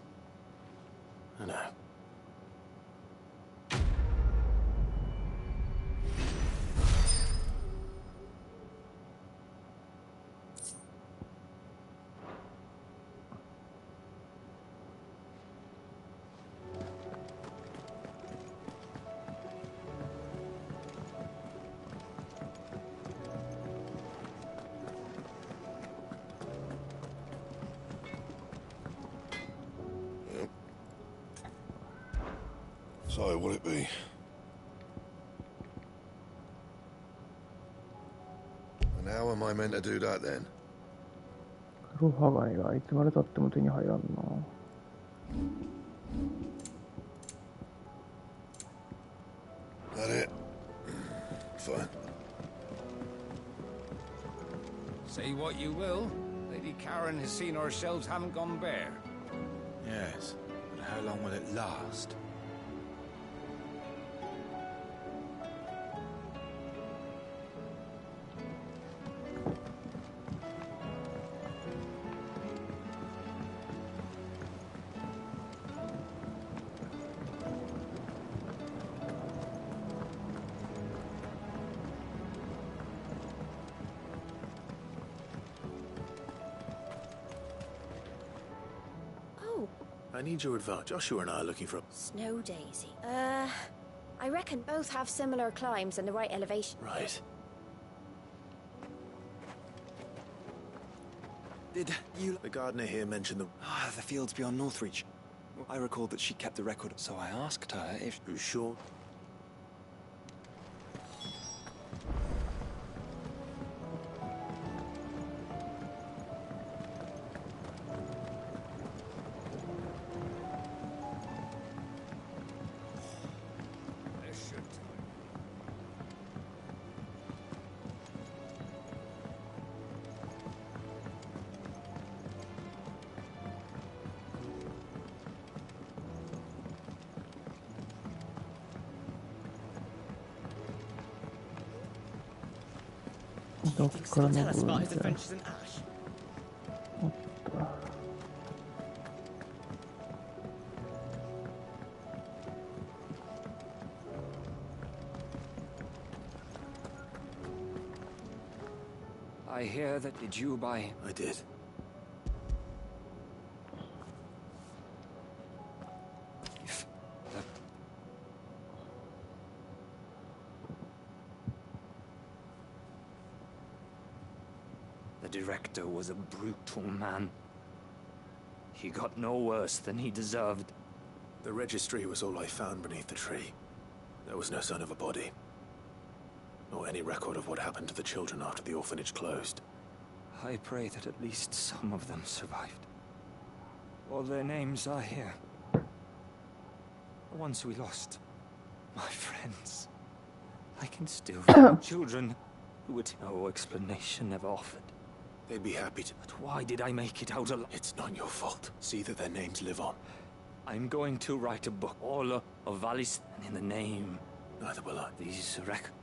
I know. So, will it be? And how am I meant to do that then? 黒羽貝がいつまでたっても手に入らんな。That it? Fine. Say what you will, Lady Karen has seen our shelves haven't gone bare. Yes, but how long will it last? I need your advice. Joshua and I are looking for a... Snow Daisy. I reckon both have similar climbs and the right elevation. Right. Did you... The gardener here mentioned the... Ah, the fields beyond Northreach. I recalled that she kept the record, so I asked her if... You sure?どっから登るんだよ。おっと。I hear that did you buy... I did. If the director was a brutal man. He got no worse than he deserved. The registry was all I found beneath the tree. There was no sign of a body. Nor any record of what happened to the children after the orphanage closed. I pray that at least some of them survived. All their names are here. The ones we lost. My friends. I can still feel children who would no explanation ever offered. They'd be happy to. But why did I make it out alive? It's not your fault. See that their names live on. I'm going to write a book, all of Valley's, and in the name. Neither will I. These records.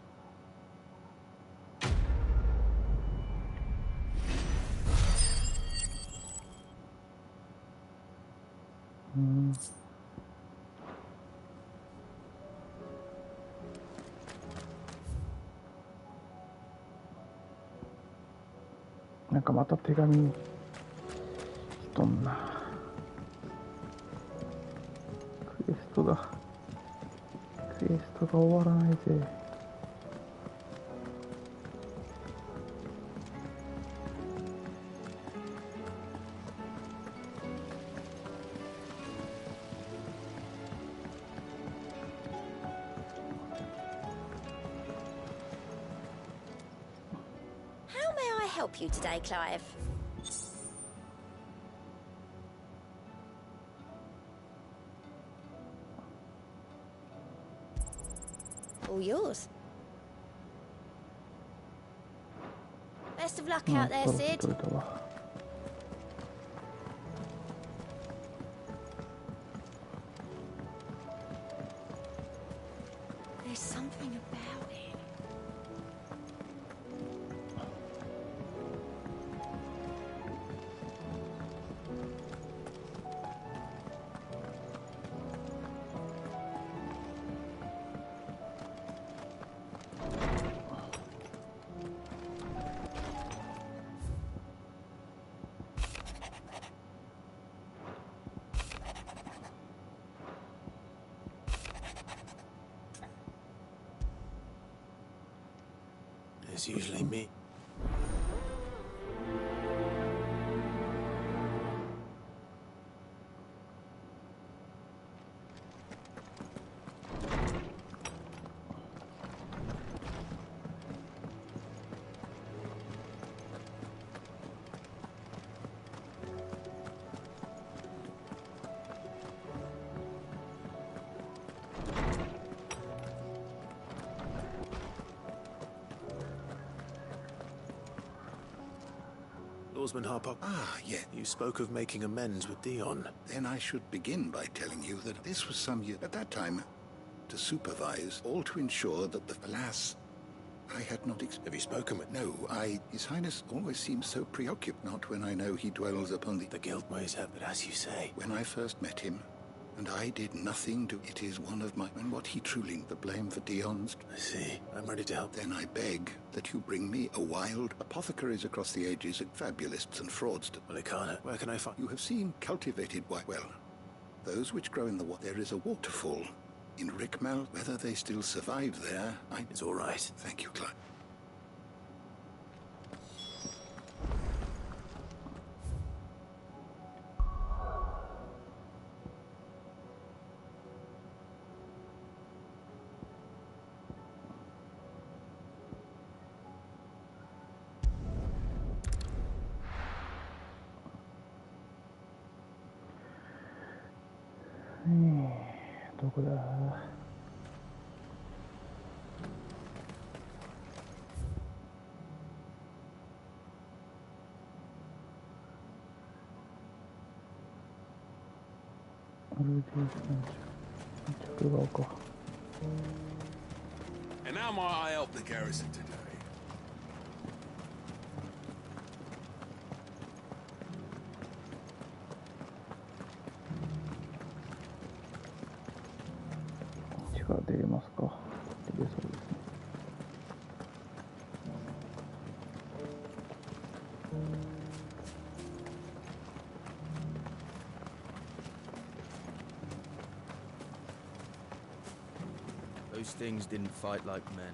なんかまた手紙来とんな。クエストが終わらないぜ。Help you today, Clive? All yours. Best of luck out there, Sid. There's something about it. It's usually me. Lawsman Harpok. Ah, yeah. You spoke of making amends with Dion. Then I should begin by telling you that this was some year at that time to supervise, all to ensure that alas, I had not Have you spoken with? No, His Highness always seems so preoccupied, not when I know he dwells upon the guilt may have, but as you say. When I first met him, and I did nothing to... It is one of my... And what he truly... The blame for Dion's... I see. I'm ready to help. Then I beg that you bring me a wild... Apothecaries across the ages and fabulists and fraudsters. Well, I can't. Where can I find... You have seen cultivated... Well, those which grow in the... There is a waterfall in Rickmal. Whether they still survive there, It's all right. Thank you, Clive.どこだ。着側か。And how might I help the garrison today?力出れますか。出れそうですね。Those things didn't fight like men.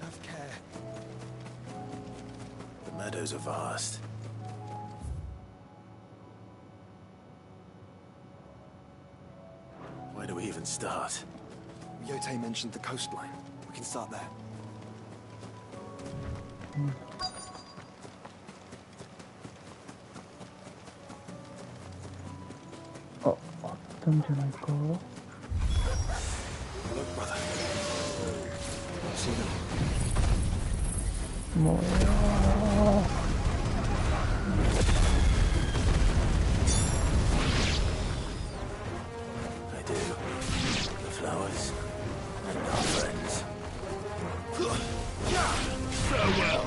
Have care. The meadows are vast. Where do we even start? Yote mentioned the coastline. We can start there.あ、あったんじゃないか。 Look, brother. See them? もうやー。 I do. The flowers and our friends. Farewell.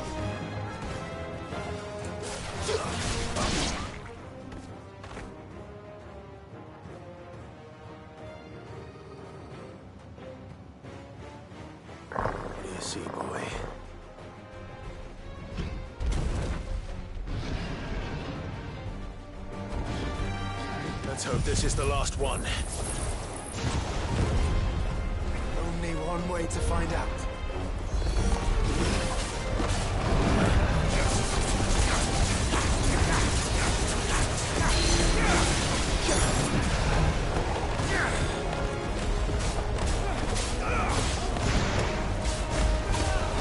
What do you see, boy? Let's hope this is the last one. Only one way to find out.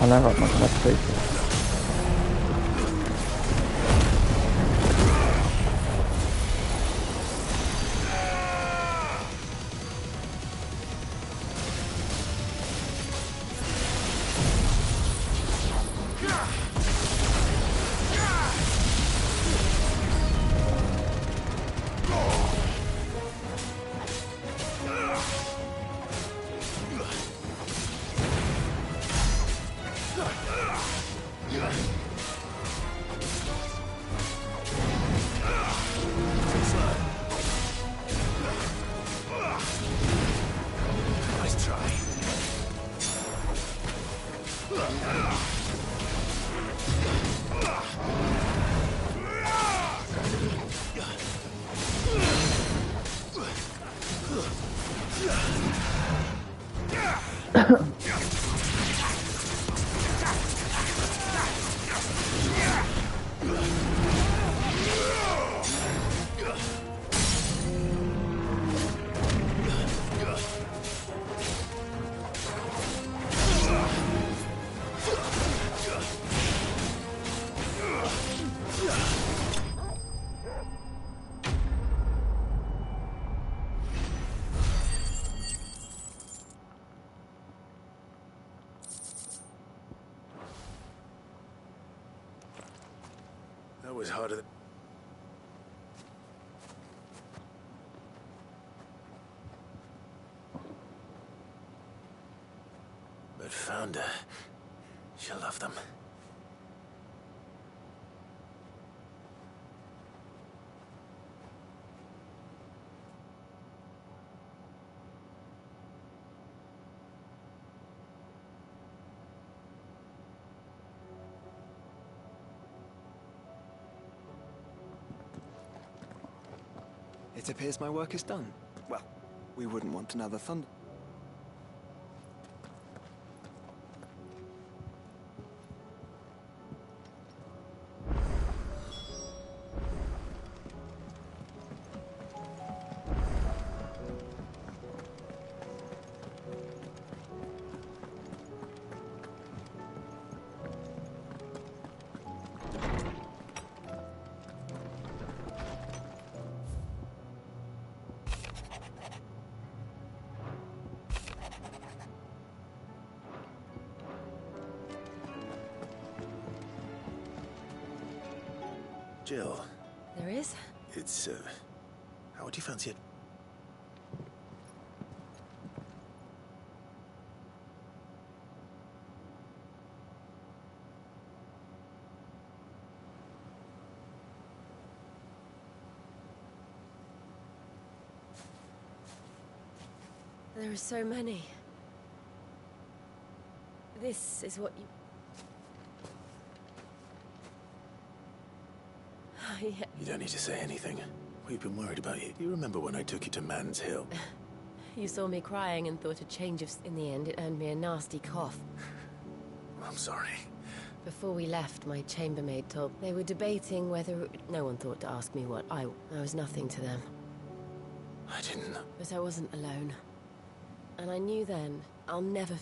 I never much less space. Nice try. That was harder than... But found her. She'll love them. It appears my work is done. Well, we wouldn't want another thunder. Jill. There is? It's, how would you fancy it? There are so many. This is what you... Yeah. You don't need to say anything. We've been worried about you. Do you remember when I took you to Man's Hill? You saw me crying and thought a change of... In the end, it earned me a nasty cough. I'm sorry. Before we left, my chambermaid told... They were debating whether... No one thought to ask me what I was nothing to them. I didn't... But I wasn't alone. And I knew then, I'll never...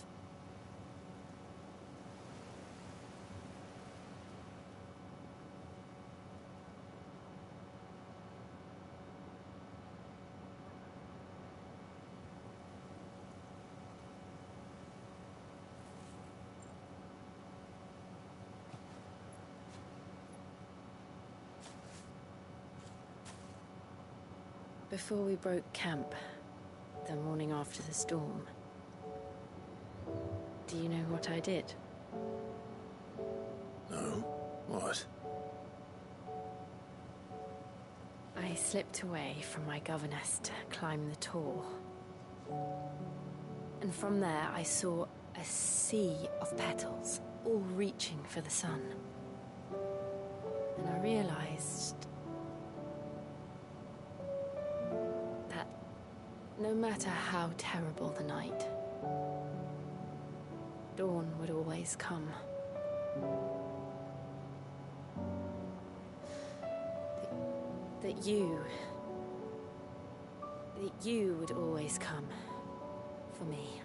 Before we broke camp, the morning after the storm, do you know what I did? No? What? I slipped away from my governess to climb the tor. And from there I saw a sea of petals, all reaching for the sun. And I realized that no matter how terrible the night, dawn would always come. That you would always come for me.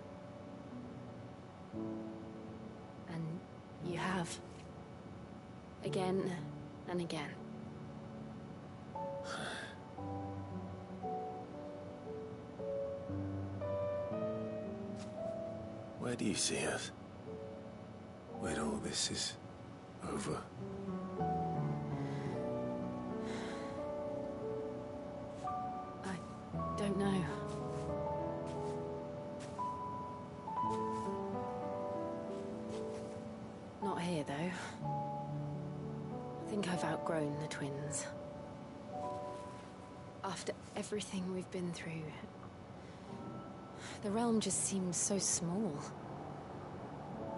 And you have. Again and again. Where do you see us? When all this is over? Don't know. Not here, though. I think I've outgrown the twins. After everything we've been through, the realm just seems so small.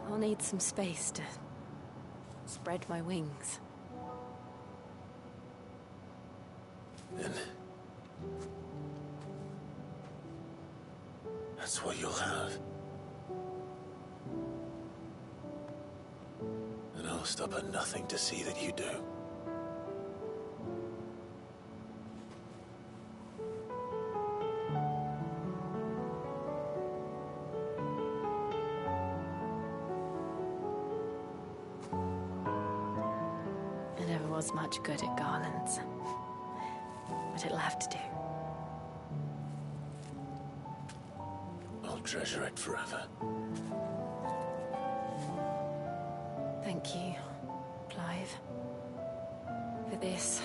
I'll need some space to spread my wings. Then... that's what you'll have. And I'll stop at nothing to see that you do. I never was much good at garlands, but it'll have to do. I'll treasure it forever. Thank you, Clive. For this,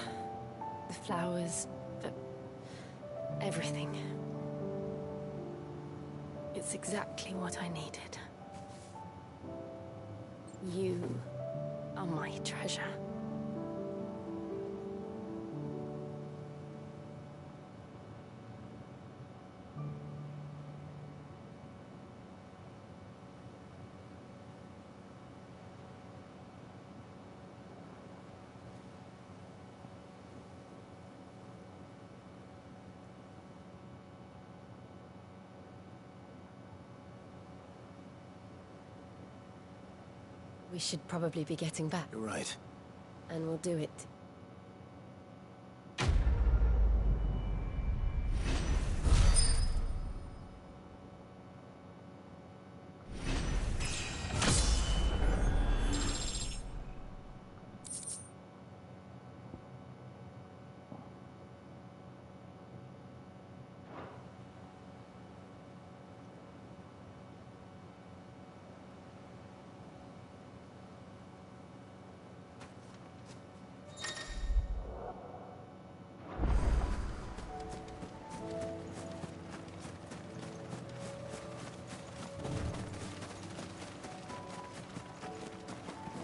the flowers, for everything. It's exactly what I needed. You are my treasure. We should probably be getting back. You're right. And we'll do it.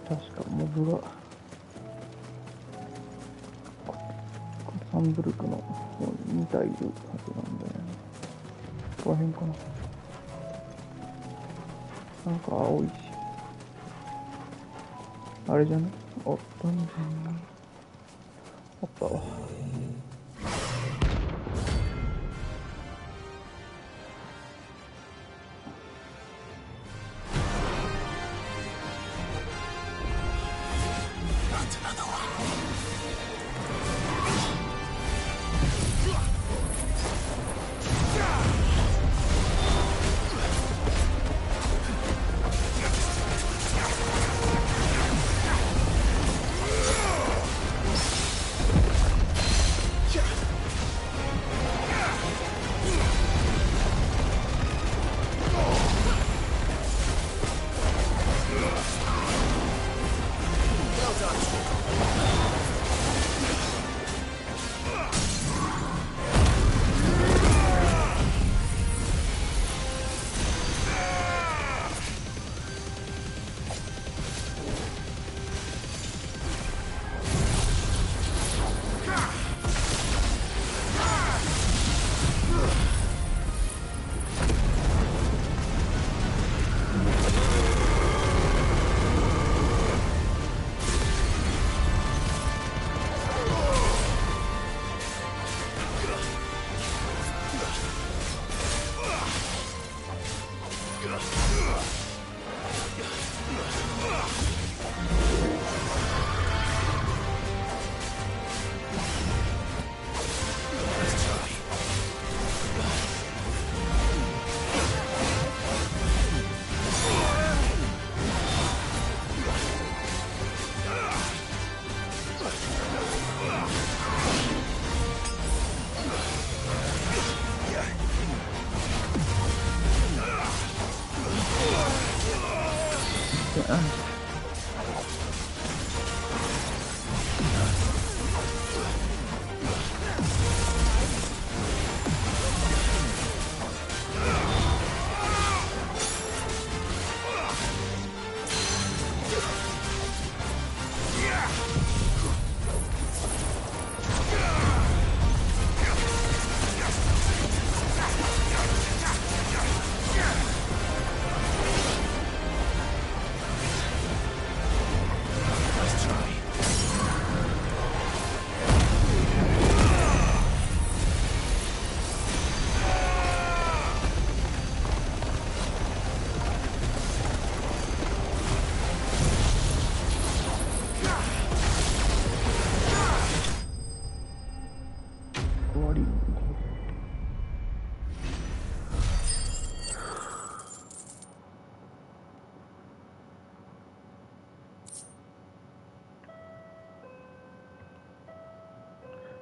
確かモブがサンブルクの方に2体いるはずなんだよね。ここら辺かな。なんか青いし。あれじゃない？あったんじゃない？あったわ。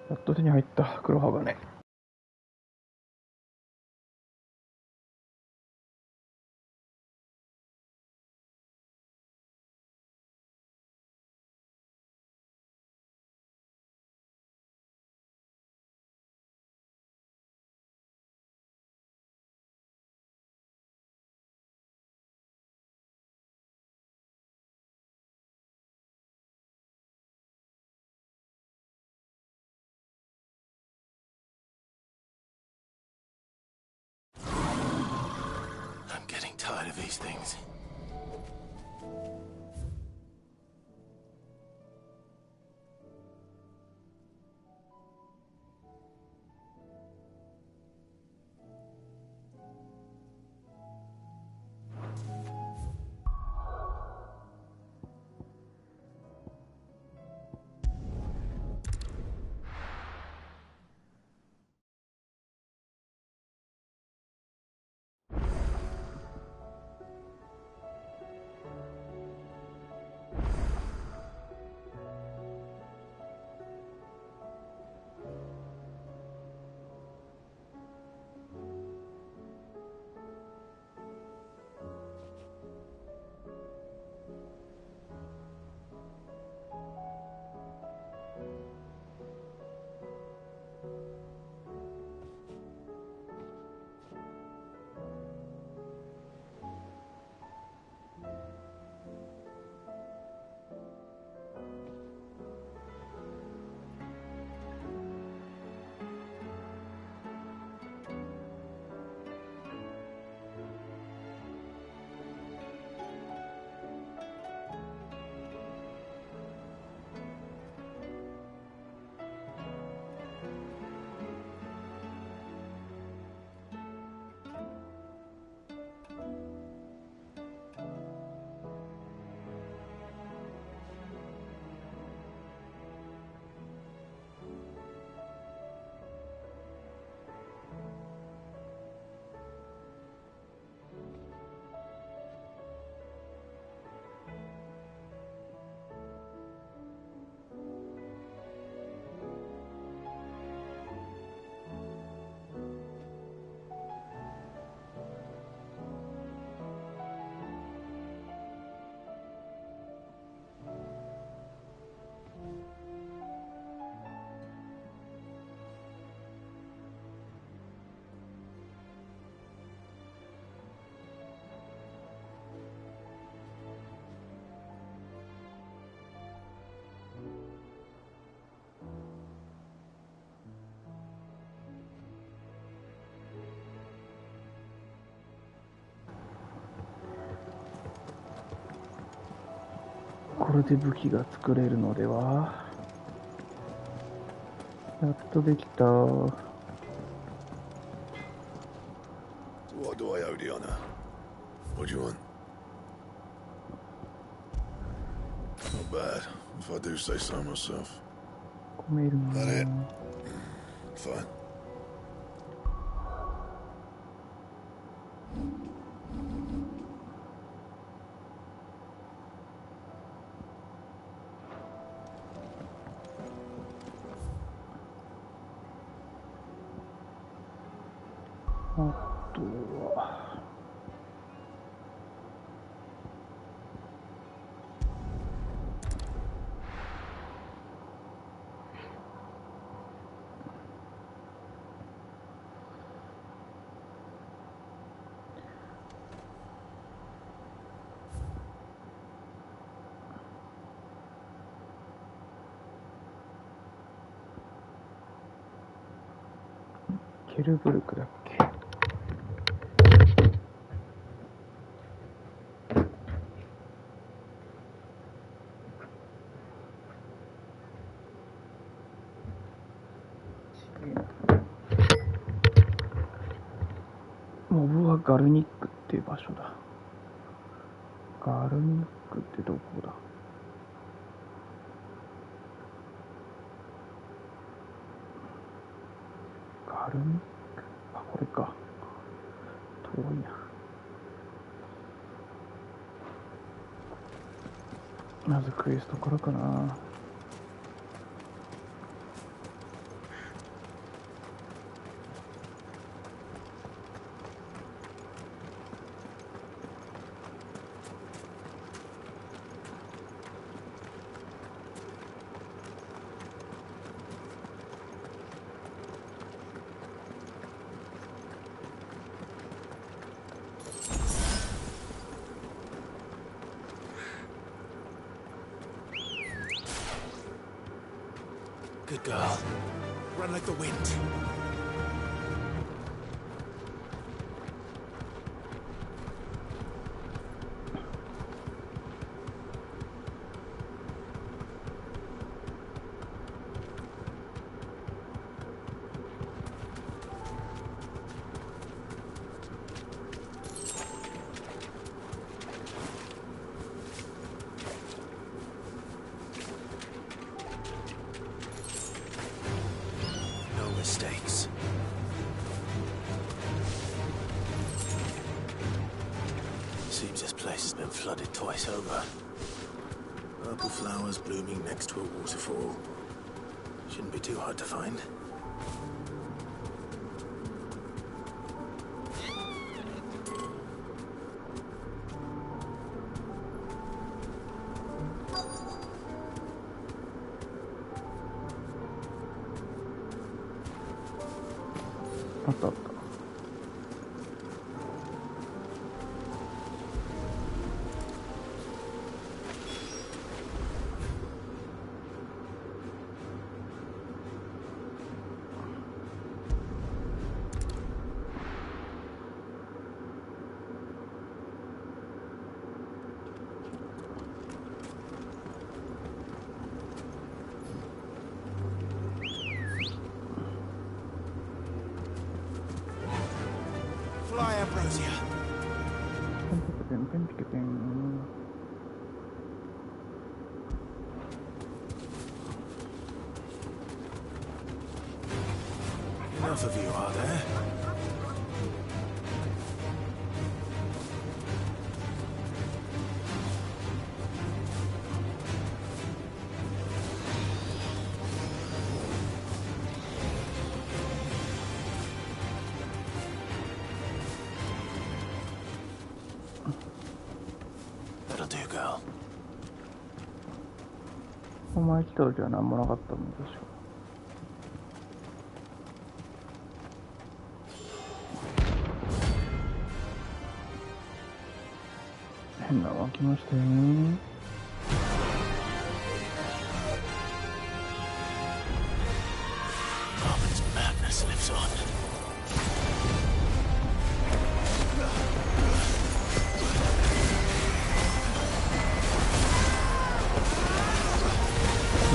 やっと手に入った黒鋼。I'm getting tired of these things. これで武器が作れるのでは。やっとできた。What do I owe the honor? What do you want? Not bad, if I do say so myself. That it? Fine.ケルブルクだっけ。モブはガルニックっていう場所だ。ガルニックってどこだ。ガルニック、あ、これか。遠いな。まずクエストからかな。Good girl. Run like the wind. Mistakes. Seems this place has been flooded twice over. Purple flowers blooming next to a waterfall. Shouldn't be too hard to find. Fly Ambrosia. Enough of you, are there? That'll do, girl. お前来た時は何もなかったんでしょう。変なのが来ましたよね。Robin's madness lives on.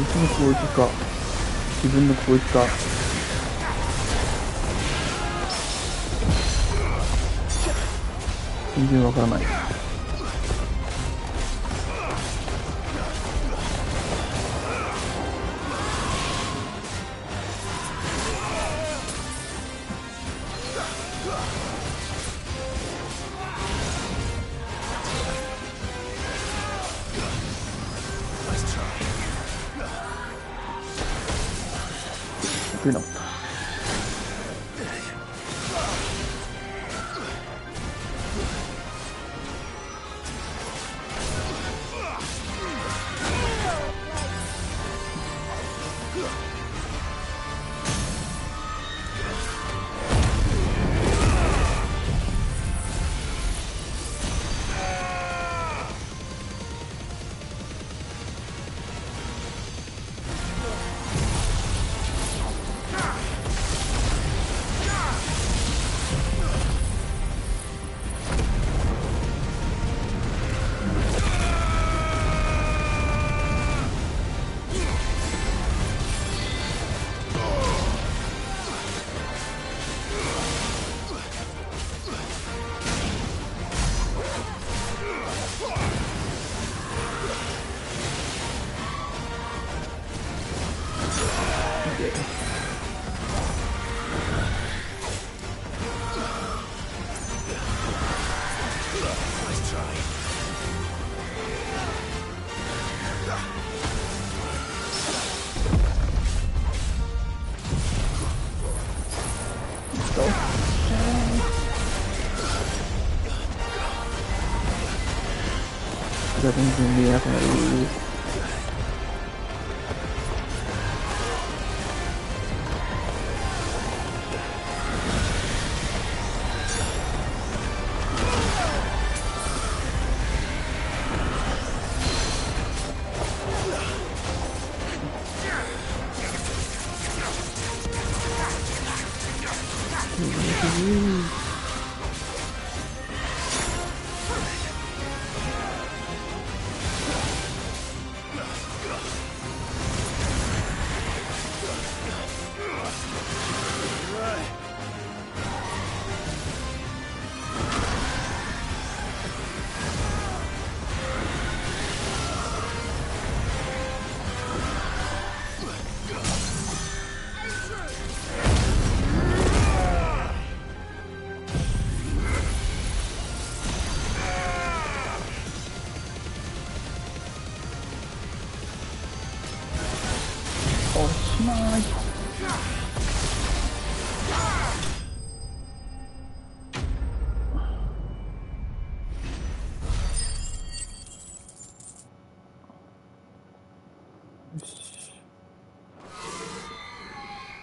つの攻撃か自分の攻撃か全然わからない。食えなかった。が全然見えなくなる。おしまい。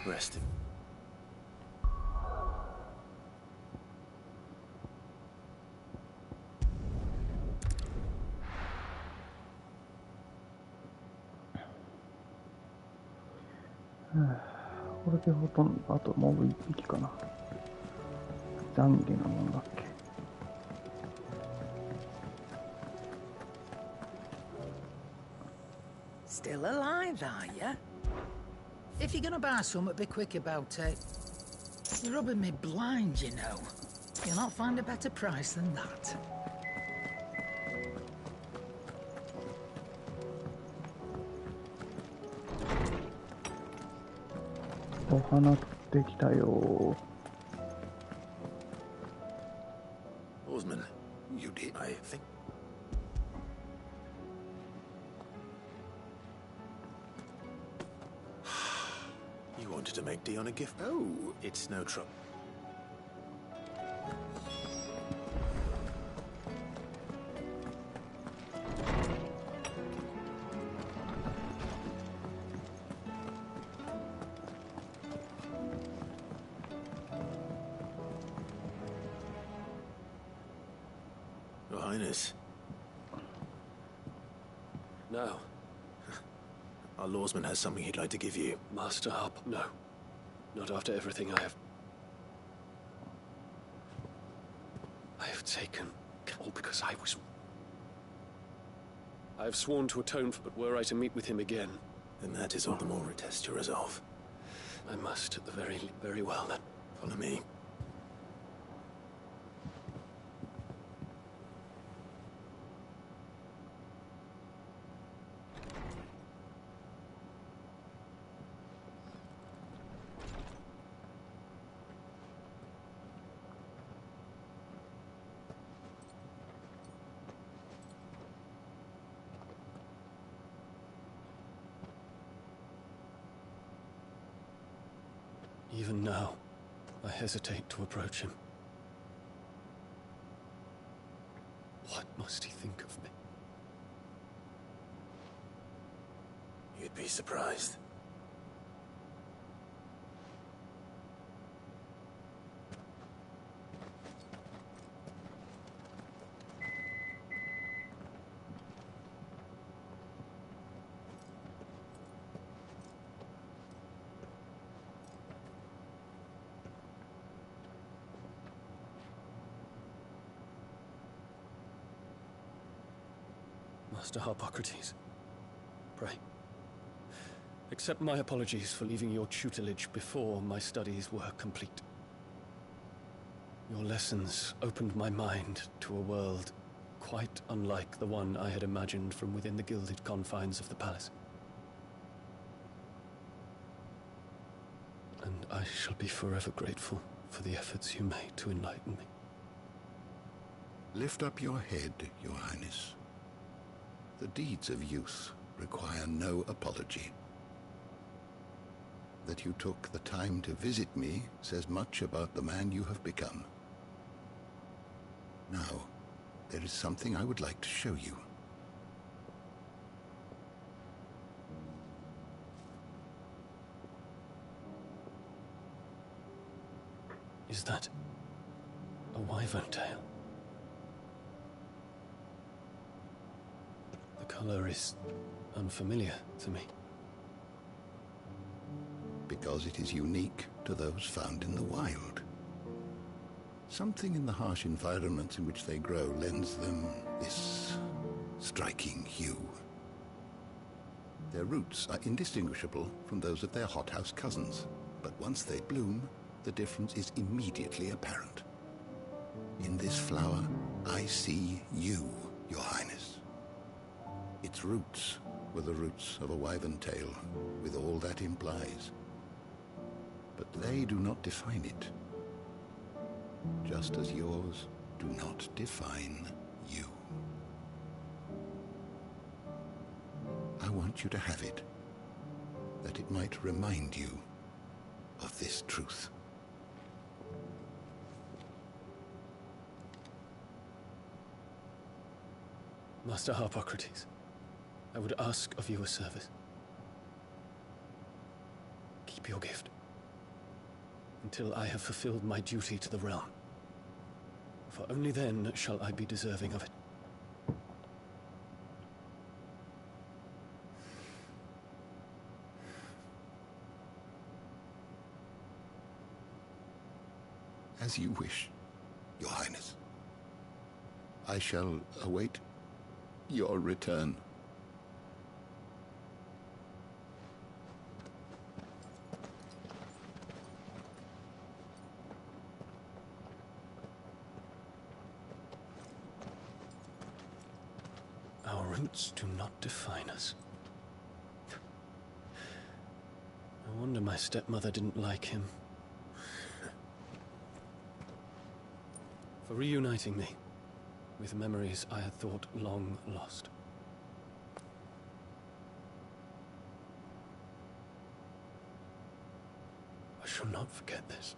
Rest him. これでほとんどあともう一匹かな。懺悔なもんだっけ。Still alive, are ya? If you're gonna buy something, be quick about it. You're rubbing me blind, you know. You'll not find a better price than that. お花取ってきたよ。 Oarsman, you did, I think. You wanted to make Dion a gift? Oh, it's no trouble. Your Highness. No. Our lawsman has something he'd like to give you. Master Harp, no. Not after everything I have taken. All because I have sworn to atone for, but were I to meet with him again, Then that is all the more to test your resolve. I must, very well then. Follow me. Even now, I hesitate to approach him. What must he think of me? You'd be surprised. Master Harpocrates, pray, accept my apologies for leaving your tutelage before my studies were complete. Your lessons opened my mind to a world quite unlike the one I had imagined from within the gilded confines of the palace. And I shall be forever grateful for the efforts you made to enlighten me. Lift up your head, Your Highness. The deeds of youth require no apology. That you took the time to visit me says much about the man you have become. Now, there is something I would like to show you. Is that a wyvern tail? The color is unfamiliar to me. Because it is unique to those found in the wild. Something in the harsh environments in which they grow lends them this striking hue. Their roots are indistinguishable from those of their hothouse cousins, but once they bloom, the difference is immediately apparent. In this flower, I see you, Your Highness. Its roots were the roots of a wyvern tail, with all that implies. But they do not define it, just as yours do not define you. I want you to have it, that it might remind you of this truth. Master Harpocrates, I would ask of you a service. Keep your gift until I have fulfilled my duty to the realm, for only then shall I be deserving of it. As you wish, Your Highness. I shall await your return. Our roots do not define us. No wonder my stepmother didn't like him. For reuniting me with memories I had thought long lost. I shall not forget this.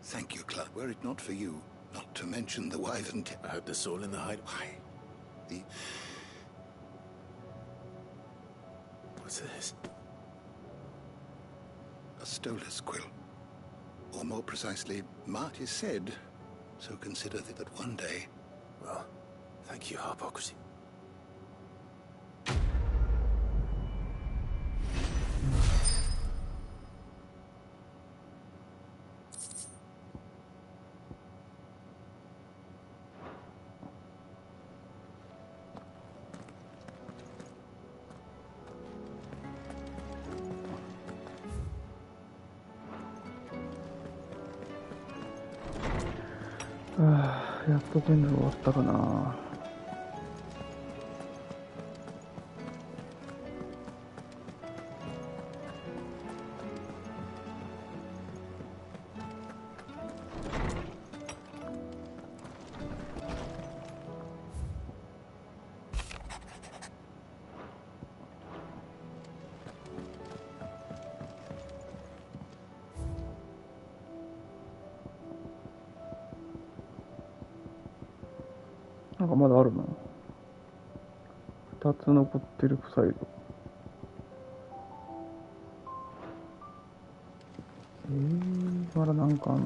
Thank you, Club. Were it not for you, not to mention the wyvern tail. I hope the soul in the hide. Why? What's this? A stolas quill. Or more precisely, Mart is said, so consider that one day... Well, thank you, Harpocracy. あ、やっと全部終わったかな。なんかまだあるな。2つ残ってるサイド。まだなんかあんの。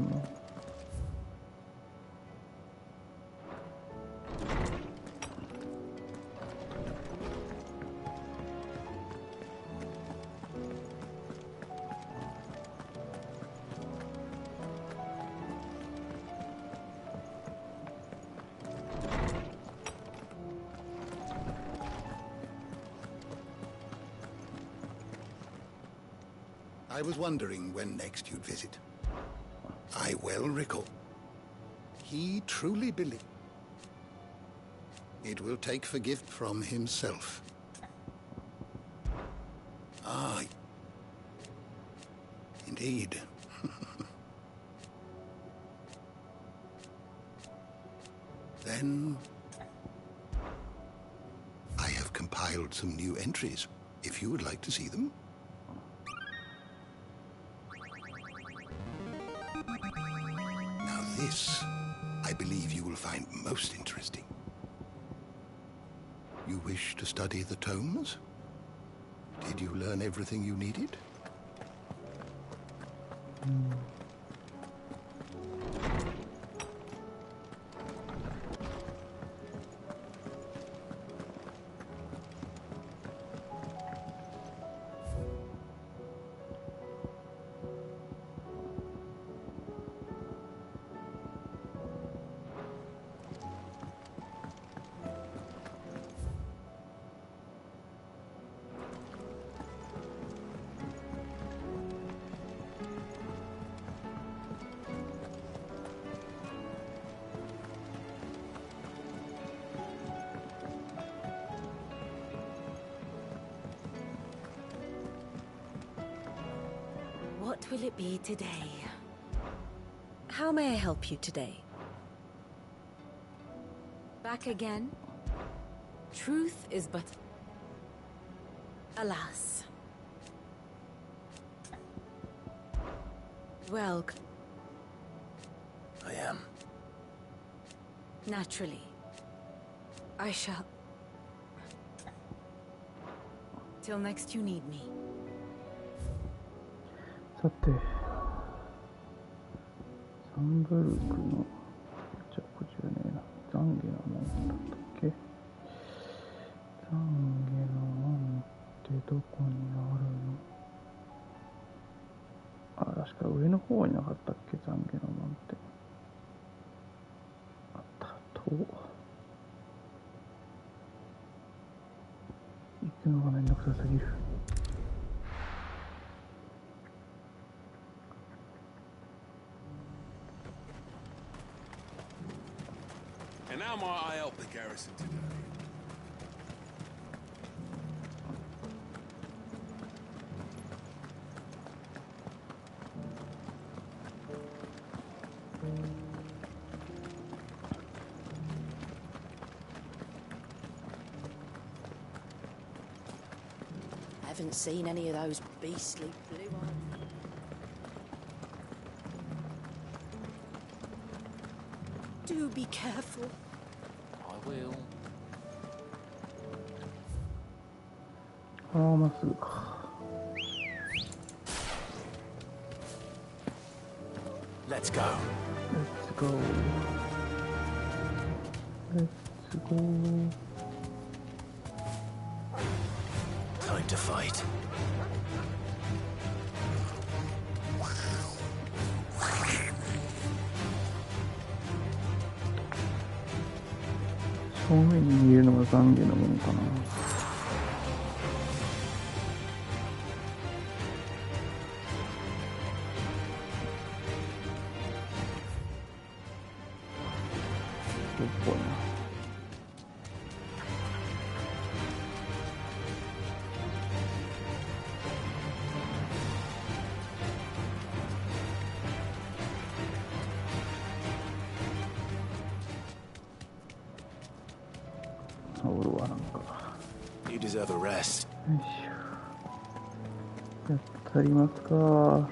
I was wondering when next you'd visit. I well recall. He truly believed it will take forgive from himself. Ah, indeed. Then I have compiled some new entries, if you would like to see them. Now this, I believe you will find most interesting. You wish to study the tomes? Did you learn everything you needed? What will it be today? How may I help you today? Back again? Truth is but... Alas. Well... I am. Naturally. I shall... Till next you need me. さて、サンブルクの、じゃあこちらねえな、懺悔の門だったっけ？懺悔の門ってどこにあるの？あ、確か上の方になかったっけ、懺悔の門って。あった、と。行くのがめんどくさすぎる。And now might I help the garrison today? Haven't seen any of those beastly blue eyes. Do be careful. I will. ああ、まっすぐか。Let's go. Let's go. Let's go. Time to fight.正面に見えるのが懺悔のものかな。ぽいな。おるわ、なんか。You deserve a rest. よいしょ。やったりますか。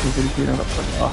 削りきれなかったな。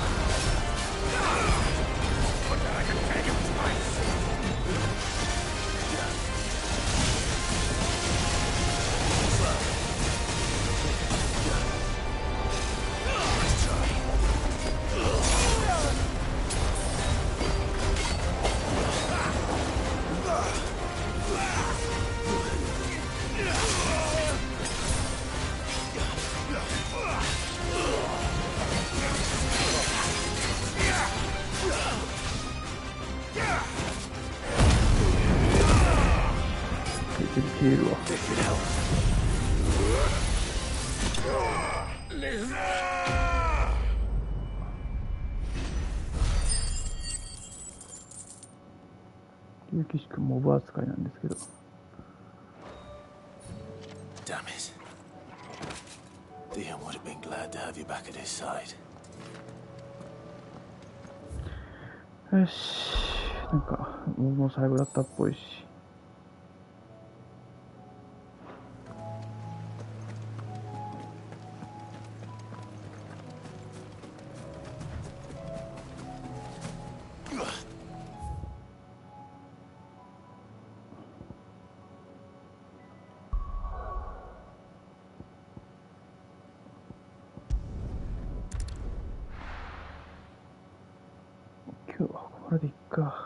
消えるわ。竜騎士君モブ扱いなんですけど。Damn it. Theon would have been glad to have you back at his side. よし、なんかもう最後だったっぽいし。今日はここまでいっか。